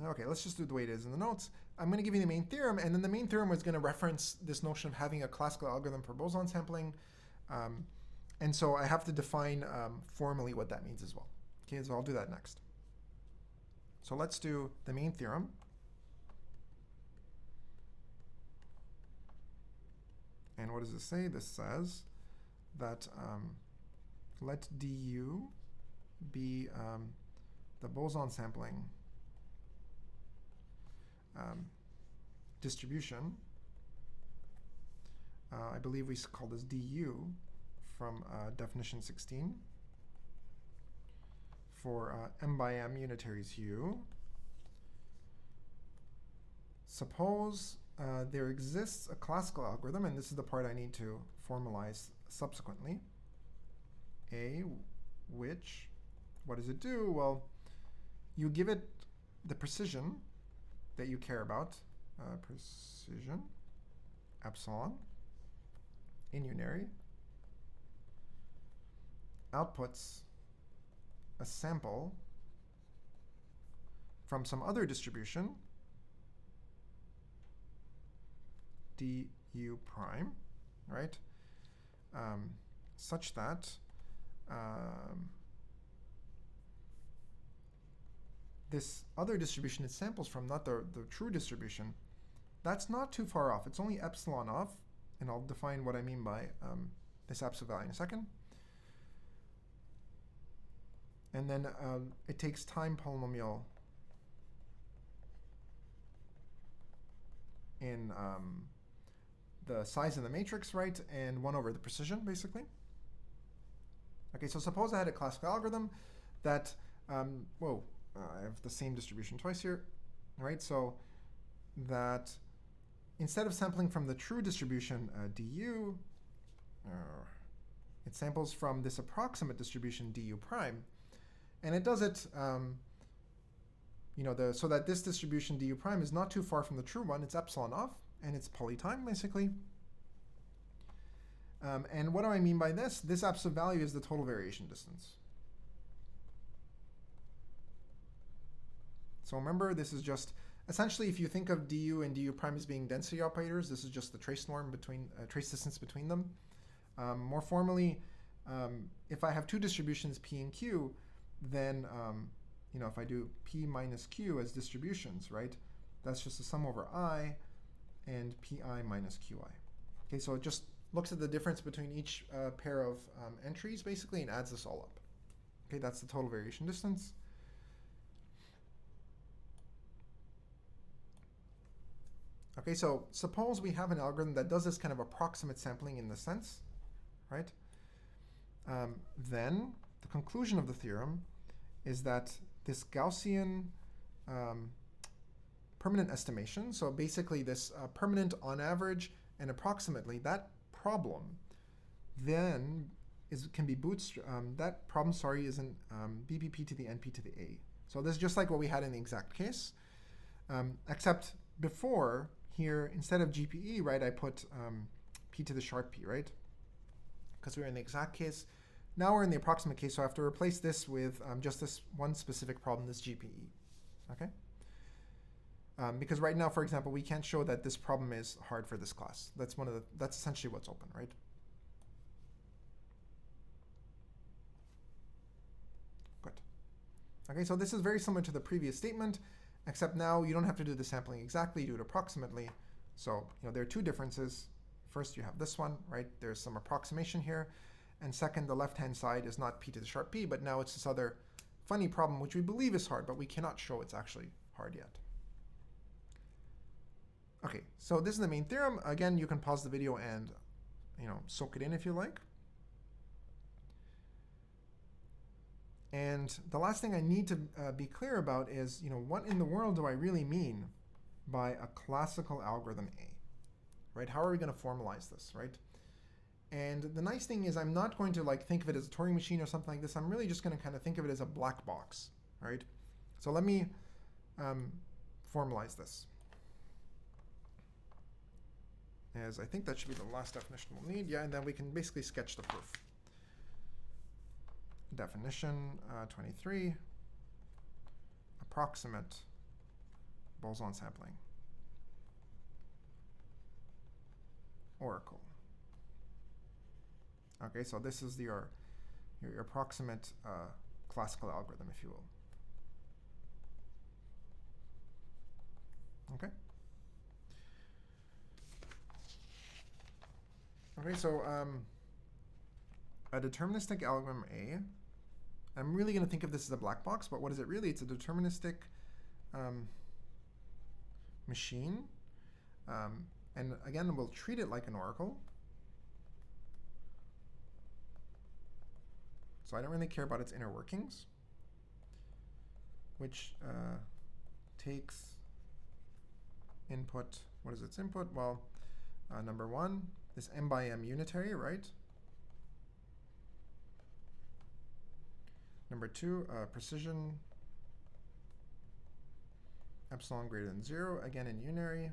Okay, let's just do it the way it is in the notes. I'm going to give you the main theorem, and then the main theorem is going to reference this notion of having a classical algorithm for boson sampling. And so I have to define formally what that means as well. Okay, so I'll do that next. So let's do the main theorem. And what does this say? This says that let du be the boson sampling distribution. I believe we call this du from definition 16 for m by m unitaries u. Suppose there exists a classical algorithm, and this is the part I need to formalize subsequently. A, which, what does it do? Well, you give it the precision that you care about, precision, epsilon, in unary, outputs a sample from some other distribution, du prime, right? Such that this other distribution it samples from, not the true distribution, that's not too far off. It's only epsilon off, and I'll define what I mean by this absolute value in a second. And then it takes time polynomial in the size of the matrix, right, and 1 over the precision, basically. Okay, so suppose I had a classical algorithm that, I have the same distribution twice here, right? So that instead of sampling from the true distribution du, it samples from this approximate distribution du prime, and it does it, so that this distribution du prime is not too far from the true one. It's epsilon off, and it's polytime, basically. And what do I mean by this? This absolute value is the total variation distance. So remember, this is just, essentially, if you think of du and du prime as being density operators, this is just the trace norm between, trace distance between them. More formally, if I have two distributions, p and q, then, if I do p minus q as distributions, right, that's just the sum over I and pi minus qi. Okay, so it just looks at the difference between each pair of entries, basically, and adds this all up. Okay, that's the total variation distance. Okay, so suppose we have an algorithm that does this kind of approximate sampling in the sense, right? Then the conclusion of the theorem is that this Gaussian permanent estimation, so basically this permanent on average and approximately, that problem then can be bootstrapped. That problem, is in BPP to the NP to the A. So this is just like what we had in the exact case, except before here, instead of GPE, right, I put P to the sharp P, right? Because we were in the exact case. Now we're in the approximate case, so I have to replace this with just this one specific problem, this GPE, okay? Because right now, for example, we can't show that this problem is hard for this class. That's essentially what's open, right? Good. Okay, so this is very similar to the previous statement, except now you don't have to do the sampling exactly, you do it approximately. So, there are two differences. First, you have this one, right? There's some approximation here. And second, the left-hand side is not p to the sharp p, but now it's this other funny problem, which we believe is hard, but we cannot show it's actually hard yet. Okay, so this is the main theorem. Again, you can pause the video and, soak it in if you like. And the last thing I need to be clear about is, what in the world do I really mean by a classical algorithm A, right? How are we going to formalize this, right? And the nice thing is I'm not going to like think of it as a Turing machine or something like this. I'm really just going to kind of think of it as a black box, right? So let me formalize this. As I think that should be the last definition we'll need. Yeah, and then we can basically sketch the proof. Definition 23, approximate Boson sampling. Oracle. Okay, so this is your approximate classical algorithm, if you will. Okay. Okay, so a deterministic algorithm A. I'm really going to think of this as a black box, but what is it really? It's a deterministic machine. And again, we'll treat it like an oracle. So I don't really care about its inner workings, which takes input. What is its input? Well, number one, this m by m unitary, right? Number two, precision epsilon greater than 0, again in unary.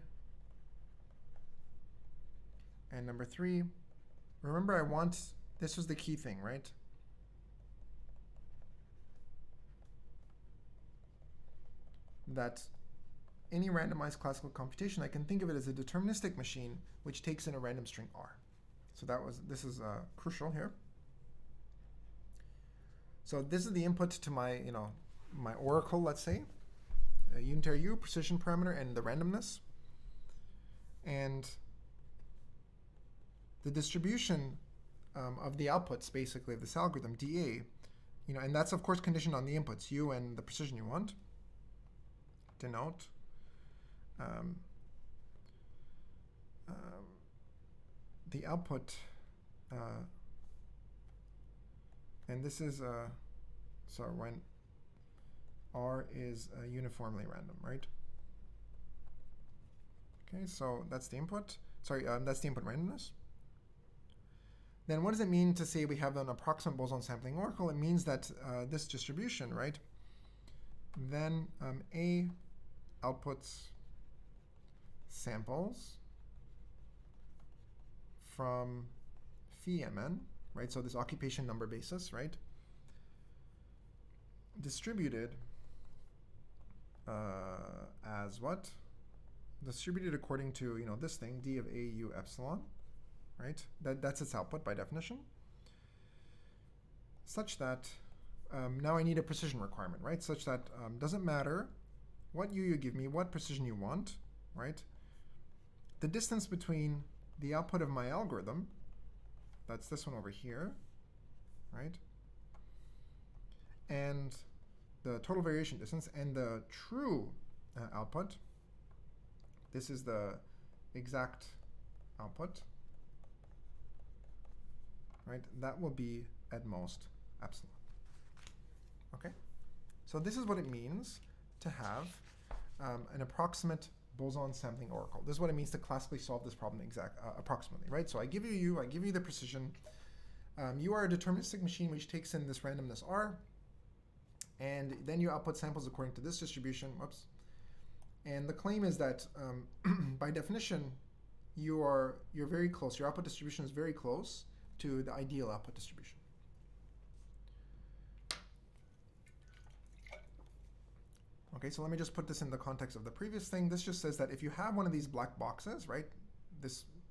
And number three, remember this was the key thing, right? That any randomized classical computation, I can think of it as a deterministic machine which takes in a random string r. So this is crucial here. So this is the input to my, my oracle, let's say, a unitary u, precision parameter, and the randomness. And the distribution of the outputs, basically, of this algorithm, dA, and that's, of course, conditioned on the inputs, u and the precision you want, denote the output, and this is, so when R is uniformly random, right? Okay, so that's the input. Sorry, that's the input randomness. Then what does it mean to say we have an approximate Boson sampling oracle? It means that this distribution, right? Then A outputs samples from phi mn, right? So this occupation number basis, right? Distributed as what? Distributed according to, this thing, d of a u epsilon, right? That's its output by definition. Such that, now I need a precision requirement, right? Such that doesn't matter what u you give me, what precision you want, right? The distance between the output of my algorithm, that's this one over here, right? And the total variation distance and the true output, this is the exact output, right? That will be at most epsilon. Okay? So this is what it means to have an approximate Boson sampling oracle. This is what it means to classically solve this problem approximately, right? So I give you u, I give you the precision. You are a deterministic machine which takes in this randomness r, and then you output samples according to this distribution. Whoops. And the claim is that by definition, you're very close. Your output distribution is very close to the ideal output distribution. Okay, so let me just put this in the context of the previous thing. This just says that if you have one of these black boxes, right,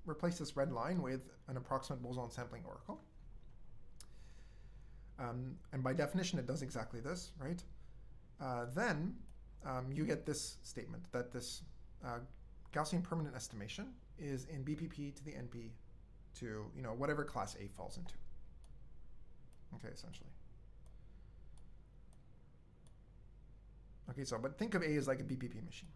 replace this red line with an approximate Boson sampling oracle. And by definition, it does exactly this, right? Then you get this statement that this Gaussian permanent estimation is in BPP to the NP to whatever class A falls into. Okay, essentially. Okay, so but think of A as like a BPP machine.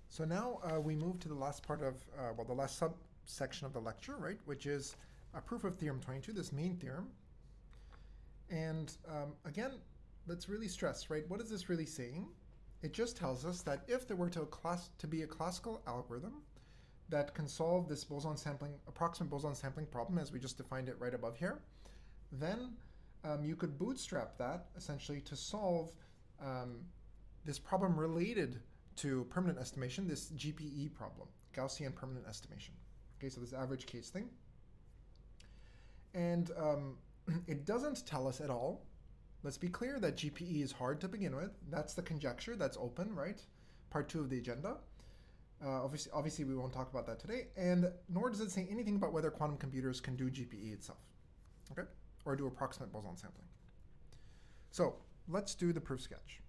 So now we move to the last part of the last subsection of the lecture, right, which is a proof of theorem 22, this main theorem. And again, let's really stress, right? What is this really saying? It just tells us that if there were to be a classical algorithm that can solve this Boson sampling, approximate Boson sampling problem as we just defined it right above here, then you could bootstrap that essentially to solve this problem related to permanent estimation, this GPE problem, Gaussian permanent estimation. Okay, so this average case thing. And it doesn't tell us at all. Let's be clear that GPE is hard to begin with. That's the conjecture that's open, right? Part 2 of the agenda. Obviously, we won't talk about that today. And nor does it say anything about whether quantum computers can do GPE itself, okay? Or do approximate Boson sampling. So let's do the proof sketch.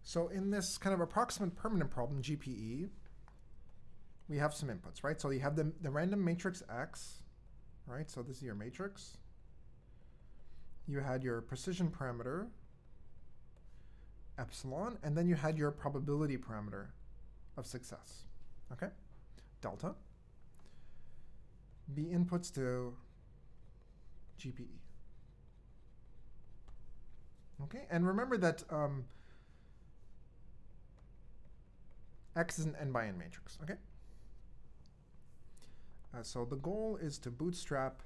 So in this kind of approximate permanent problem, GPE, we have some inputs, right? So you have the random matrix X, right? So this is your matrix. You had your precision parameter, epsilon, and then you had your probability parameter of success, okay? Delta. Be inputs to GPE. Okay, and remember that X is an n by n matrix, okay? So the goal is to bootstrap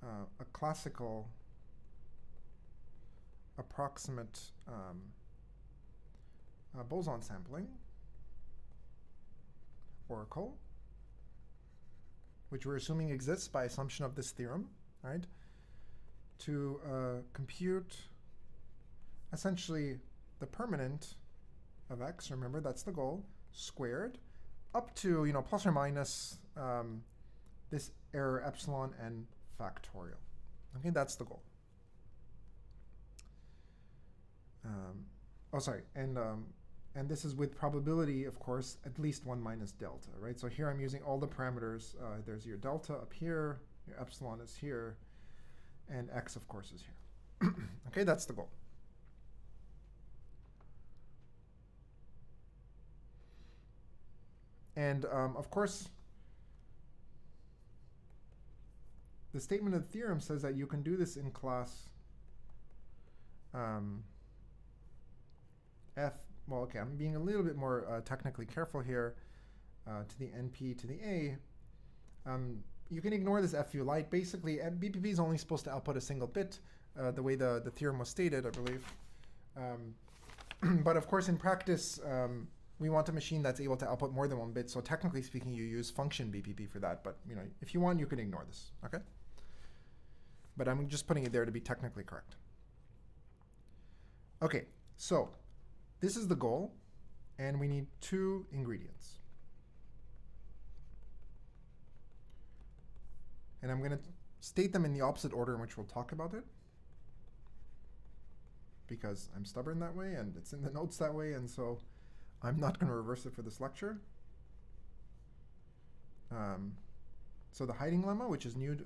a classical approximate Boson sampling oracle, which we're assuming exists by assumption of this theorem, right? To compute essentially the permanent of X, remember that's the goal, squared, up to, plus or minus this error epsilon n factorial. Okay, that's the goal. And this is with probability, of course, at least 1 minus delta, right? So here I'm using all the parameters. There's your delta up here, your epsilon is here, and X, of course, is here. Okay, that's the goal. And of course, the statement of the theorem says that you can do this in class F. Well, okay, I'm being a little bit more technically careful here to the NP to the A. You can ignore this FU light. Basically, BPP is only supposed to output a single bit, the way the theorem was stated, I believe. But of course, in practice, we want a machine that's able to output more than 1 bit. So technically speaking, you use function BPP for that. But if you want, you can ignore this. Okay. But I'm just putting it there to be technically correct. Okay. So this is the goal, and we need 2 ingredients. And I'm going to state them in the opposite order in which we'll talk about it, because I'm stubborn that way, and it's in the notes that way, and so I'm not going to reverse it for this lecture. So the hiding lemma, which is new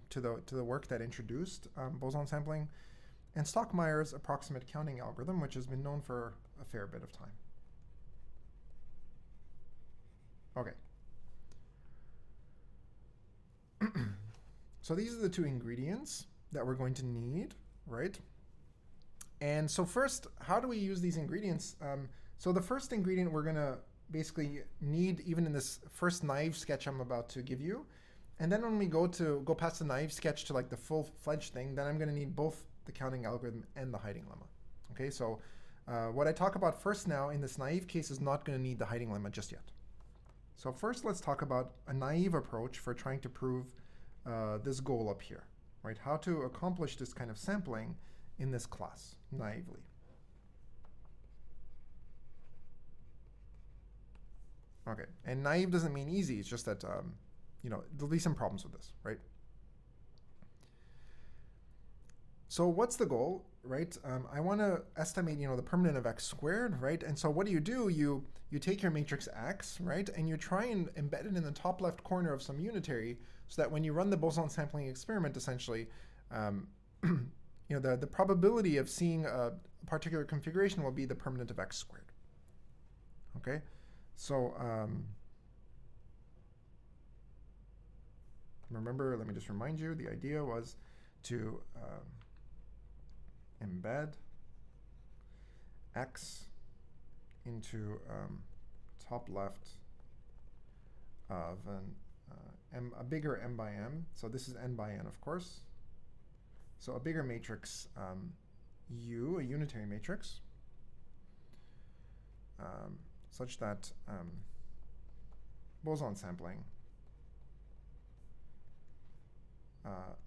to the work that introduced boson sampling, and Stockmeyer's approximate counting algorithm, which has been known for a fair bit of time. Okay. So these are the 2 ingredients that we're going to need, right? And so first, how do we use these ingredients? So the first ingredient we're going to basically need even in this first naive sketch I'm about to give you. And then when we go past the naive sketch to like the full-fledged thing, then I'm going to need both the counting algorithm and the hiding lemma. Okay, so what I talk about first now in this naive case is not going to need the hiding lemma just yet. So first let's talk about a naive approach for trying to prove this goal up here, right? How to accomplish this kind of sampling in this class naively. Okay, and naive doesn't mean easy. It's just that, there'll be some problems with this, right? So what's the goal, right? I want to estimate, the permanent of X squared, right? And so what do? You take your matrix X, right? And you try and embed it in the top left corner of some unitary so that when you run the Boson sampling experiment, essentially, the probability of seeing a particular configuration will be the permanent of X squared. Okay? So, remember, let me just remind you, the idea was to embed x into top left of a bigger m by m. So this is n by n, of course. So a bigger matrix U, a unitary matrix, such that Boson sampling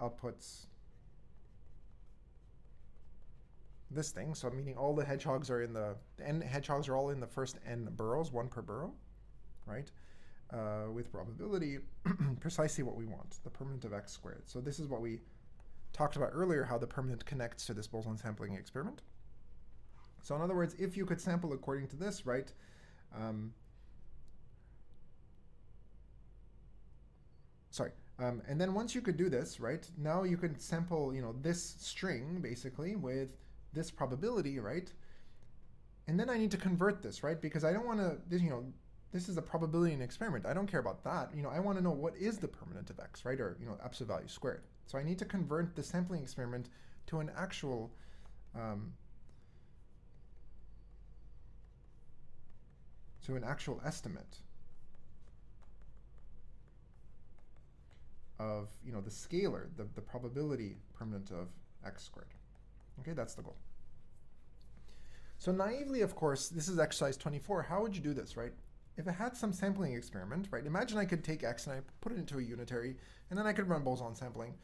outputs this thing. So meaning all the hedgehogs are in the n hedgehogs are all in the first n burrows, one per burrow, right? With probability precisely what we want, the permanent of x squared. So this is what we talked about earlier, how the permanent connects to this Boson sampling experiment. So in other words, if you could sample according to this, right? And then once you could do this, right? Now you can sample, this string basically with this probability, right? And then I need to convert this, right? Because I don't want to, this is a probability in an experiment. I don't care about that. I want to know what is the permanent of x, right? Or, absolute value squared. So I need to convert the sampling experiment to an actual estimate of, the scalar, the probability permanent of x squared. Okay, that's the goal. So naively, of course, this is exercise 24. How would you do this, right? If I had some sampling experiment, right? Imagine I could take x and I put it into a unitary, and then I could run Boson sampling.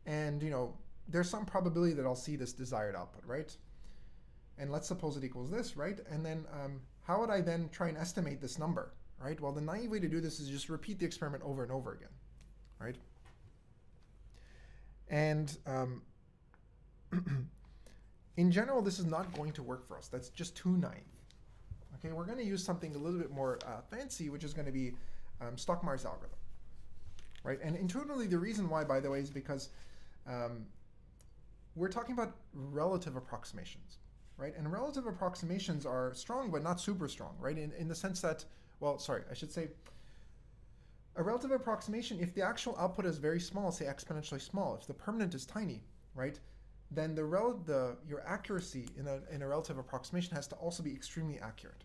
And, there's some probability that I'll see this desired output, right? And let's suppose it equals this, right? And then how would I then try and estimate this number, right? Well, the naive way to do this is just repeat the experiment over and over again, right? And in general, this is not going to work for us. That's just too naive. Okay, we're going to use something a little bit more fancy, which is going to be Stockmeyer's algorithm, right? And intuitively, the reason why, by the way, is because we're talking about relative approximations, right? And relative approximations are strong, but not super strong, right? In the sense that, well, sorry, I should say, a relative approximation, if the actual output is very small, say exponentially small, if the permanent is tiny, right, then your accuracy in a relative approximation has to also be extremely accurate,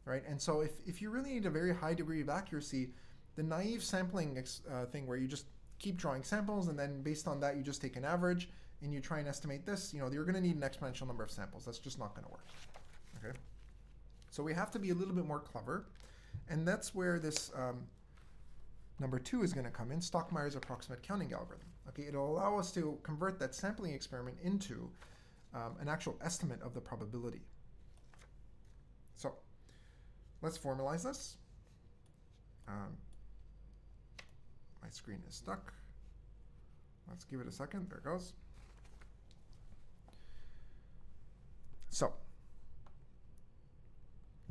right? And so if you really need a very high degree of accuracy, the naive sampling thing where you just keep drawing samples and then based on that you just take an average and you try and estimate this, you're going to need an exponential number of samples. That's just not going to work, okay? So we have to be a little bit more clever, and that's where this number 2 is going to come in, Stockmeyer's approximate counting algorithm. Okay, it'll allow us to convert that sampling experiment into an actual estimate of the probability. So let's formalize this. My screen is stuck. Let's give it a second. There it goes. So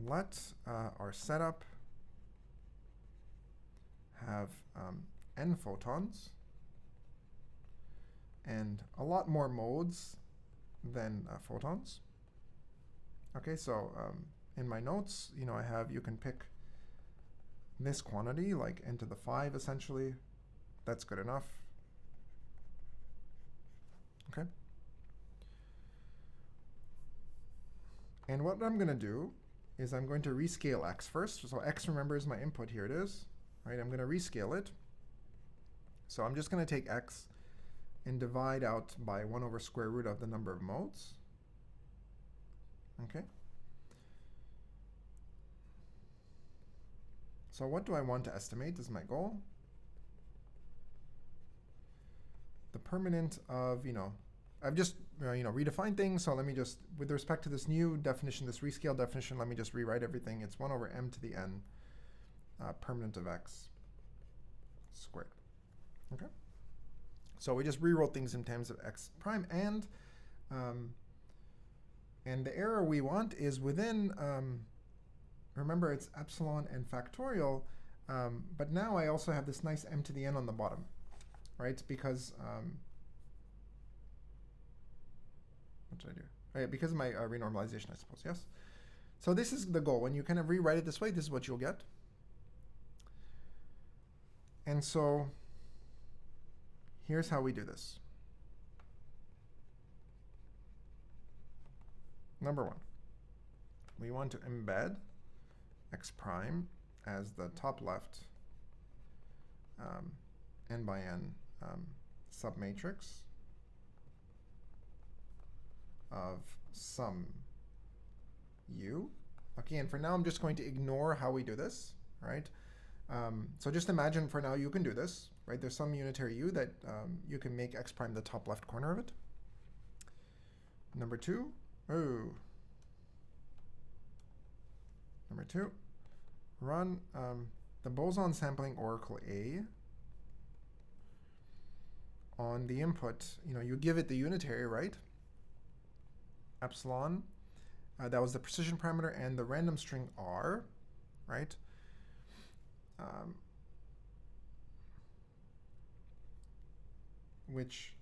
let our setup have n photons and a lot more modes than photons. Okay, so in my notes, I have, you can pick this quantity, like n to the 5 essentially. That's good enough. Okay. And what I'm going to do is I'm going to rescale x first. So x, remember, is my input. Here it is. Right, I'm going to rescale it. So I'm just going to take x and divide out by 1 over square root of the number of modes. Okay. So what do I want to estimate is my goal. The permanent of, I've just, redefined things. So let me just, with respect to this new definition, this rescale definition, let me just rewrite everything. It's 1 over m to the n. Permanent of x squared. Okay. So we just rewrote things in terms of x prime, and the error we want is within. Remember, it's epsilon and factorial, but now I also have this nice m to the n on the bottom, right? Because what did I do? Oh, yeah, because of my renormalization, I suppose. Yes. So this is the goal. When you kind of rewrite it this way, this is what you'll get. And so here's how we do this. Number one, we want to embed x prime as the top left n by n submatrix of sum u. Okay, and for now I'm just going to ignore how we do this, right? So just imagine for now you can do this, right? There's some unitary u that you can make x prime the top left corner of it. Number two, run the Boson sampling oracle A on the input. You give it the unitary, right? Epsilon, that was the precision parameter, and the random string R, right? Which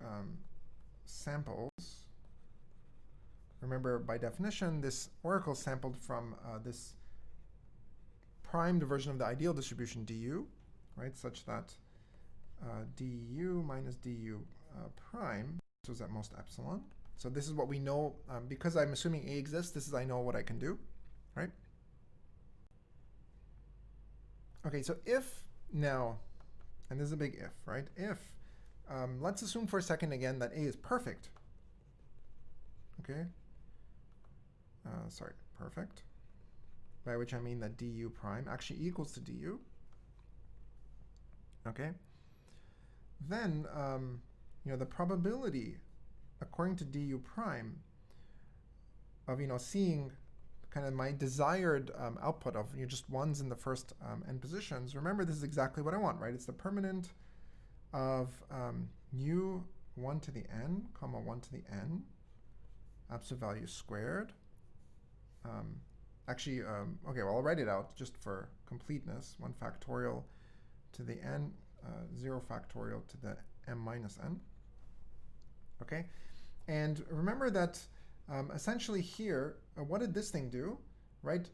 samples, remember by definition, this oracle sampled from this primed version of the ideal distribution du, right, such that du minus du prime was at most epsilon. So this is what we know, because I'm assuming A exists, this is I know what I can do, right? Okay, so if now, and this is a big if, right? If, let's assume for a second again that A is perfect. Okay, sorry, perfect. By which I mean that du prime actually equals to du. Okay, then the probability according to du prime of seeing kind of my desired output of just ones in the first n positions. Remember, this is exactly what I want, right? It's the permanent of u 1 to the n, comma 1 to the n, absolute value squared. Okay, well, I'll write it out just for completeness. 1 factorial to the n, 0 factorial to the m minus n. Okay, and remember that essentially here, what did this thing do, right?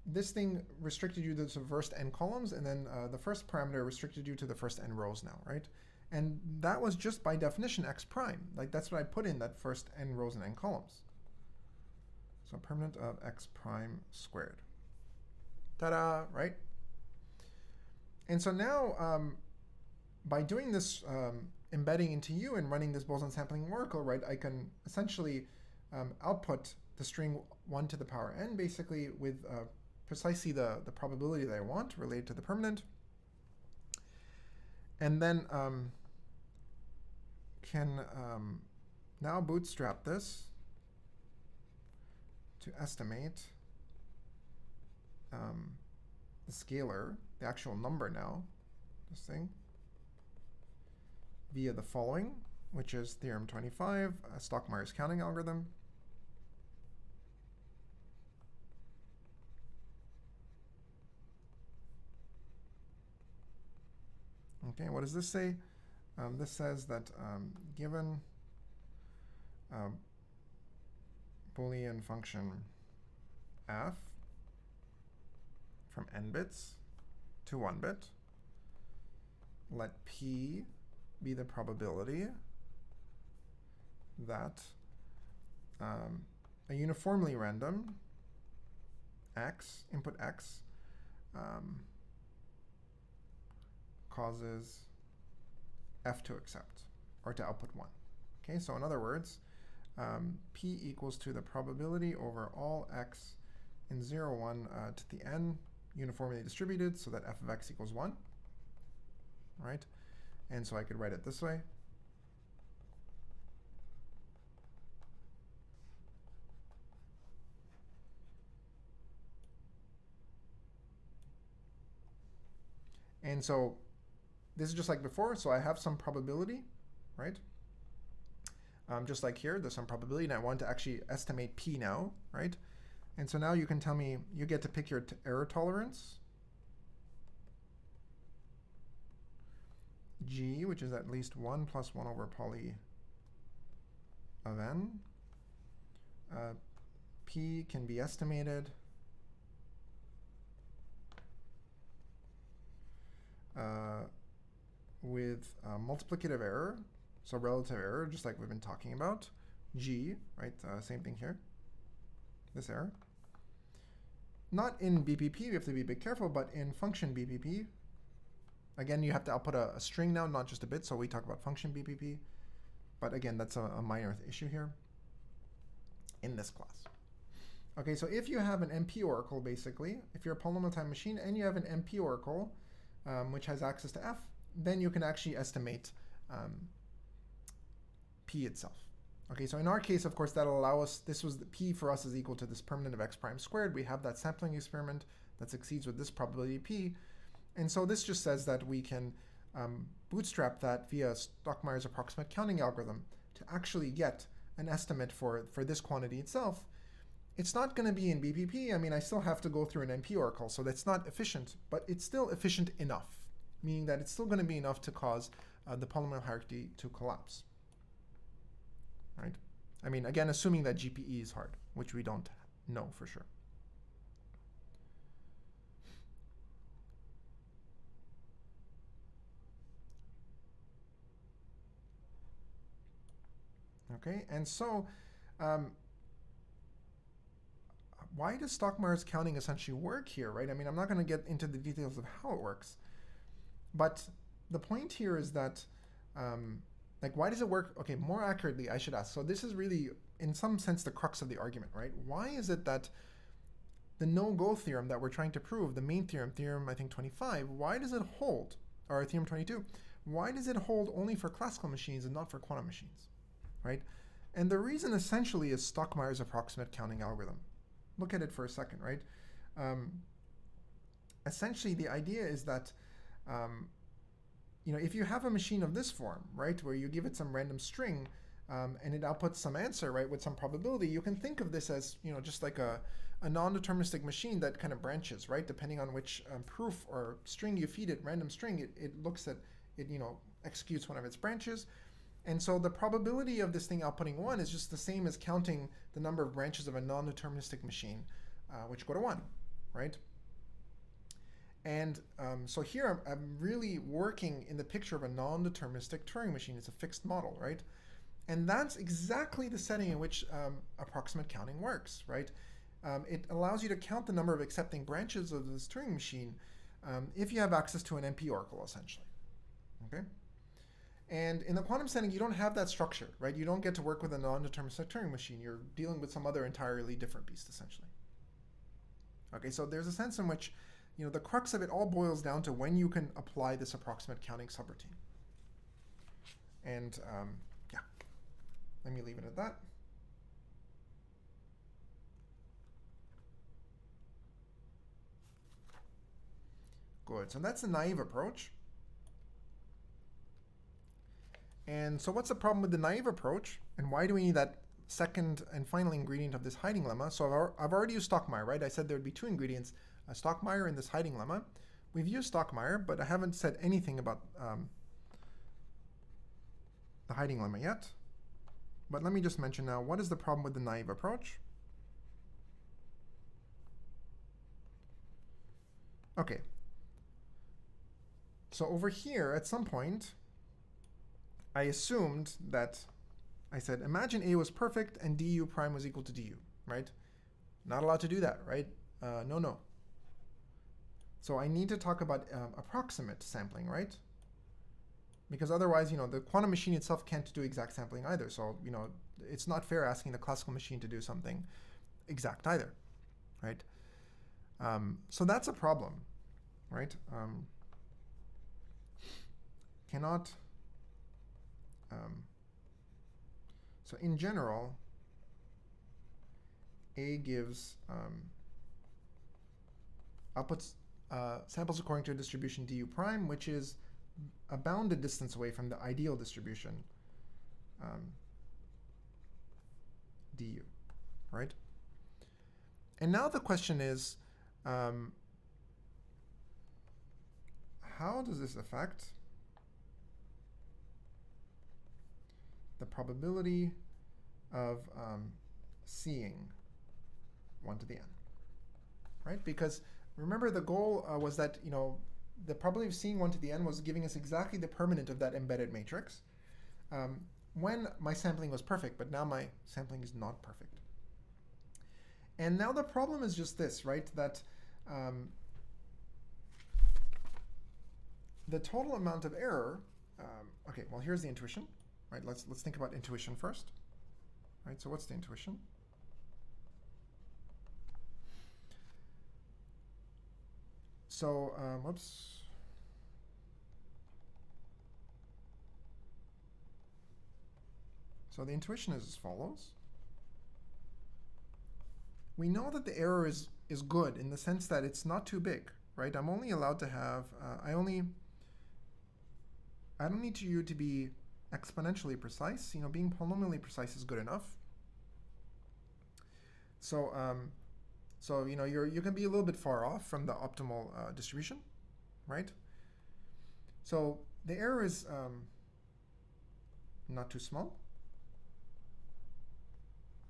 This thing restricted you to the first n columns, and then the first parameter restricted you to the first n rows now, right? And that was just by definition x prime. Like that's what I put in that first n rows and n columns. So permanent of x prime squared. Ta-da, right? And so now, by doing this embedding into U and running this Boson sampling oracle, right, I can essentially output the string 1 to the power n, basically with precisely the probability that I want related to the permanent. And then can now bootstrap this to estimate the scalar, the actual number now, this thing, via the following, which is theorem 25, Stockmeyer's counting algorithm. Okay, what does this say? This says that given Boolean function f from n bits to 1 bit, let p be the probability that a uniformly random x, input x, causes f to accept or to output 1. Okay, so in other words, p equals to the probability over all x in 0, 1 to the n uniformly distributed, so that f of x equals 1, right? And so I could write it this way. And so this is just like before, so I have some probability, right? Just like here, there's some probability, and I want to actually estimate p now, right? And so now you can tell me, you get to pick your error tolerance, g, which is at least 1 plus 1 over poly of n. P can be estimated with multiplicative error, so relative error, just like we've been talking about, G, right? Same thing here, this error. Not in BPP, we have to be a bit careful, but in function BPP, again, you have to output a string now, not just a bit, so we talk about function BPP. But again, that's a minor issue here in this class. Okay, so if you have an MP oracle, basically, if you're a polynomial time machine and you have an MP oracle, which has access to F, then you can actually estimate P itself. Okay, so in our case, of course, that'll allow us, this was the P for us is equal to this permanent of x prime squared. We have that sampling experiment that succeeds with this probability P. And so this just says that we can bootstrap that via Stockmeyer's approximate counting algorithm to actually get an estimate for this quantity itself. It's not going to be in BPP. I mean, I still have to go through an MP oracle, so that's not efficient, but it's still efficient enough, meaning that it's still going to be enough to cause the polynomial hierarchy to collapse. Right? I mean, again, assuming that GPE is hard, which we don't know for sure. Okay, and so why does Stockmeyer's counting essentially work here, right? I mean, I'm not going to get into the details of how it works, but the point here is that, like, why does it work? Okay, more accurately, I should ask. So this is really, in some sense, the crux of the argument, right? Why is it that the no-go theorem that we're trying to prove, the main theorem, theorem, I think, 25, why does it hold, or theorem 22, why does it hold only for classical machines and not for quantum machines, right? And the reason essentially is Stockmeyer's approximate counting algorithm. Look at it for a second, right? Essentially, the idea is that, you know, if you have a machine of this form, right, where you give it some random string and it outputs some answer, right, with some probability, you can think of this as, you know, just like a non-deterministic machine that kind of branches, right? Depending on which proof or string you feed it, random string, it looks at, it, you know, executes one of its branches. And so the probability of this thing outputting 1 is just the same as counting the number of branches of a non-deterministic machine, which go to 1, right? And so here I'm really working in the picture of a non-deterministic Turing machine. It's a fixed model, right? And that's exactly the setting in which approximate counting works, right? It allows you to count the number of accepting branches of this Turing machine if you have access to an MP oracle, essentially, okay? And in the quantum setting, you don't have that structure, right? You don't get to work with a non-deterministic Turing machine. You're dealing with some other entirely different beast, essentially. Okay, so there's a sense in which, you know, the crux of it all boils down to when you can apply this approximate counting subroutine. And yeah, let me leave it at that. Good, so that's the naive approach. And so what's the problem with the naive approach? And why do we need that second and final ingredient of this hiding lemma? So I've already used Stockmeyer, right? I said there would be two ingredients, a Stockmeyer and this hiding lemma. We've used Stockmeyer, but I haven't said anything about the hiding lemma yet. But let me just mention now, what is the problem with the naive approach? Okay. So over here, at some point, I assumed that I said, imagine A was perfect and du prime was equal to du, right? Not allowed to do that, right? No. So I need to talk about approximate sampling, right? Because otherwise, you know, the quantum machine itself can't do exact sampling either. So, you know, it's not fair asking the classical machine to do something exact either, right? So that's a problem, right? Cannot. So in general, A gives outputs samples according to a distribution du prime, which is a bounded distance away from the ideal distribution du, right? And now the question is, how does this affect the probability of seeing 1 to the n, right? Because remember the goal was that, you know, the probability of seeing 1 to the n was giving us exactly the permanent of that embedded matrix when my sampling was perfect, but now my sampling is not perfect. And now the problem is just this, right? That the total amount of error, okay, well, here's the intuition, right? Let's think about intuition first, right? So what's the intuition? So, whoops. So the intuition is as follows. We know that the error is good in the sense that it's not too big, right? I'm only allowed to have, I don't need you to be exponentially precise. Being polynomially precise is good enough. So, you can be a little bit far off from the optimal distribution, right? So the error is not too small.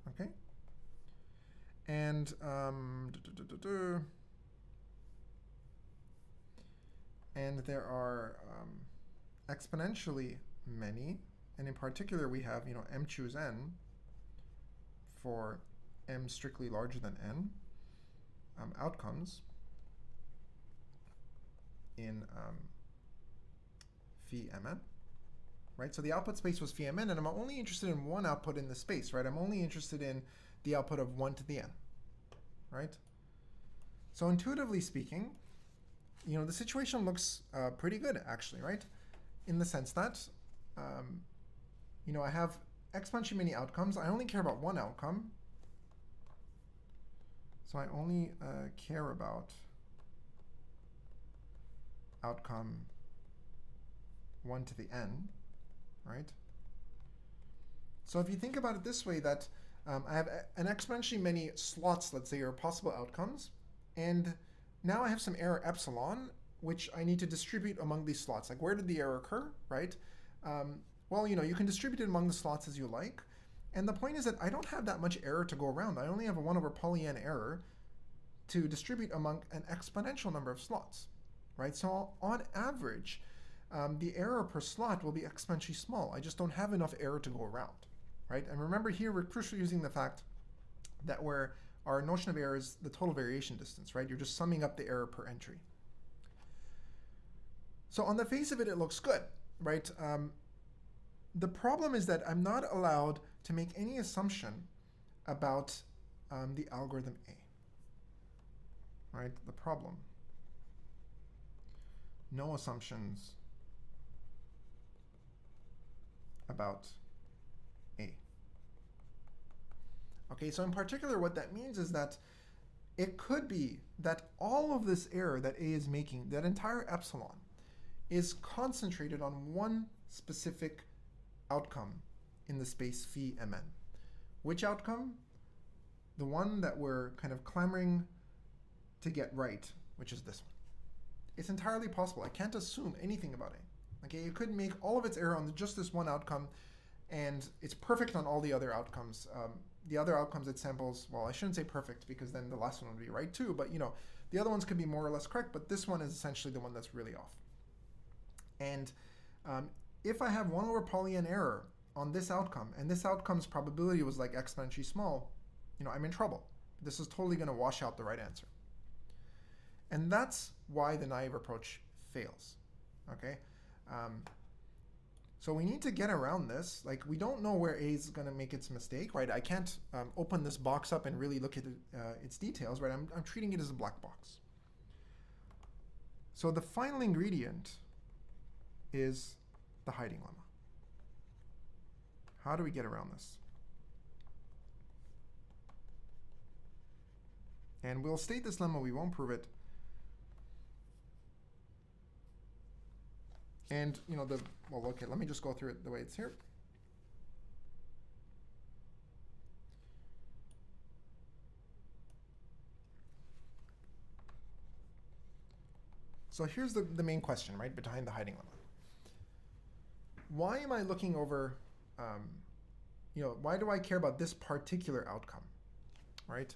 Okay. And and there are exponentially many, and in particular we have m choose n for m strictly larger than n outcomes in phi mn. Right, so the output space was phi mn, and I'm only interested in one output in the space, right? I'm only interested in the output of 1 to the n, right? So intuitively speaking, the situation looks pretty good, actually, right? In the sense that, I have exponentially many outcomes. I only care about one outcome. So I only care about outcome 1 to the n, right? So if you think about it this way, that I have an exponentially many slots, let's say, or possible outcomes, and now I have some error epsilon, which I need to distribute among these slots. Like, where did the error occur, right? Well, you can distribute it among the slots as you like, and the point is that I don't have that much error to go around. I only have a 1 over poly n error to distribute among an exponential number of slots, right? So on average, the error per slot will be exponentially small. I just don't have enough error to go around, right? And remember here, we're crucially using the fact that our notion of error is the total variation distance, right? You're just summing up the error per entry. So on the face of it, it looks good, right? The problem is that I'm not allowed to make any assumption about the algorithm A, right? The problem. No assumptions about A. Okay, so in particular, what that means is that it could be that all of this error that A is making, that entire epsilon, is concentrated on one specific outcome in the space phi mn. Which outcome? The one that we're kind of clamoring to get right, which is this one. It's entirely possible. I can't assume anything about it. Okay, it could make all of its error on just this one outcome, and it's perfect on all the other outcomes. The other outcomes it samples, well, I shouldn't say perfect because then the last one would be right too, but the other ones could be more or less correct, but this one is essentially the one that's really off. And if I have 1 over poly n error on this outcome, and this outcome's probability was like exponentially small, I'm in trouble. This is totally going to wash out the right answer. And that's why the naive approach fails, okay? So we need to get around this. Like, we don't know where A is going to make its mistake, right? I can't open this box up and really look at its details, right? I'm treating it as a black box. So the final ingredient is the hiding lemma. How do we get around this? And we'll state this lemma, we won't prove it. And well, okay, let me just go through it the way it's here. So here's the main question, right, behind the hiding lemma. Why am I looking over, why do I care about this particular outcome, right?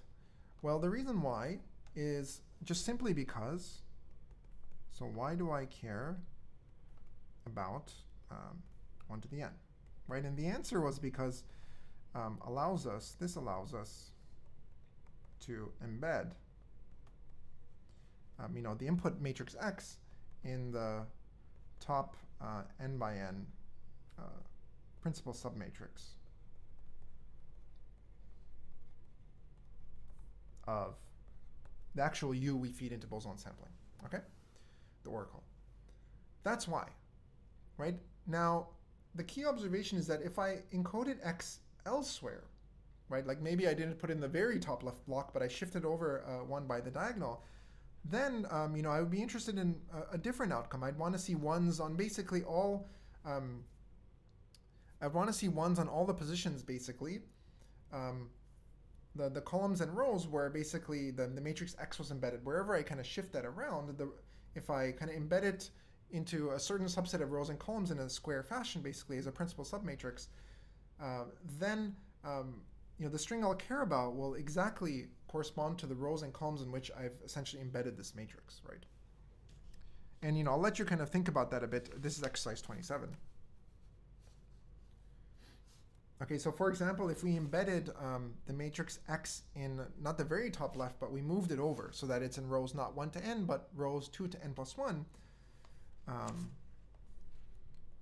Well, the reason why is just simply because, So why do I care about 1 to the n, right? And the answer was because this allows us to embed the input matrix X in the top n by n principal submatrix of the actual U we feed into boson sampling, okay? The oracle. That's why, right? Now, the key observation is that if I encoded X elsewhere, right, like maybe I didn't put in the very top left block, but I shifted over 1 by the diagonal, then I would be interested in a different outcome. I'd want to see ones on basically all. I'd want to see ones on all the positions, basically. The columns and rows where basically the matrix X was embedded. Wherever I kind of shift that around, if I kind of embed it into a certain subset of rows and columns in a square fashion, basically as a principal submatrix, then the string I'll care about will exactly correspond to the rows and columns in which I've essentially embedded this matrix, right? And I'll let you kind of think about that a bit. This is exercise 27. Okay, so for example, if we embedded the matrix X in not the very top left, but we moved it over so that it's in rows not 1 to n, but rows 2 to n plus 1.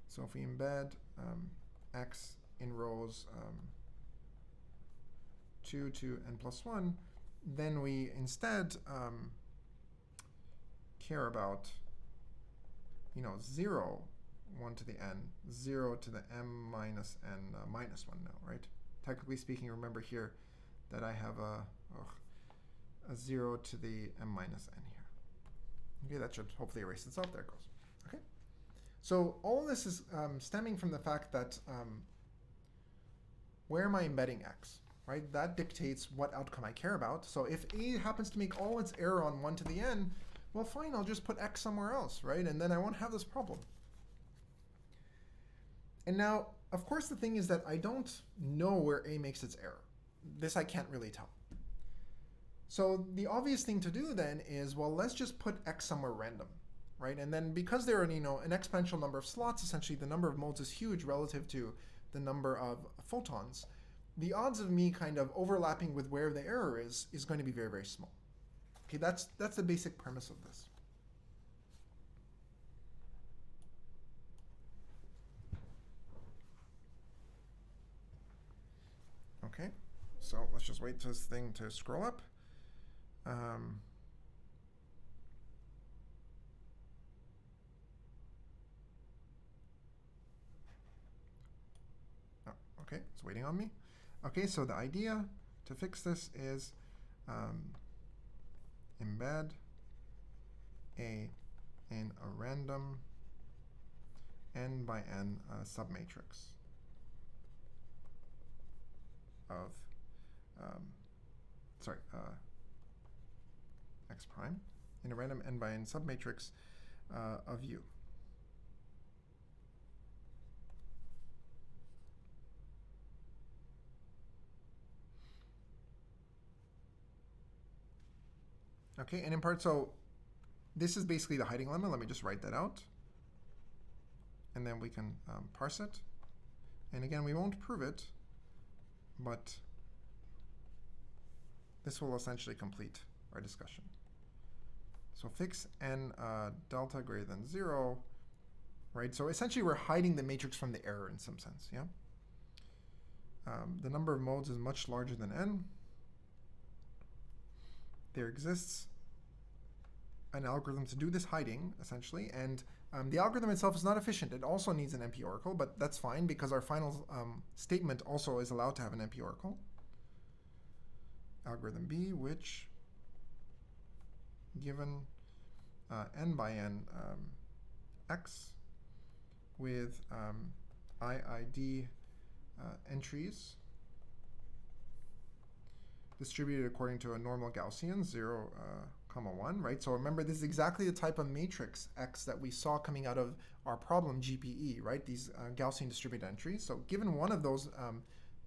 So if we embed X in rows 2 to n plus 1, then we instead care about 0, 1 to the n, 0 to the m minus n minus 1 now, right? Technically speaking, remember here that I have a 0 to the m minus n here. Okay, that should hopefully erase itself. There it goes. Okay. So all of this is stemming from the fact that where am I embedding X, right? That dictates what outcome I care about. So if A happens to make all its error on 1 to the n, well, fine, I'll just put X somewhere else, right? And then I won't have this problem. And now, of course, the thing is that I don't know where A makes its error. This I can't really tell. So the obvious thing to do then is, well, let's just put X somewhere random, right? And then because there are, an exponential number of slots, essentially the number of modes is huge relative to the number of photons, the odds of me kind of overlapping with where the error is going to be very, very small. Okay, that's the basic premise of this. Okay, so let's just wait for this thing to scroll up. Okay, it's waiting on me. Okay, so the idea to fix this is embed A in a random n by n submatrix of X prime in a random n by n submatrix of U. Okay, and in part, so this is basically the hiding lemma. Let me just write that out. And then we can parse it. And again, we won't prove it, but this will essentially complete our discussion. So fix n delta greater than 0, right? So essentially we're hiding the matrix from the error in some sense, yeah? The number of modes is much larger than n. There exists an algorithm to do this hiding, essentially, and the algorithm itself is not efficient. It also needs an NP oracle, but that's fine because our final statement also is allowed to have an NP oracle. Algorithm B, which, given n by n x with IID entries distributed according to a normal Gaussian, 0, 1, right? So remember, this is exactly the type of matrix X that we saw coming out of our problem GPE, right? These Gaussian distributed entries. So given one of those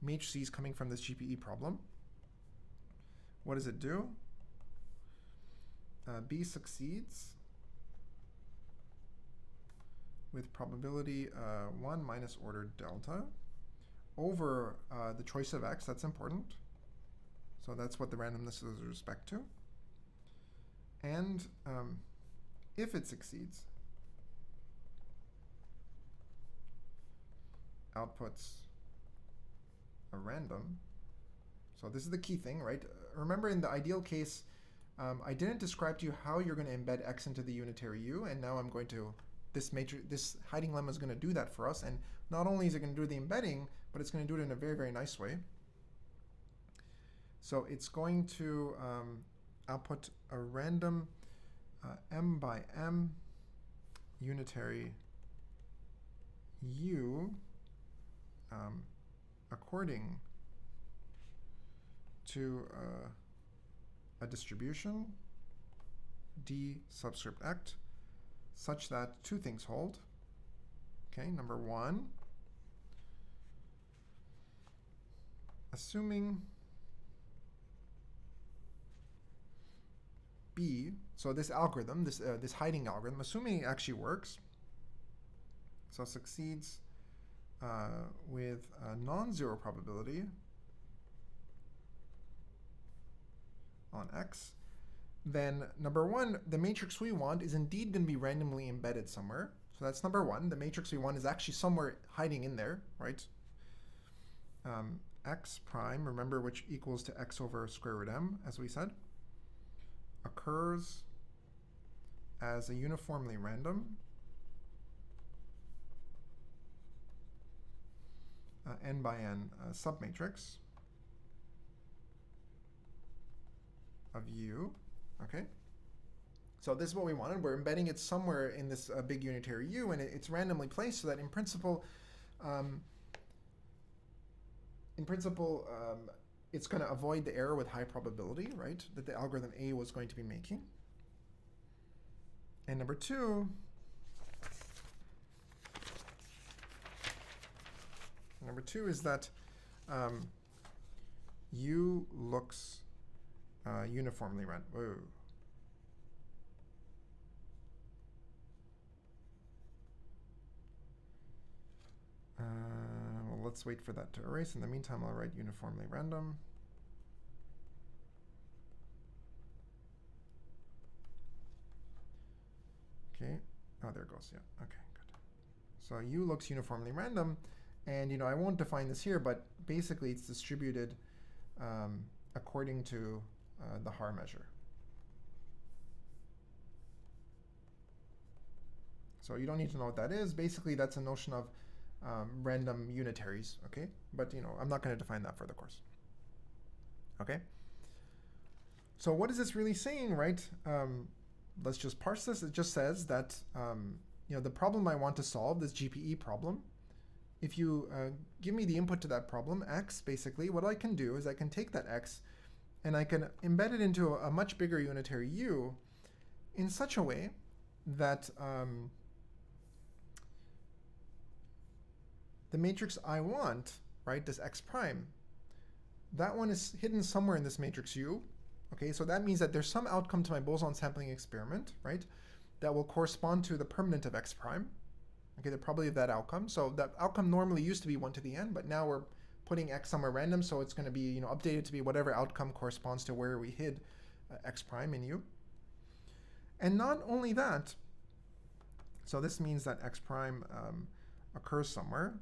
matrices coming from this GPE problem, what does it do? B succeeds with probability 1 minus order delta over the choice of x. That's important. So that's what the randomness is with respect to. And if it succeeds, outputs a random. So this is the key thing, right? Remember, in the ideal case, I didn't describe to you how you're going to embed x into the unitary u, and now I'm going to, this hiding lemma is going to do that for us. And not only is it going to do the embedding, but it's going to do it in a very, very nice way. So it's going to output a random m by m unitary u according to a distribution d subscript x such that two things hold. Okay, number one, assuming B, so this algorithm, this hiding algorithm, assuming it actually works, so succeeds with a non-zero probability on x, then number one, the matrix we want is indeed going to be randomly embedded somewhere. So that's number one. The matrix we want is actually somewhere hiding in there, right? X prime, remember, which equals to x over square root m, as we said, occurs as a uniformly random n by n submatrix of u. Okay, so this is what we wanted. We're embedding it somewhere in this big unitary u, and it's randomly placed so that in principle it's going to avoid the error with high probability, right, that the algorithm A was going to be making. And number two, is that U looks uniformly random. Whoa. Well, let's wait for that to erase. In the meantime, I'll write uniformly random. Okay. Oh, there it goes. Yeah. Okay, good. So U looks uniformly random. And, I won't define this here, but basically it's distributed according to the Haar measure. So you don't need to know what that is. Basically, that's a notion of random unitaries, okay? But, I'm not going to define that for the course. Okay? So what is this really saying, right? Let's just parse this. It just says that, the problem I want to solve, this GPE problem, if you give me the input to that problem, x, basically, what I can do is I can take that x and I can embed it into a much bigger unitary u in such a way that the matrix I want, right, this x prime, that one is hidden somewhere in this matrix u. Okay, so that means that there's some outcome to my Boson sampling experiment, right, that will correspond to the permanent of x prime. Okay, the probability of that outcome. So that outcome normally used to be 1 to the n, but now we're putting x somewhere random, so it's going to be updated to be whatever outcome corresponds to where we hid x prime in u. And not only that, so this means that x prime occurs somewhere.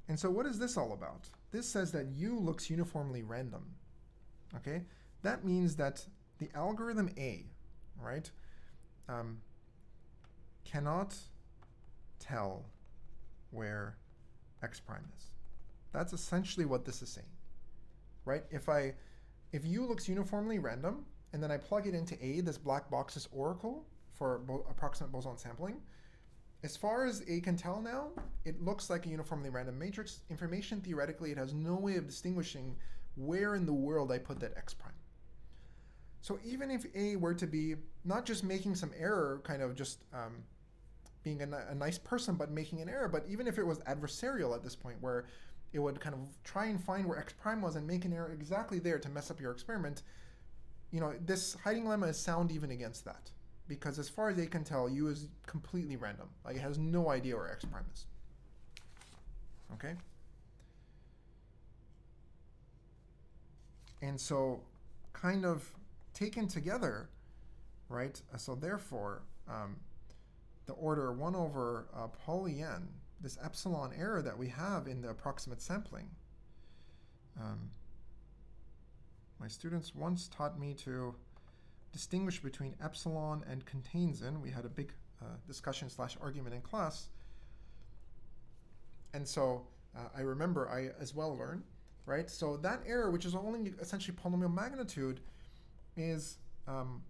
And so what is this all about? This says that u looks uniformly random. Okay, that means that the algorithm A, right, cannot tell where x prime is. That's essentially what this is saying, right? If u looks uniformly random, and then I plug it into A, this black box, this oracle for approximate boson sampling, as far as A can tell now, it looks like a uniformly random matrix. Information theoretically, it has no way of distinguishing where in the world I put that x prime. So even if A were to be not just making some error, kind of just being a nice person, but making an error, but even if it was adversarial at this point, where it would kind of try and find where x prime was and make an error exactly there to mess up your experiment, this hiding lemma is sound even against that, because as far as they can tell, U is completely random. Like, it has no idea where X prime is. Okay? And so, kind of taken together, right? So therefore, the order 1 over poly n, this epsilon error that we have in the approximate sampling. My students once taught me to distinguish between epsilon and contains in. We had a big discussion / argument in class. And so I remember I as well learned, right? So that error, which is only essentially polynomial magnitude, is,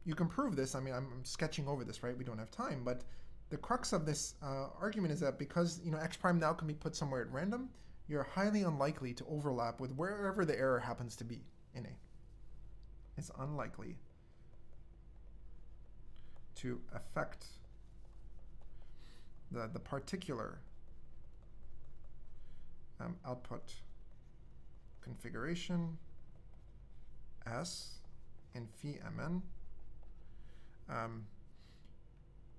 you can prove this. I mean, I'm sketching over this, right? We don't have time, but the crux of this argument is that because X prime now can be put somewhere at random, you're highly unlikely to overlap with wherever the error happens to be in A. It's unlikely to affect the particular output configuration S in phi mn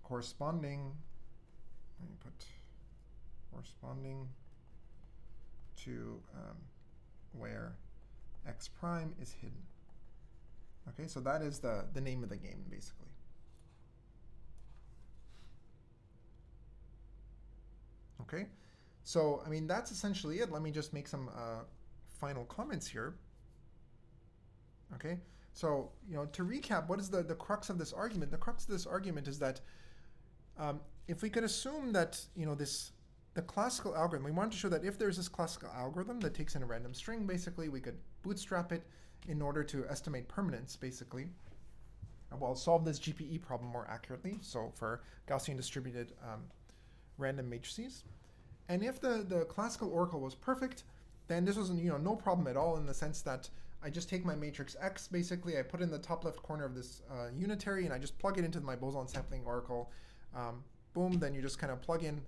corresponding, let me put corresponding to where X prime is hidden. Okay, so that is the name of the game, basically. Okay, so I mean, that's essentially it. Let me just make some final comments here. Okay, so to recap, what is the crux of this argument? The crux of this argument is that if we could assume that the classical algorithm, we want to show that if there's this classical algorithm that takes in a random string, basically we could bootstrap it in order to estimate permanence, basically. Well, solve this GPE problem more accurately, so for Gaussian distributed random matrices. And if the classical oracle was perfect, then this was no problem at all, in the sense that I just take my matrix X, basically, I put it in the top left corner of this unitary, and I just plug it into my Boson sampling oracle. Boom, then you just kind of plug in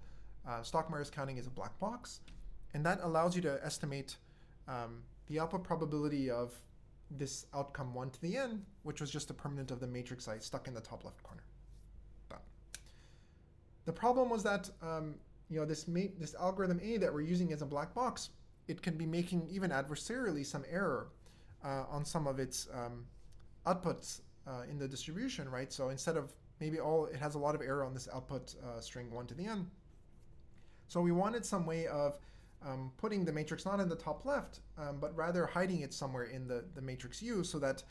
Stockmeyer's counting is a black box, and that allows you to estimate the output probability of this outcome 1 to the n, which was just the permanent of the matrix I stuck in the top left corner. Done. The problem was that this algorithm A that we're using as a black box, it can be making even adversarially some error on some of its outputs in the distribution, right? So instead of it has a lot of error on this output string 1 to the n. So we wanted some way of putting the matrix not in the top left, but rather hiding it somewhere in the matrix U, so that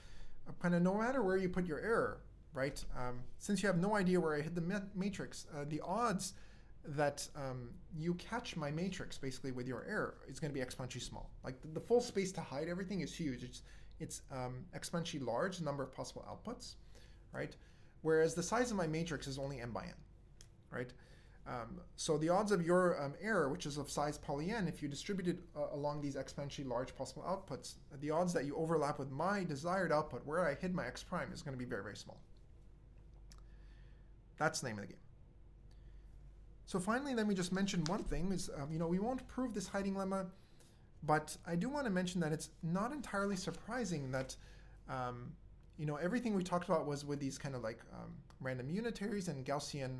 kind of no matter where you put your error, right? Since you have no idea where I hid the matrix, the odds that you catch my matrix basically with your error is going to be exponentially small. Like the full space to hide everything is huge. It's exponentially large number of possible outputs, right? Whereas the size of my matrix is only n by n, right? So the odds of your error, which is of size poly n, if you distribute it along these exponentially large possible outputs, the odds that you overlap with my desired output where I hid my X prime is going to be very, very small. That's the name of the game. So finally, let me just mention one thing is, we won't prove this hiding lemma, but I do want to mention that it's not entirely surprising that, everything we talked about was with these kind of like random unitaries and Gaussian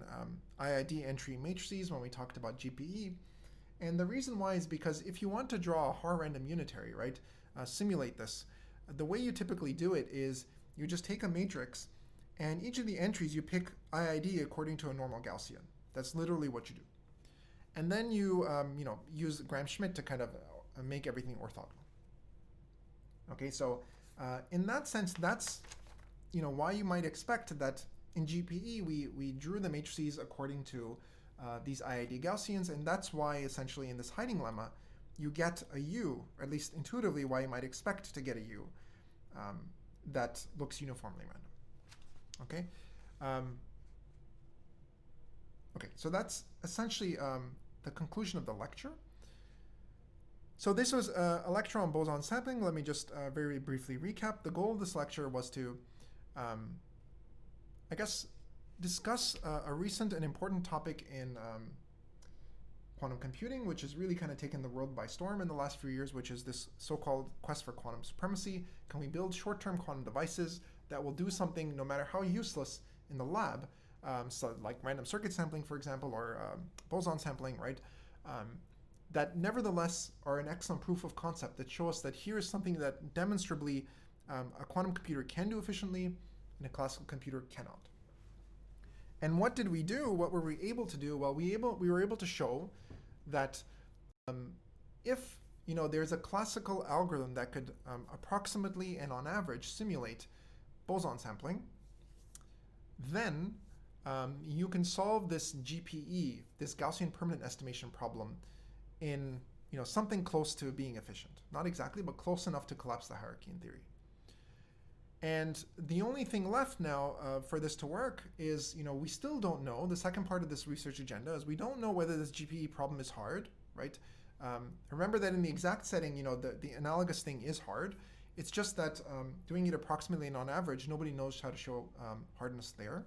IID entry matrices when we talked about GPE. And the reason why is because if you want to draw a Haar random unitary, right, simulate this, the way you typically do it is you just take a matrix and each of the entries you pick IID according to a normal Gaussian. That's literally what you do. And then you, use Gram-Schmidt to kind of make everything orthogonal. Okay, so in that sense, that's, why you might expect that in GPE, we drew the matrices according to these IID Gaussians, and that's why essentially in this hiding lemma, you get a U, or at least intuitively why you might expect to get a U that looks uniformly random. Okay? Okay, so that's essentially the conclusion of the lecture. So this was a lecture on boson sampling. Let me just very briefly recap. The goal of this lecture was to, discuss a recent and important topic in quantum computing, which has really kind of taken the world by storm in the last few years, which is this so-called quest for quantum supremacy. Can we build short-term quantum devices that will do something no matter how useless in the lab, so like random circuit sampling, for example, or boson sampling, right? That nevertheless are an excellent proof of concept that show us that here is something that demonstrably a quantum computer can do efficiently and a classical computer cannot. And what did we do? What were we able to do? Well, we were able to show that if there's a classical algorithm that could approximately and on average simulate boson sampling, then you can solve this GPE, this Gaussian permanent estimation problem, in something close to being efficient. Not exactly, but close enough to collapse the hierarchy in theory. And the only thing left now for this to work is, we still don't know. The second part of this research agenda is we don't know whether this GPE problem is hard, right? Remember that in the exact setting, the analogous thing is hard. It's just that doing it approximately and on average, nobody knows how to show hardness there.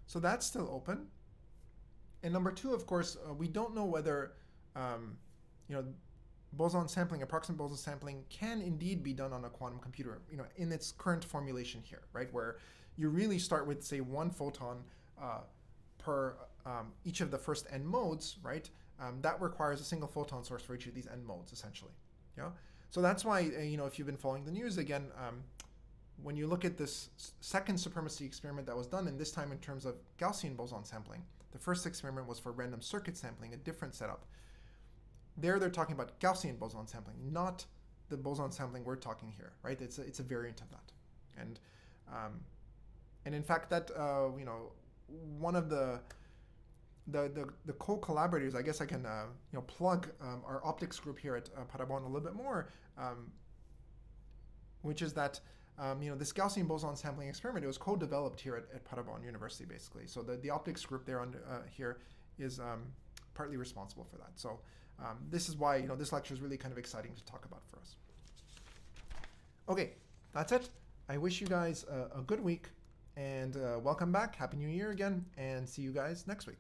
So that's still open. And number two, of course, we don't know whether boson sampling, approximate boson sampling, can indeed be done on a quantum computer, in its current formulation here, right? Where you really start with, say, one photon per each of the first n modes, right? That requires a single photon source for each of these n modes, essentially. Yeah. So that's why, if you've been following the news again, when you look at this second supremacy experiment that was done, and this time in terms of Gaussian boson sampling, the first experiment was for random circuit sampling, a different setup. There, they're talking about Gaussian boson sampling, not the boson sampling we're talking here, right? It's a variant of that, and in fact, that one of the co-collaborators, I guess I can plug our optics group here at Paderborn a little bit more, which is that this Gaussian boson sampling experiment, it was co-developed here at Paderborn University, basically. So the optics group there here is partly responsible for that. So this is why this lecture is really kind of exciting to talk about for us. Okay, that's it. I wish you guys a good week, and welcome back. Happy New Year again, and see you guys next week.